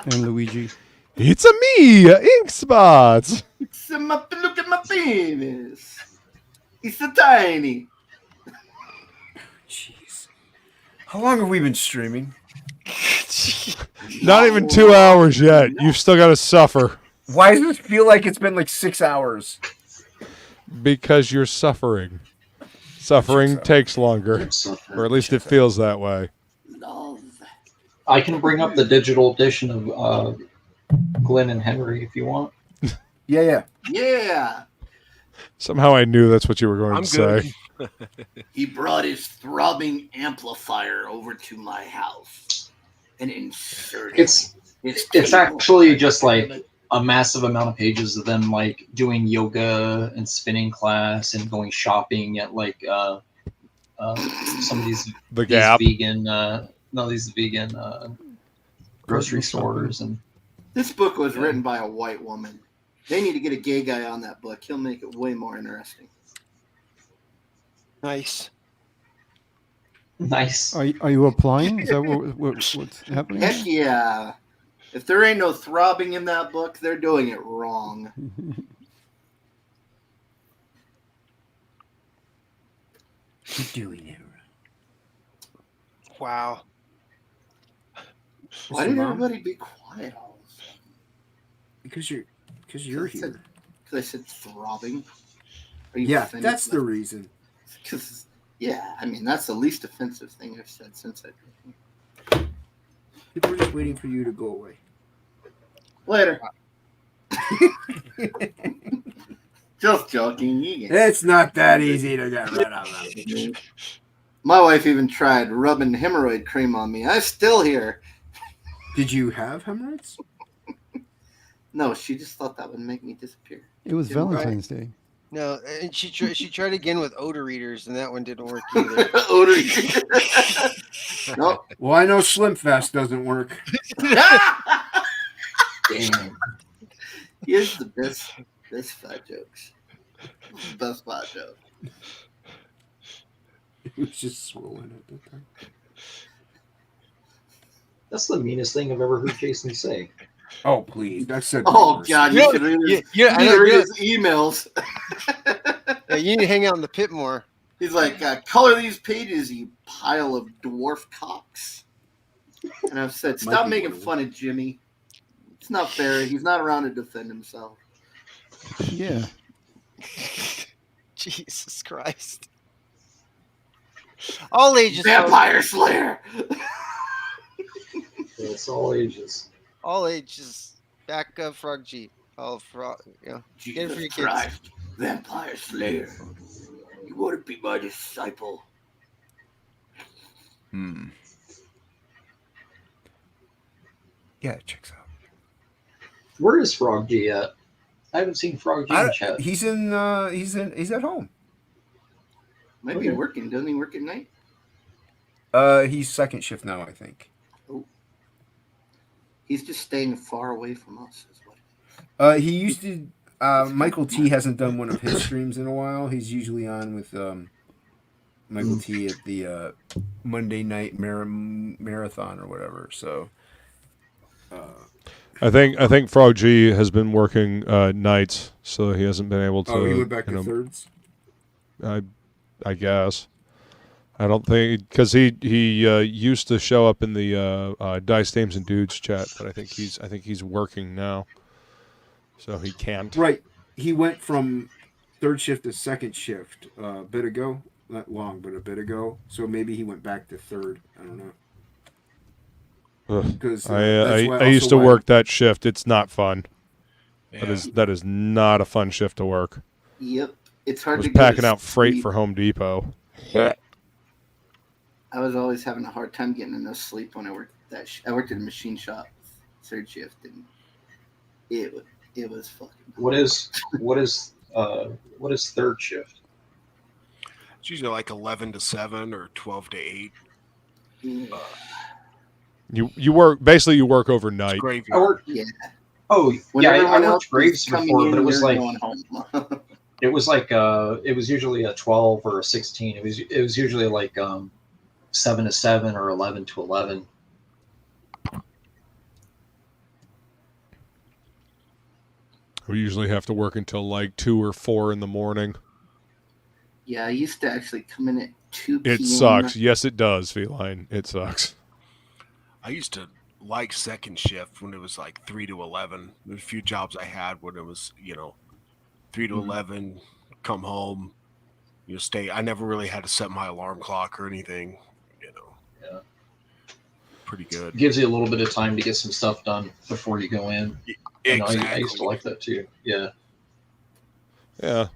and Luigi. It's a me, Ink Spots. Look at my penis. It's so tiny. Jeez. How long have we been streaming? Not even 2 hours yet. You've still got to suffer. Why does it feel like it's been like 6 hours? Because you're suffering. Suffering takes longer. Or at least it feels that way. I can bring up the digital edition of Glenn and Henry if you want. Yeah. Yeah. Somehow I knew that's what you were going I'm to good. say. He brought his throbbing amplifier over to my house and inserted It's actually just like a massive amount of pages of them like doing yoga and spinning class and going shopping at like some of these Gap. vegan grocery stores. And This book was written by a white woman. They need to get a gay guy on that book. He'll make it way more interesting. Nice. Nice. Are you applying? Is that what's happening? Heck yeah. If there ain't no throbbing in that book, they're doing it wrong. You're doing it. Wow. Why did everybody be quiet all of a sudden? Because you're here. Because I said throbbing. Are you Yeah, offended that's by the that? reason. Because, yeah, I mean, that's the least offensive thing I've said since I... People are just waiting for you to go away. Later. Just joking. It's not that easy to get rid of them. My wife even tried rubbing hemorrhoid cream on me. I'm still here. Did you have hemorrhoids? No, she just thought that would make me disappear. It was Valentine's Day. No, and she tried again with odor readers, and that one didn't work either. Odor readers. Nope. Well, I know Slim Fast doesn't work. Damn. Here's the best fat jokes. Best fat joke. It was just swollen at the time. That's the meanest thing I've ever heard Jason say. Oh, please. That's so Oh, God. You should read his, read his emails. Yeah, you need to hang out in the pit more. He's like, color these pages, you pile of dwarf cocks. And I've said, stop making fun of Jimmy. It's not fair. He's not around to defend himself. Yeah. Jesus Christ. All ages. Vampire Slayer. It's all ages. All ages. Backo, Frog G. All frog. You know, get it for your kids. Christ. Vampire Slayer. You want to be my disciple? Yeah, it checks out. Where is Frog G at? I haven't seen Frog G in the chat. He's at home. Might be working. Doesn't he work at night? He's second shift now, I think. Oh. He's just staying far away from us. Is what He used to. Michael T hasn't done one of his streams in a while. He's usually on with Michael T at the Monday night marathon or whatever. So. I think Frog G has been working nights, so he hasn't been able to. Oh, he went back to thirds. I guess. I don't think because he used to show up in the Dice Dames and Dudes chat, but I think he's working now, so he can't. Right. he went from third shift to second shift a bit ago. Not long, but a bit ago. So maybe he went back to third. I don't know. Because I used to work that shift. It's not fun. Yeah. That is not a fun shift to work. Yep, it's I hard was to go packing to out freight sleep. for Home Depot. I was always having a hard time getting enough sleep when I worked I worked at a machine shop, third shift, and it was fucking. What is third shift? It's usually like 11 to 7 or 12 to 8. You work basically. You work overnight. It's graveyard. I worked. Yeah. Oh, When yeah. I everyone else worked graves is coming before, in, but it was you're like going home. it was usually a 12 or a 16. It was usually like 7 to 7 or 11 to 11. We usually have to work until like 2 or 4 in the morning. Yeah, I used to actually come in at 2 p.m. It sucks. Yes, it does, Feline. It sucks. I used to like second shift when it was like 3 to 11. There's a few jobs I had when it was, 3 to 11, come home, stay. I never really had to set my alarm clock or anything, Yeah. Pretty good. Gives you a little bit of time to get some stuff done before you go in. Exactly. I used to like that too. Yeah. Yeah.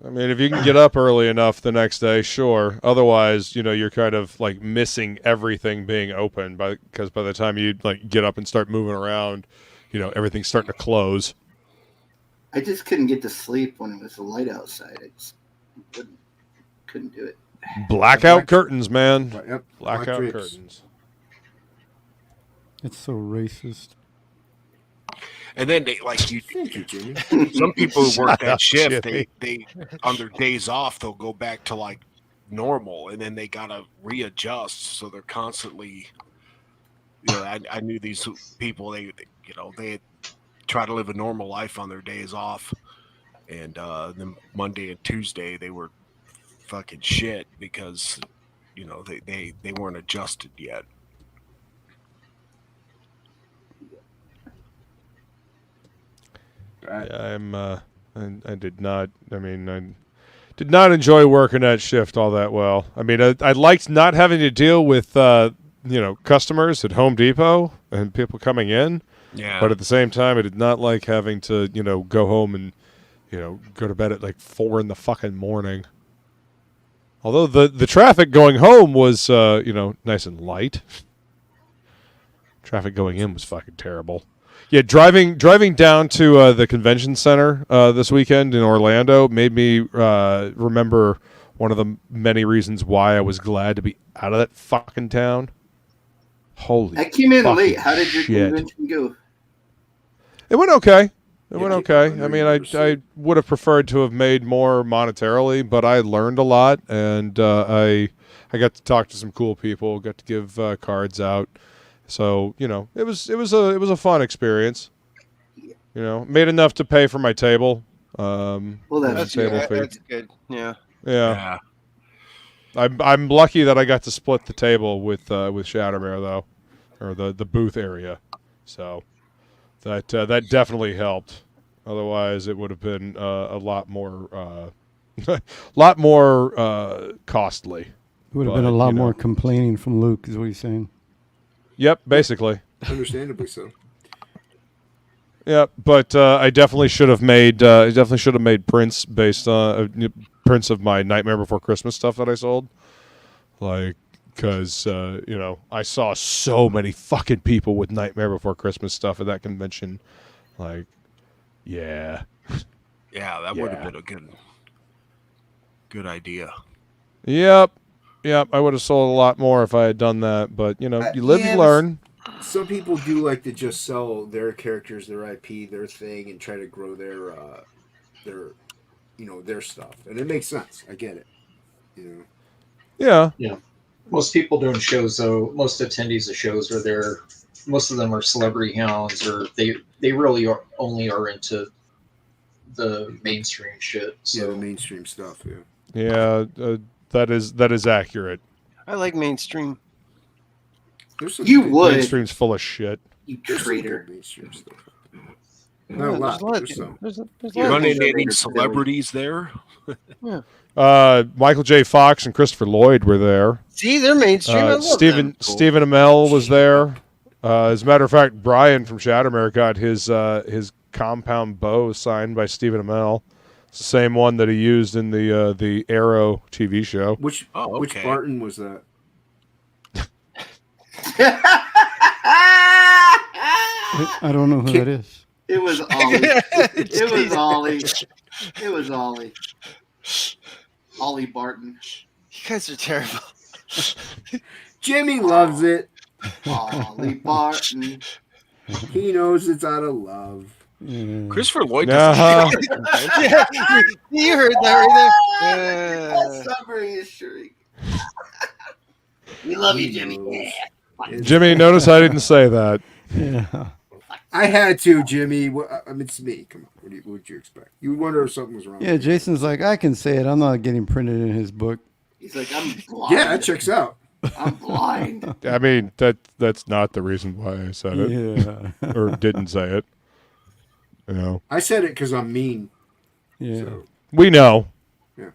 I mean, if you can get up early enough the next day, sure. Otherwise, you're kind of like missing everything being open because by the time you like get up and start moving around, everything's starting to close. I just couldn't get to sleep when it was light outside. I just couldn't do it. Blackout curtains, man. Yep. Blackout Black drapes. curtains. It's so racist. And then they like you. Thank you, Jimmy. Some people who work Shut that up, shift, Jimmy. they on their days off, they'll go back to like normal, and then they gotta readjust. So they're constantly, I knew these people. They try to live a normal life on their days off, and then Monday and Tuesday they were fucking shit because they weren't adjusted yet. Yeah, I did not. I mean, I did not enjoy working that shift all that well. I mean, I liked not having to deal with customers at Home Depot and people coming in. Yeah. But at the same time, I did not like having to go home and go to bed at like 4 in the fucking morning. Although the traffic going home was nice and light. Traffic going in was fucking terrible. Yeah, driving down to the convention center this weekend in Orlando made me remember one of the many reasons why I was glad to be out of that fucking town. Holy! I came in fucking late. How did your shit. convention go? It went okay. It Yeah, went okay. I I mean, never I would have preferred to have made more monetarily, but I learned a lot, and I got to talk to some cool people. Got to give cards out. So it was a fun experience. Made enough to pay for my table. Well, That's table fee. that's good. Yeah. Yeah. I'm lucky that I got to split the table with Shadowmare though, or the booth area. So that definitely helped. Otherwise, it would have been a lot more costly. It would have been a lot more complaining from Luke, is what he's saying. Yep, basically. Understandably so. Yeah, but I definitely should have made prints based on prints of my Nightmare Before Christmas stuff that I sold, like because I saw so many fucking people with Nightmare Before Christmas stuff at that convention, like yeah, that would have been a good idea. Yep, I would have sold a lot more if I had done that, but you live and learn. Some people do like to just sell their characters, their IP, their thing, and try to grow their stuff, and it makes sense. I get it. Yeah. Most people doing shows, though, most attendees of shows are there. Most of them are celebrity hounds, or they really only are into the mainstream shit. So the mainstream stuff. Yeah, that is accurate. I like mainstream. You would. Mainstream's full of shit. You traitor. Mainstream stuff. Not a lot. There's a lot. There's some. There's a You lot. run of into any Silly. celebrities there? Michael J. Fox and Christopher Lloyd were there. See, they're mainstream. I love them. Stephen Amell was there. As a matter of fact, Brian from Shattermare got his compound bow signed by Stephen Amell. It's the same one that he used in the Arrow TV show. Which Barton was that? I don't know who that is. It was Ollie. It was Ollie. It was Ollie. Ollie Barton. You guys are terrible. Jimmy loves it. Ollie Barton. He knows it's out of love. Christopher Lloyd. Uh-huh. Yeah, you heard that right there. That submarine is shriek. We love you, Jimmy. Jimmy, notice I didn't say that. Yeah. I had to, Jimmy. I mean, it's me. Come on. What would you expect? You would wonder if something was wrong. Yeah, Jason's like, I can say it. I'm not getting printed in his book. He's like, I'm blind. Yeah, that checks out. I'm blind. I mean, that's not the reason why I said it. Yeah. Or didn't say it. You know. I said it because I'm mean. Yeah. So, We know. yeah.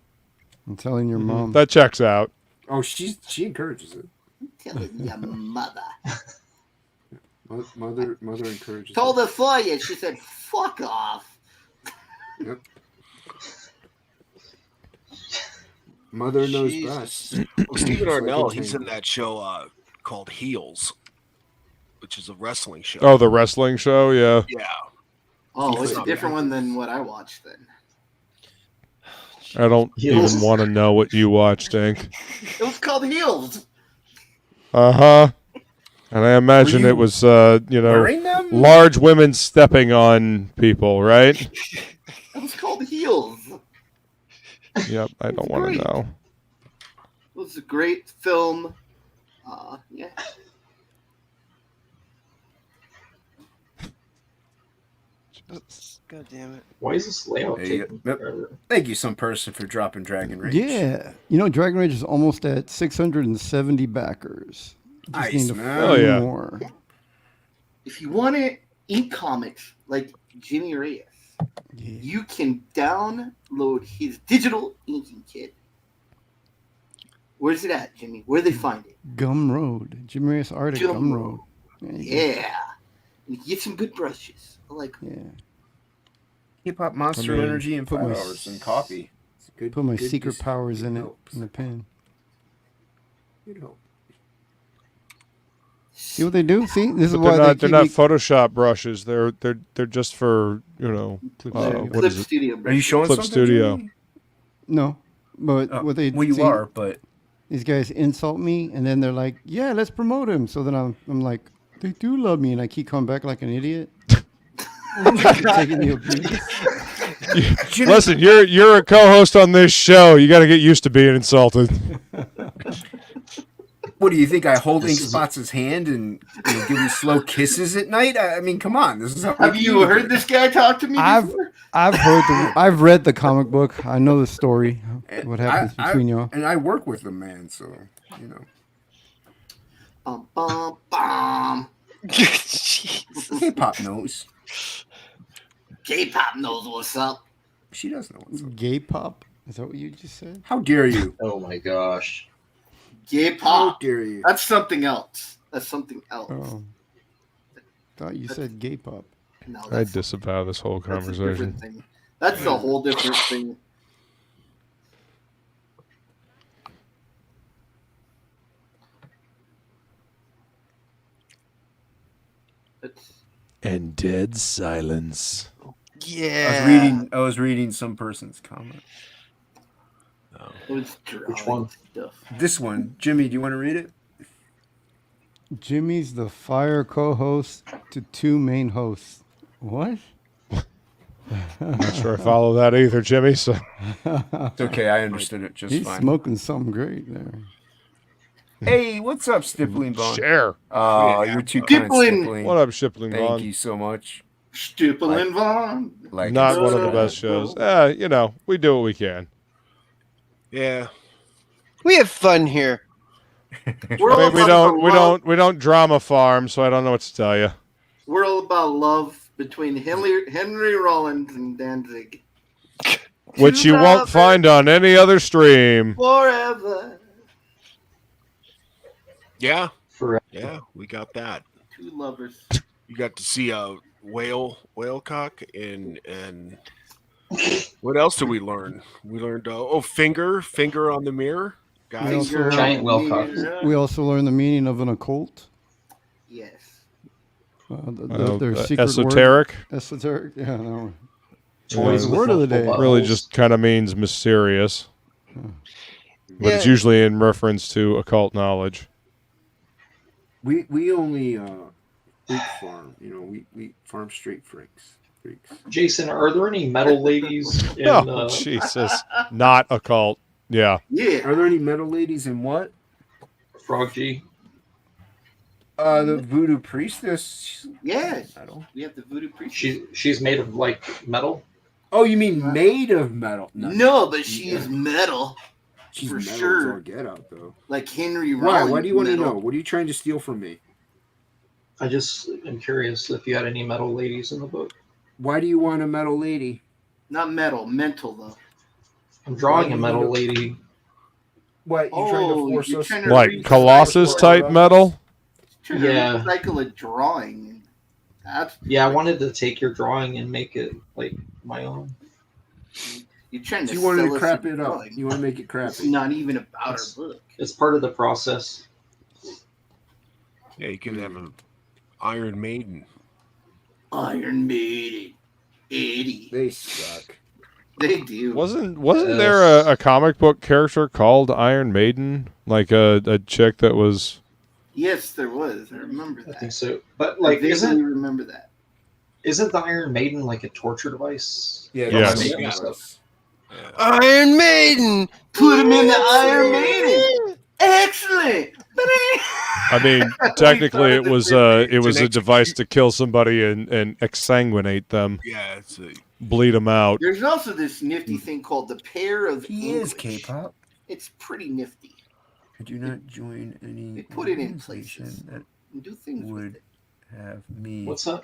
I'm telling your mom. That checks out. Oh, she encourages it. Telling your mother. Mother encourages Told it. her for you. She said, fuck off. Yep. Mother knows Jesus. best. Well, Stephen Just like Arnell, a he's in tango. that show called Heels, which is a wrestling show. Oh, the wrestling show, yeah. Yeah. Oh, it's a different one than what I watched then. I don't even want to know what you watched, Ink. It was called Heels. Uh-huh. And I imagine it was, wearing them? large women stepping on people, right? It was called Heels. Yep, I don't want to know. It was a great film. Yeah. God damn it. Why is this layout There you taking go. Yep. forever? Thank you, some person, for dropping Dragon Rage. Yeah. You know, Dragon Rage is almost at 670 backers. Just Nice, need to man. Oh, yeah. more. If you want to ink comics like Jimmy Reyes, you can download his digital inking kit. Where's it at, Jimmy? Where do they find it? Gumroad. Jim Reyes art at Gumroad. Yeah. And you can get some good brushes. I like them. Yeah. Hip Hop Monster Energy and put 5 my hours and coffee. It's good, Put my good secret just- powers in it helps. in the pen. It helps. See what they do? See, this is But why they're not Photoshop brushes. They're just for, what is it? Studio. Are you showing Clip something? Studio. Jimmy? No, but what they Well, you see, are, but these guys insult me, and then they're like, "Yeah, let's promote him." So then I'm like, "They do love me," and I keep coming back like an idiot. Taking the abuse. Listen, you're a co-host on this show. You got to get used to being insulted. what do you think? I hold Ink Spots' hand and give you slow kisses at night? I mean, come on. This is how Have you heard this guy talk to me before? I've read the comic book. I know the story. What happens between y'all? And I work with them, man. So Bum, bum. K-pop knows. K-pop knows what's up. She does know what's up. Gay pop? Is that what you just said? How dare you? Oh my gosh. Gay How pop. dare you? That's something else. That's something else. Oh, thought you said gay pop. No, I disavow this whole that's a different conversation. thing. That's a whole different thing. And dead silence. Yeah. I was reading some person's comment. Which one? Stuff. This one, Jimmy. Do you want to read it? Jimmy's the fire co-host to two main hosts. What? I'm not sure I follow that either, Jimmy. So It's okay. I understood it just He's fine. smoking something great there. Hey, what's up, Stippling Bone? share. Oh, you're too kind, Stippling. Stippling. What up, Shipling Thank Vaughn? you so much. Stupid Vaughn. Like Not it's- one of the best shows. We do what we can. Yeah. We have fun here. We're all We about love. don't drama farm, so I don't know what to tell you. We're all about love, between Henry Rollins and Danzig. Which you won't find on any other stream. Forever. Yeah. Forever. Yeah, we got that. Two lovers. You got to see a whale cock and what else did we learn? We learned finger on the mirror, guys. Giant whale cocks. We also learned the meaning of an occult. Yes. Their secret esoteric. Word. Esoteric. Yeah. No. Toys The with word of the multiple day. Really buttholes. just kind of means mysterious. But it's usually in reference to occult knowledge. We only freak farm. You know, we farm straight freaks. Jason, are there any metal ladies in Oh, Jesus. Not occult. Yeah. Yeah. Are there any metal ladies in what? Frog G? The voodoo priestess. Yes. Metal. We have the voodoo priestess. She's made of like metal? Oh, you mean made of metal? No, but she is metal. She's for metal sure. as all get out though. Like Henry Why? Rollins. Why do you want to metal. know? What are you trying to steal from me? I just am curious if you had any metal ladies in the book. Why do you want a metal lady? Not metal, mental though. I'm drawing a metal lady. What? You trying to force you're us? trying to Like Colossus type metal? Trying Yeah. to recycle a drawing. That's Yeah, I wanted to take your drawing and make it like my own. you're trying to. You wanted sell to us crap a it up. drawing. You want to make it It's crappy. not even about our book. It's part of the process. Yeah, you can have an Iron Maiden. Iron Maiden, Eddie. They suck. They do. Wasn't there a comic book character called Iron Maiden? Like a chick that was... Yes, there was. I remember that. I think so. But I like, vaguely remember that. isn't the Iron Maiden like a torture device? Yeah. Yes. that's what Yeah. it was. Iron Maiden. Put him in the Iron Maiden. Excellent. I mean, technically it was a device to kill somebody and exsanguinate them, Yeah, it's a bleed them out. There's also this nifty thing called the pair of He English. is K-pop. It's pretty nifty. I do not join any They put it in organization places. that And do things with would it. have me. What's up?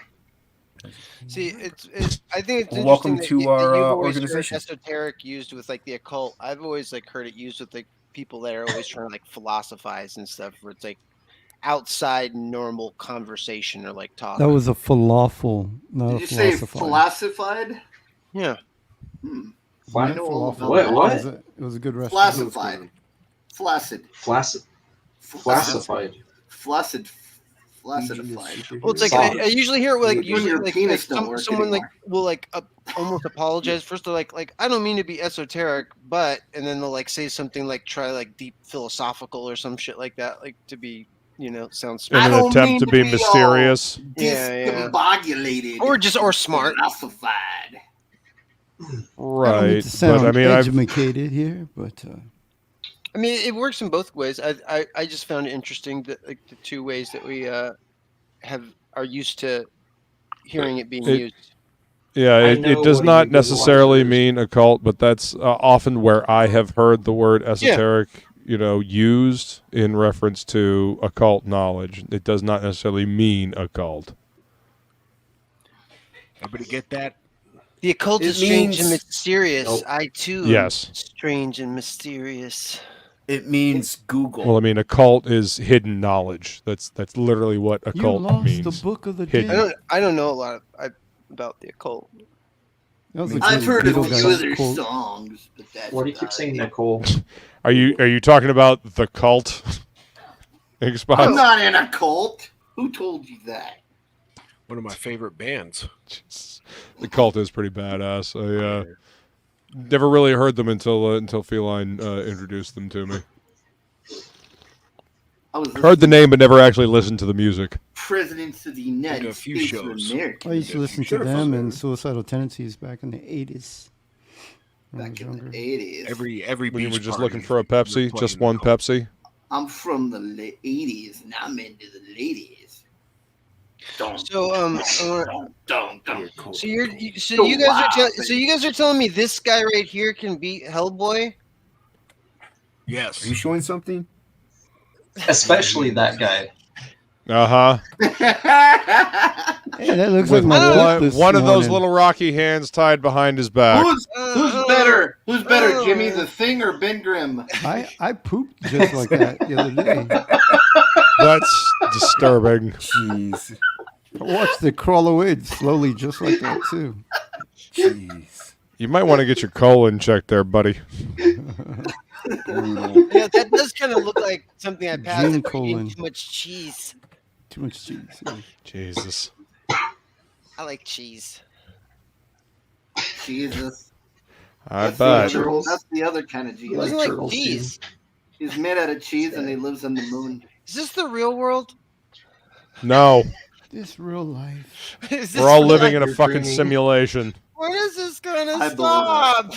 See, it's I think it's Well, welcome interesting to that our, you've always heard organization. esoteric used with like the occult. I've always like heard it used with like people that are always trying to like philosophize and stuff, where it's like outside normal conversation or like talk. That was a falafel, not Did a you say philosophizer. flassified? Yeah. I know all about Wait, that. what? It was a good restaurant. Flassified. Flaccid. Flaccid. Flassified. Flaccid. Flacidified. Well, it's like Soft. I usually hear like When usually your like, penis don't work someone like anymore. will like almost apologize first. They're like I don't mean to be esoteric, but and then they'll like say something like try like deep philosophical or some shit like that, like to be sound In smart. an don't attempt mean to to be be mysterious. Yeah. Discombobulated. Or smart. Philosophied. I don't Right. mean to sound But I mean, I've educated here, but I mean, it works in both ways. I just found it interesting that like the two ways that we are used to hearing it being used. Yeah, I it know does what not you visualize necessarily it as. mean occult, but that's often where I have heard the word esoteric, used in reference to occult knowledge. It does not necessarily mean occult. Everybody get that? The occult It is strange and means- mysterious. Nope. I too. Yes. Am strange and mysterious. It means Google. Well, I mean, occult is hidden knowledge. That's literally what you occult lost means. the book of the Hidden. day. I don't know a lot about the occult. That was a I've good heard of a Beatles few of their quote. songs, but that's Why do you keep about saying it. Nicole? Are you talking about the cult? Xbox? I'm not in a cult. Who told you that? One of my favorite bands. The cult is pretty badass. I never really heard them until Feline introduced them to me. I was Heard the name, but never actually listened to the music. Presidents of the Been to United a few States shows. of America I used to listen to Should've them fucked and with Suicidal Tendencies back in the 80s. when I was back in younger. the 80s. Every When you were beach just party, looking for a they're Pepsi, playing just one Nicole. Pepsi. I'm from the 80s, and I'm into the ladies. So Don't. so you guys are telling me this guy right here can beat Hellboy? Yes. Are you showing something? Especially that guy. Uh huh. Hey, that looks With like my book this one of those morning. little rocky hands tied behind his back. Who's better? Who's better, Jimmy the Thing or Ben Grimm? I pooped just like that the other day. That's disturbing. Jeez. I watched it crawl away slowly just like that, too. Jeez. You might want to get your colon checked there, buddy. Brutal. Yeah, that does kind of look like something I passed Gene if you're eating colon. too much cheese. Too much cheese. Yeah. Jesus. I like cheese. Jesus. I That's bet. the other- That's the other kind of It Jesus. wasn't like cheese. He's made out of cheese and he lives on the moon. Is this the real world? No. This real life. Is this We're all real living in life? a fucking simulation. When is this gonna I stop?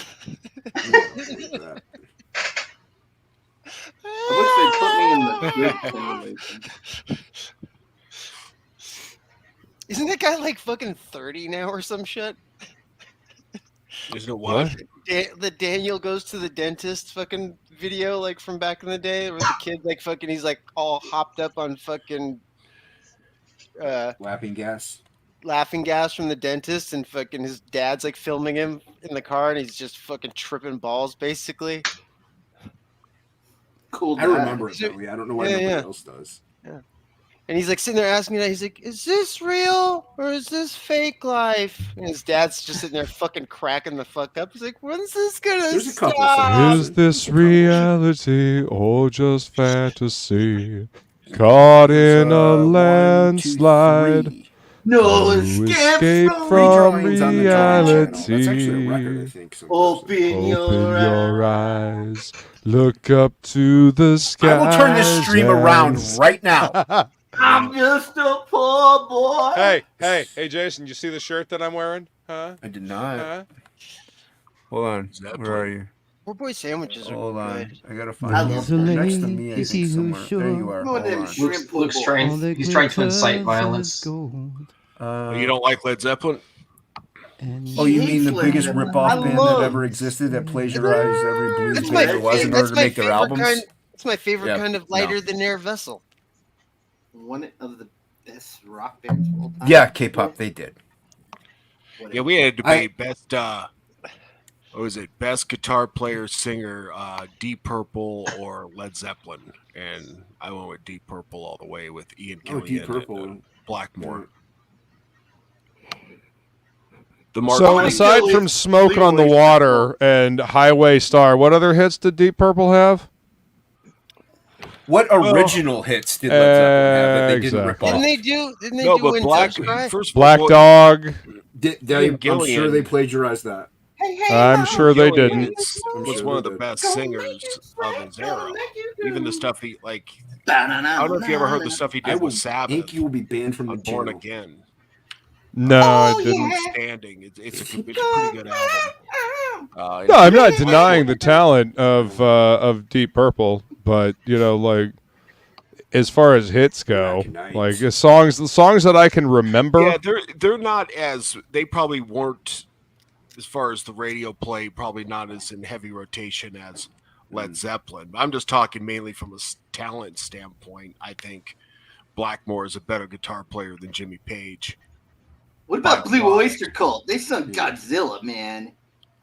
I wish they put me in the good simulation. Isn't that guy like fucking 30 now or some shit? Isn't it what? The Daniel goes to the dentist fucking video like from back in the day where the kid like fucking he's like all hopped up on fucking Laughing gas. laughing gas from the dentist and fucking his dad's like filming him in the car and he's just fucking tripping balls basically. Cool. I remember it though. Yeah, I don't know why nobody else does. Yeah. And he's like sitting there asking me that. He's like, "Is this real or is this fake life?" And his dad's just sitting there fucking cracking the fuck up. He's like, "When's this gonna There's a couple stop?" Is this reality or just fantasy? Caught in a landslide. No escape from from drawings on the drawing channel. reality. That's actually a record, I think. Open Open your your eyes. Look up to the sky. I will turn this stream around right now. I'm just a poor boy. Hey, Jason, you see the shirt that I'm wearing? Huh? I did not. Huh? Hold on. Where are you? Poor boy sandwiches are Hold on. good. I gotta I find you. love You're the next to me, I lady think, somewhere. who's There you are. One of them Hold on. shrimp Luke's boys. he's trying to incite violence. You don't like Led Zeppelin? Oh, you mean the Hates biggest Led Zeppelin. rip-off I band love- that ever existed that plagiarized every blues That's band my there was in favorite. order That's to my make their favorite albums? kind. It's my favorite Yeah, kind of lighter than air vessel. One of the best rock bands of all time. Yeah, K-pop, they did. Yeah, we had a debate best. What was it? Best guitar player, singer, Deep Purple or Led Zeppelin, and I went with Deep Purple all the way with Ian Oh, Gillan Deep and Purple. Blackmore. So aside from Smoke on the Water and Highway Star, what other hits did Deep Purple have? What original hits did Led Zeppelin have that they didn't rip off? Didn't they do? Didn't they No, do but When Black- Doves Cry? first of all, Black Dog. I'm sure they plagiarized that. I'm sure they didn't. Was one of the best singers of his era. Even the stuff he like. I I don't know if you ever heard the stuff he I did will with Sabbath. Inky will be banned from the on Born channel. Again. No, I didn't. Standing. It's a pretty good album. No, I'm not denying the talent of Deep Purple, but you know, like as far as hits go, like the songs that I can remember. Yeah, they're not as they probably weren't as far as the radio play, probably not as in heavy rotation as Led Zeppelin. I'm just talking mainly from a talent standpoint. I think Blackmore is a better guitar player than Jimmy Page. What about Blue Oyster Cult? They sung Godzilla, man.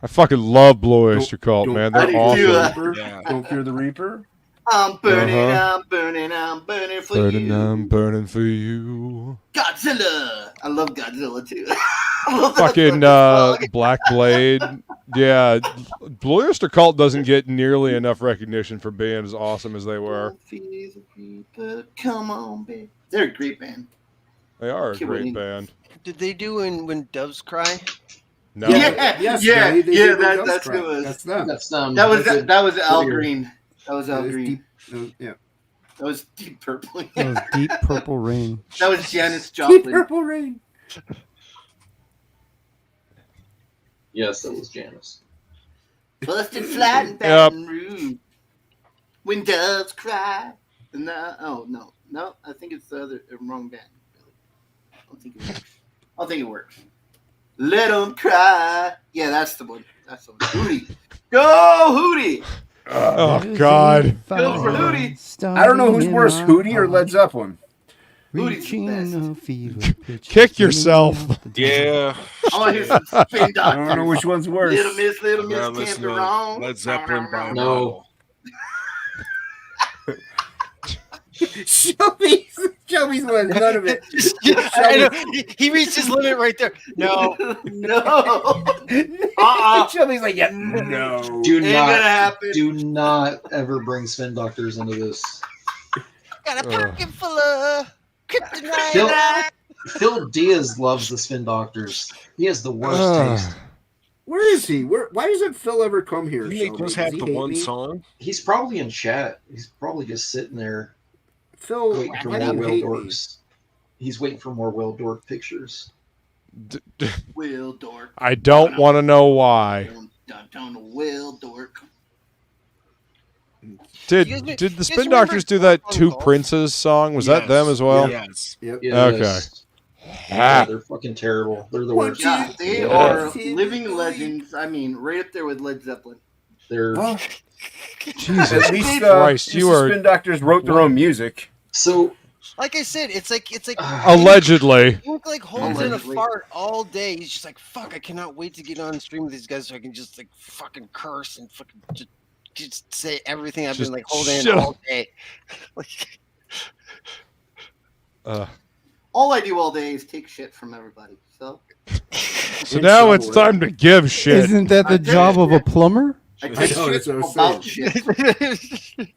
I fucking love Blue Oyster Cult, man. I They're do awesome. too. Don't Fear the Reaper. I'm burning, Uh-huh. I'm burning, I'm burning for Burning, you. I'm burning for you. Godzilla. I love Godzilla too. I love that Fucking song. Black Blade. Yeah, Blue Oyster Cult doesn't get nearly enough recognition for being as awesome as they were. Come on, baby. They're a great band. They are a Okay, great well, band. Did they do When Doves Cry? No. Yeah, Yes, yeah, they did that, Ghost that's Cry. who it was. That's them. That's them. That was That's that was Al Weird. Green. That was Al That was Green. yeah. That was Deep Purple. That was Deep Purple Rain. That was Janis Deep Joplin. Purple Rain. Yes, that was Janice. Busted flat in Yep. Baton Rouge. When doves cry. No, I think it's the other wrong band. I don't think it works. Let them cry. Yeah, that's the one. That's the one. Hootie. Go Hootie. Oh God. Go for Hootie. I don't know who's worse, Hootie or Led Zeppelin. Reaching a fever pitch. Kick yourself. Yeah. I want to hear some Spin I Doctors. don't know which one's worse. Little Miss, Gotta can't listen be to wrong. Led Zeppelin by No. Shelby's one. None of it. I know. He reached his limit right there. No. No. Shelby's like, yeah, no. Do Ain't gonna not, happen. do not ever bring spin doctors into this. Got a pocket full of kryptonite. Phil, Phil Diaz loves the spin doctors. He has the worst taste. Where is he? Why doesn't Phil ever come here? Didn't they Shelby? just Does have he the hate one me? song? He's probably in chat. He's probably just sitting there Phil, waiting for why more do you Will hate me? Dorks. He's waiting for more Will Dork pictures. Will Dork. I don't want to know why. Don't Will Dork. Did You guys- the you guys Spin remember Doctors do that on Two golf? Princes song? Was that them as well? Yes. Yep. Okay. Yeah, they're fucking terrible. They're the worst. Yeah, they Yeah. are living legends. I mean, right up there with Led Zeppelin. They're Well, Jesus at least Christ, you the are Spin Doctors wrote their own music. so Like I said, it's like allegedly. Luke like holds in a Allegedly. fart all day. He's just like, fuck, I cannot wait to get on stream with these guys so I can just like fucking curse and fucking just say everything I've Just been like holding in shut all day. Like, All I do all day is take shit from everybody. So So now it's time to give shit. Isn't that the job of a plumber? I I take know, shit that's what I was about saying. shit.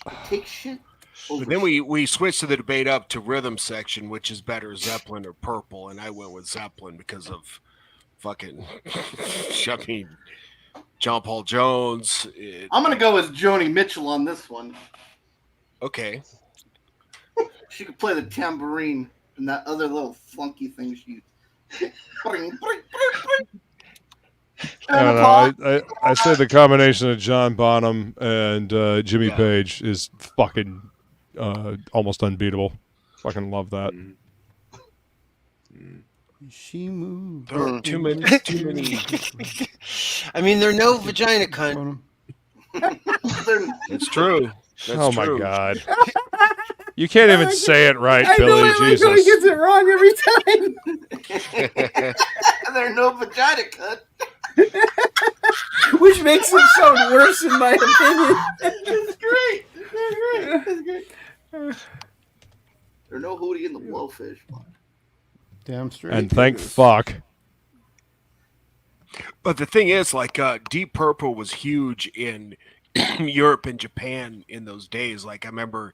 I take shit. Over But then we switched to the debate up to rhythm section, which is better, Zeppelin or Purple, and I went with Zeppelin because of fucking I mean, John Paul Jones. I'm gonna go with Joni Mitchell on this one. Okay. She could play the tambourine and that other little funky thing she. I don't know. I say the combination of John Bonham and Jimmy Page is fucking almost unbeatable. Fucking love that. She moved. There are too many. I mean, they're no vagina cunt. It's true. That's Oh true. my god. You can't even say it right, I know Billy. it, like, how he Jesus. gets it wrong every time. They're no vagina cut. Which makes him sound worse, in my opinion. It's great. It's great. There's no hootie in the blowfish. Damn straight. And thank fuck. But the thing is, like, Deep Purple was huge in Europe and Japan in those days. Like, I remember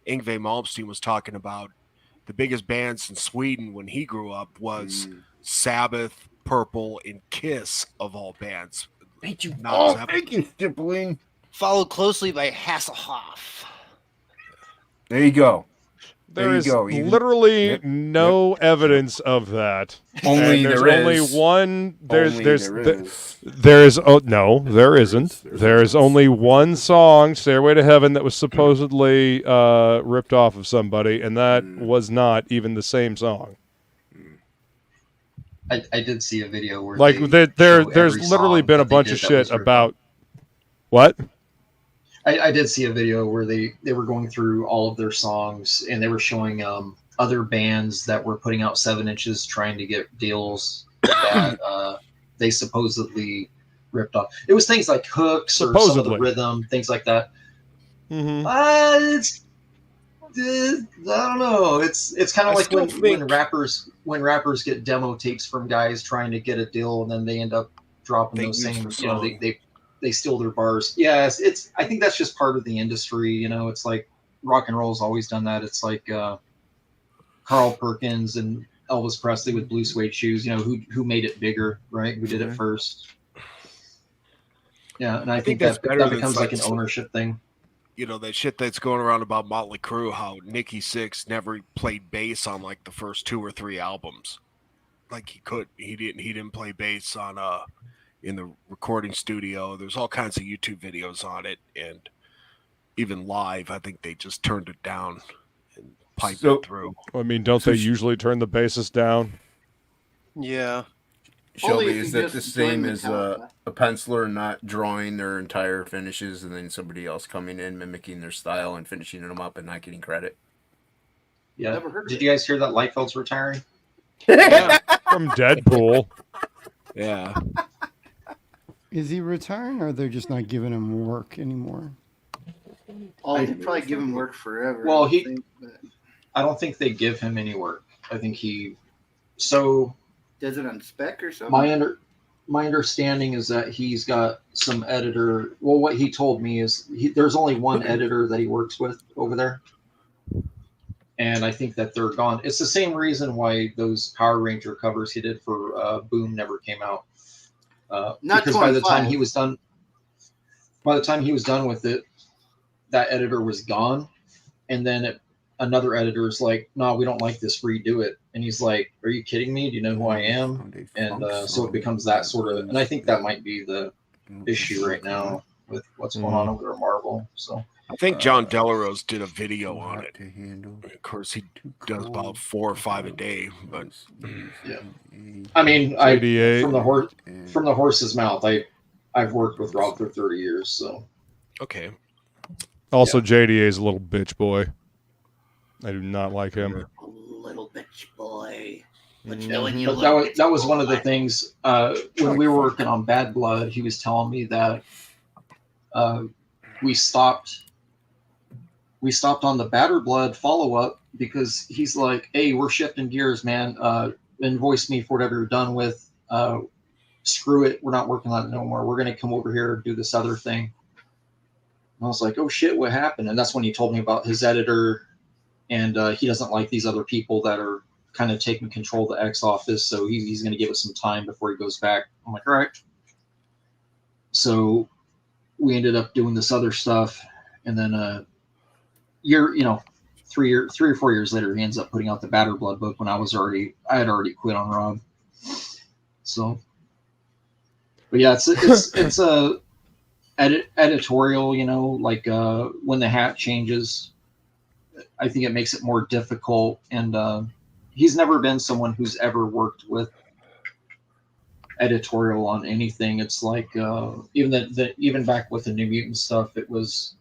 Yngwie Malmsteen was talking about the biggest bands in Sweden when he grew up was Sabbath, Purple, and Kiss of all bands. Ain't you Not all Zeppelin. thinking, Stippling? Followed closely by Hasselhoff. There you go. There you is go. Even- literally Yep, no evidence of that. Only And there's there only is. one. There's Only there's there th- is. there's oh no, there isn't. There's only one song, "Stairway to Heaven," that was supposedly ripped off of somebody, and that was not even the same song. I did see a video where Like they there's show every literally song been a that they bunch did of that shit was ripped about what? I did see a video where they were going through all of their songs and they were showing other bands that were putting out 7 inches trying to get deals that they supposedly ripped off. It was things like hooks or some of the Supposedly. rhythm, things like that. Mm-hmm. I don't know. It's kind I of like still when think- rappers get demo tapes from guys trying to get a deal and then they end up dropping They those use same. the You know, song. they steal their bars. Yes, it's. I think that's just part of the industry. You know, it's like rock and roll's always done that. It's like Carl Perkins and Elvis Presley with blue suede shoes. You know, who made it bigger, right? Who did it first? Yeah, and I think that's that better than becomes like an some- ownership thing. You know, that shit that's going around about Motley Crue, how Nikki Sixx never played bass on like the first 2 or 3 albums. Like he didn't play bass on in the recording studio. There's all kinds of YouTube videos on it, and even live, I think they just turned it down and piped So- it through. I mean, don't they usually turn the bassist down? Yeah. Shelby, if is you that just the join same the as account. a penciler not drawing their entire finishes and then somebody else coming in mimicking their style and finishing them up and not getting credit? Yeah. Never heard of Did it. you guys hear that Liefeld's retiring? Yeah. From Deadpool. Yeah. Is he retiring, or they're just not giving him work anymore? Oh, they probably give him work forever. Well, I think, but I don't think they give him any work. I think so does it on spec or something? my understanding is that he's got some editor. Well, what he told me is there's only one editor that he works with over there. And I think that they're gone. It's the same reason why those Power Ranger covers he did for Boom never came out. Not because by the 25. time he was done with it, that editor was gone. And then another editor's like, no, we don't like this, redo it. And he's like, are you kidding me? Do you know who I am? And so it becomes that sort of, and I think that might be the issue right now with what's going on over at Marvel. So I think John Delarose did a video on it. Of course, he does about 4 or 5 a day, but yeah. I mean, from the horse's mouth, I've worked with Rob for 30 years, so okay. Also, JDA is a little bitch boy. I do not like him. Little bitch boy. But that was one of the things when we were working on Bad Blood. He was telling me that we stopped on the Batter Blood follow up because he's like, "Hey, we're shifting gears, man. Invoice me for whatever you're done with. Screw it, we're not working on it no more. We're gonna come over here and do this other thing." And I was like, "Oh shit, what happened?" And that's when he told me about his editor, and he doesn't like these other people that are kind of taking control of the X office, so he's going to give us some time before he goes back. I'm like, all right. So we ended up doing this other stuff, and then 3 or 4 years later, he ends up putting out the Batter Blood book when I had already quit on Rob. So, but yeah, it's a editorial, like when the hat changes, I think it makes it more difficult, and he's never been someone who's ever worked with editorial on anything. It's like even back with the New Mutant stuff, it was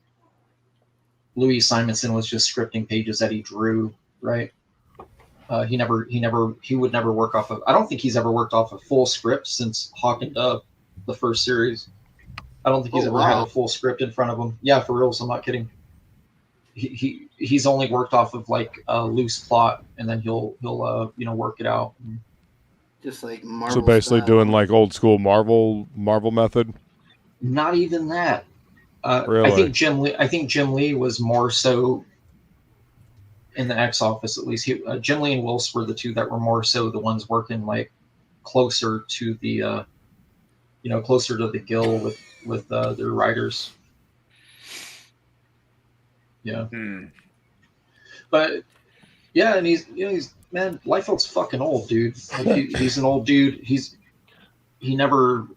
Louis Simonson was just scripting pages that he drew, right? He would never work off of. I don't think he's ever worked off a full script since Hawk and Dove, the first series. I don't think he's ever had a full script in front of him. Yeah, for real. So I'm not kidding. He's only worked off of like a loose plot, and then he'll work it out. Just like Marvel. So basically, style. doing like old school Marvel method. Not even that. Really? I think Jim Lee was more so in the X office, at least. Jim Lee and Wills were the two that were more so the ones working like closer to the Guild with their writers. Yeah. But yeah, and he's man, Liefeld's fucking old, dude. Like he's an old dude. He never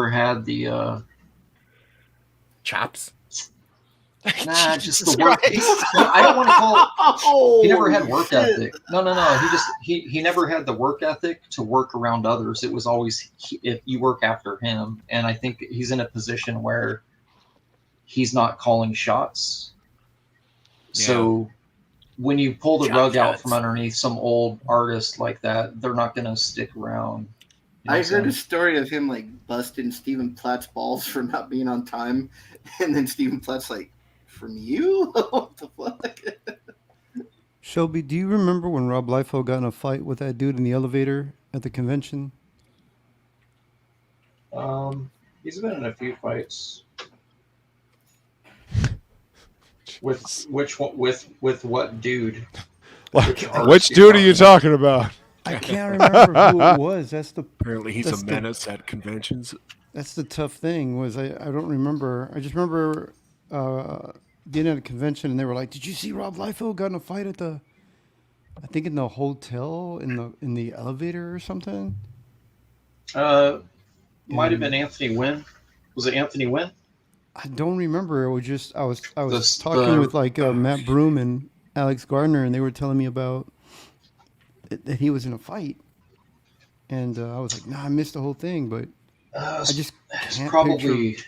had the chops. Nah, just the work. I don't want to call it. He never had work ethic. No. He never had the work ethic to work around others. It was always if you work after him, and I think he's in a position where he's not calling shots. Yeah. So when you pull the rug out from underneath some old artist like that, they're not going to stick around. I heard a story of him like busting Stephen Platt's balls for not being on time, and then Stephen Platt's like, "From you? What the fuck?" Shelby, do you remember when Rob Liefeld got in a fight with that dude in the elevator at the convention? He's been in a few fights. With what dude? Which dude are you talking about? I can't remember who it was. Apparently he's a menace at conventions. That's the tough thing. I don't remember. I just remember being at a convention and they were like, "Did you see Rob Liefeld got in a fight at the in the hotel in the elevator or something?" Might have been Anthony Wynn. Was it Anthony Wynn? I don't remember. It was just I was talking with like Matt Broom and Alex Gardner, and they were telling me about that he was in a fight, and I was like, nah, I missed the whole thing, but I just It's can't probably picture.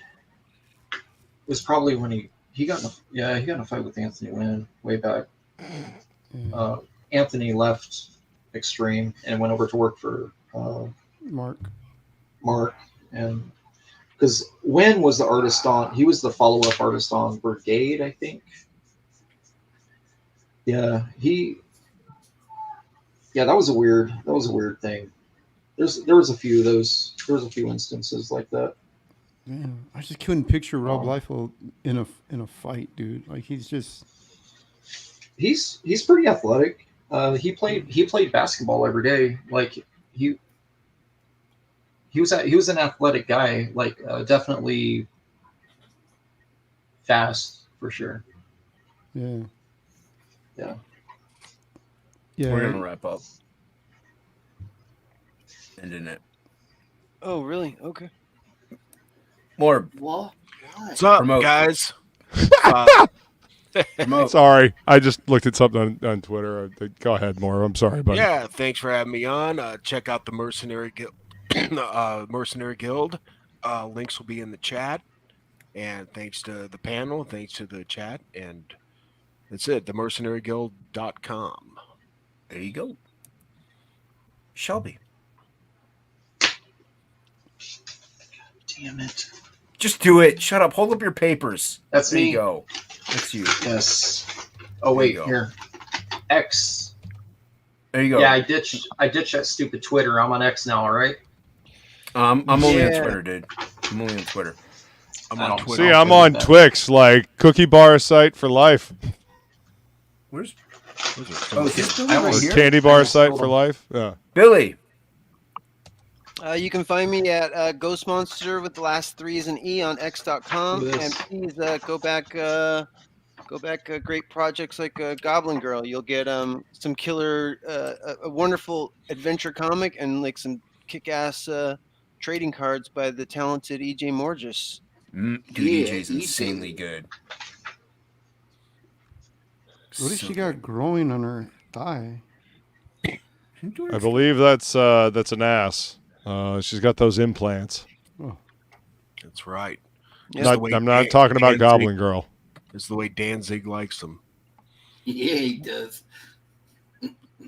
it was probably when he got in a fight with Anthony Wynn way back. Anthony left Extreme and went over to work for Mark, and because Wynn was the artist on, he was the follow-up artist on Brigade, I think. Yeah, that was a weird thing. There was a few of those. There was a few instances like that. Man, I just couldn't picture Rob Liefeld in a fight, dude. Like he's pretty athletic. He played basketball every day. Like he was an athletic guy. Like definitely fast for sure. Yeah. We're gonna wrap up. Ending it. Oh, really? Okay. More. What? What's up, Promote. guys? Sorry, I just looked at something on Twitter. Go ahead, more. I'm sorry, buddy. Yeah, thanks for having me on. Check out the Mercenary Guild. Mercenary Guild. Links will be in the chat. And thanks to the panel, thanks to the chat, and that's it. TheMercenaryGuild.com. There you go. Shelby. Damn it. Just do it. Shut up. Hold up your papers. That's there me. You go. That's you. Yes. Oh wait, here. X. There you go. Yeah, I ditched that stupid Twitter. I'm on X now, all right? I'm only on Twitter, dude. I'm only on Twitter. I'm on Twitter. See, I'm on Twix, like cookie bar site for life. Where's Oh, is this I Billy right almost- here? Candy bar site for life. Yeah. Billy. You can find me at Ghost Monster with the last 3 is an E on X.com, Yes. and please go back. Great projects like Goblin Girl. You'll get some killer, a wonderful adventure comic, and like some kick-ass trading cards by the talented E.J. Morges. Dude, Yeah, EJ's insanely good. What does she got growing on her thigh? I believe that's an ass. She's got those implants. Oh. That's right. I'm not talking about Goblin Girl. It's the way Danzig likes them. Yeah, he does.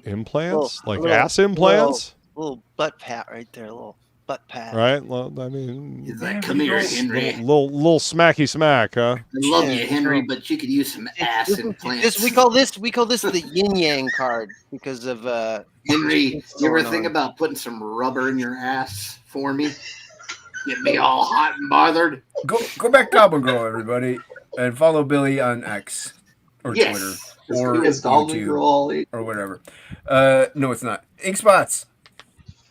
Implants? Like ass implants? Little butt pat right there, little butt pat. Right? Well, I mean, He's like, come here, Henry. little smacky smack, huh? I love you, Henry, but you could use some ass implants. We call this the yin yang card because of Henry, what's you ever going think on. about putting some rubber in your ass for me? Get me all hot and bothered. Go back Goblin Girl, everybody, and follow Billy on X or Yes. Twitter This or is Goblin YouTube Girl. or whatever. No, it's not. Ink spots.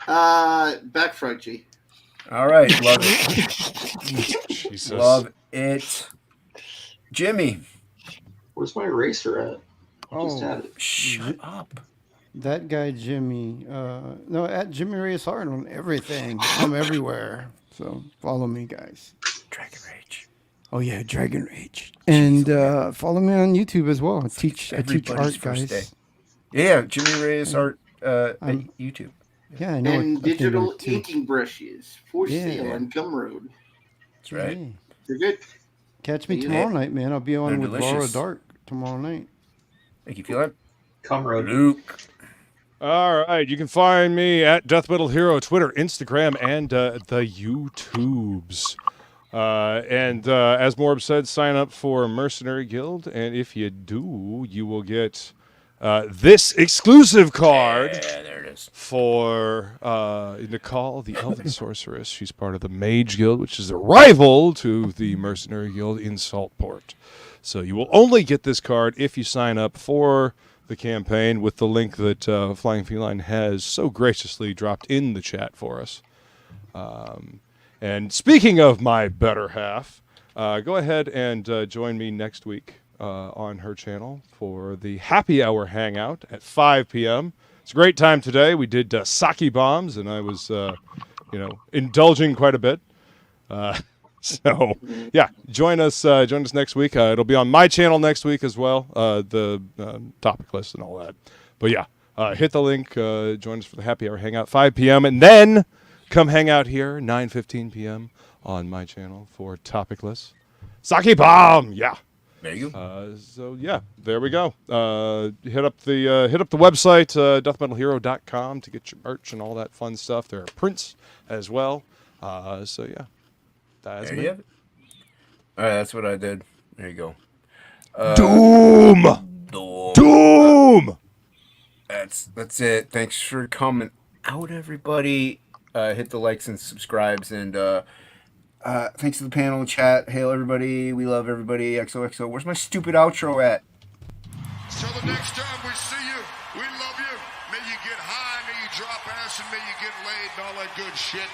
Back front G. All right, love it. Jesus. Love it. Jimmy. Where's my eraser at? I just had it. Shut up. That guy Jimmy. No, at Jimmy Reyes Hard on everything. I'm everywhere. So follow me, guys. Dragon Rage. Oh yeah, Dragon Rage. And follow me on YouTube as well. I teach Everybody's art, first guys. day. Yeah, Jimmy Reyes Art at YouTube. Yeah, I know. And a thing or digital two. inking brushes for Yeah. sale on Gumroad. That's right. Yeah. They're good. Catch me Yeah. tomorrow night, man. I'll be on They're with Laura delicious. Dark tomorrow night. Thank you, Philip. Comrade. Luke. All right, you can find me at Death Metal Hero, Twitter, Instagram, and the YouTubes. And as Morb said, sign up for Mercenary Guild, and if you do, you will get this exclusive card Yeah, there it is. for Nicole, the Elven Sorceress. She's part of the Mage Guild, which is a rival to the Mercenary Guild in Saltport. So you will only get this card if you sign up for the campaign with the link that Flying Feline has so graciously dropped in the chat for us. And speaking of my better half, go ahead and join me next week on her channel for the Happy Hour Hangout at 5 p.m. It's a great time today. We did sake bombs, and I was, indulging quite a bit. So, yeah, join us next week. It'll be on my channel next week as well, the topic list and all that. But yeah, hit the link. Join us for the happy hour hangout 5 p.m. and then come hang out here 9:15 p.m. on my channel for TOPicLESS. Sake bomb, yeah. There you go. So yeah, there we go. Hit up the website deathmetalhero.com to get your merch and all that fun stuff. There are prints as well. So yeah, that's there me. you have it. All right, that's what I did. There you go. Doom. That's it. Thanks for coming out, everybody. Hit the likes and subscribes, and thanks to the panel chat. Hail everybody. We love everybody. XOXO. Where's my stupid outro at? Till the next time we see you, we love you. May you get high, may you drop ass, and may you get laid and all that good shit.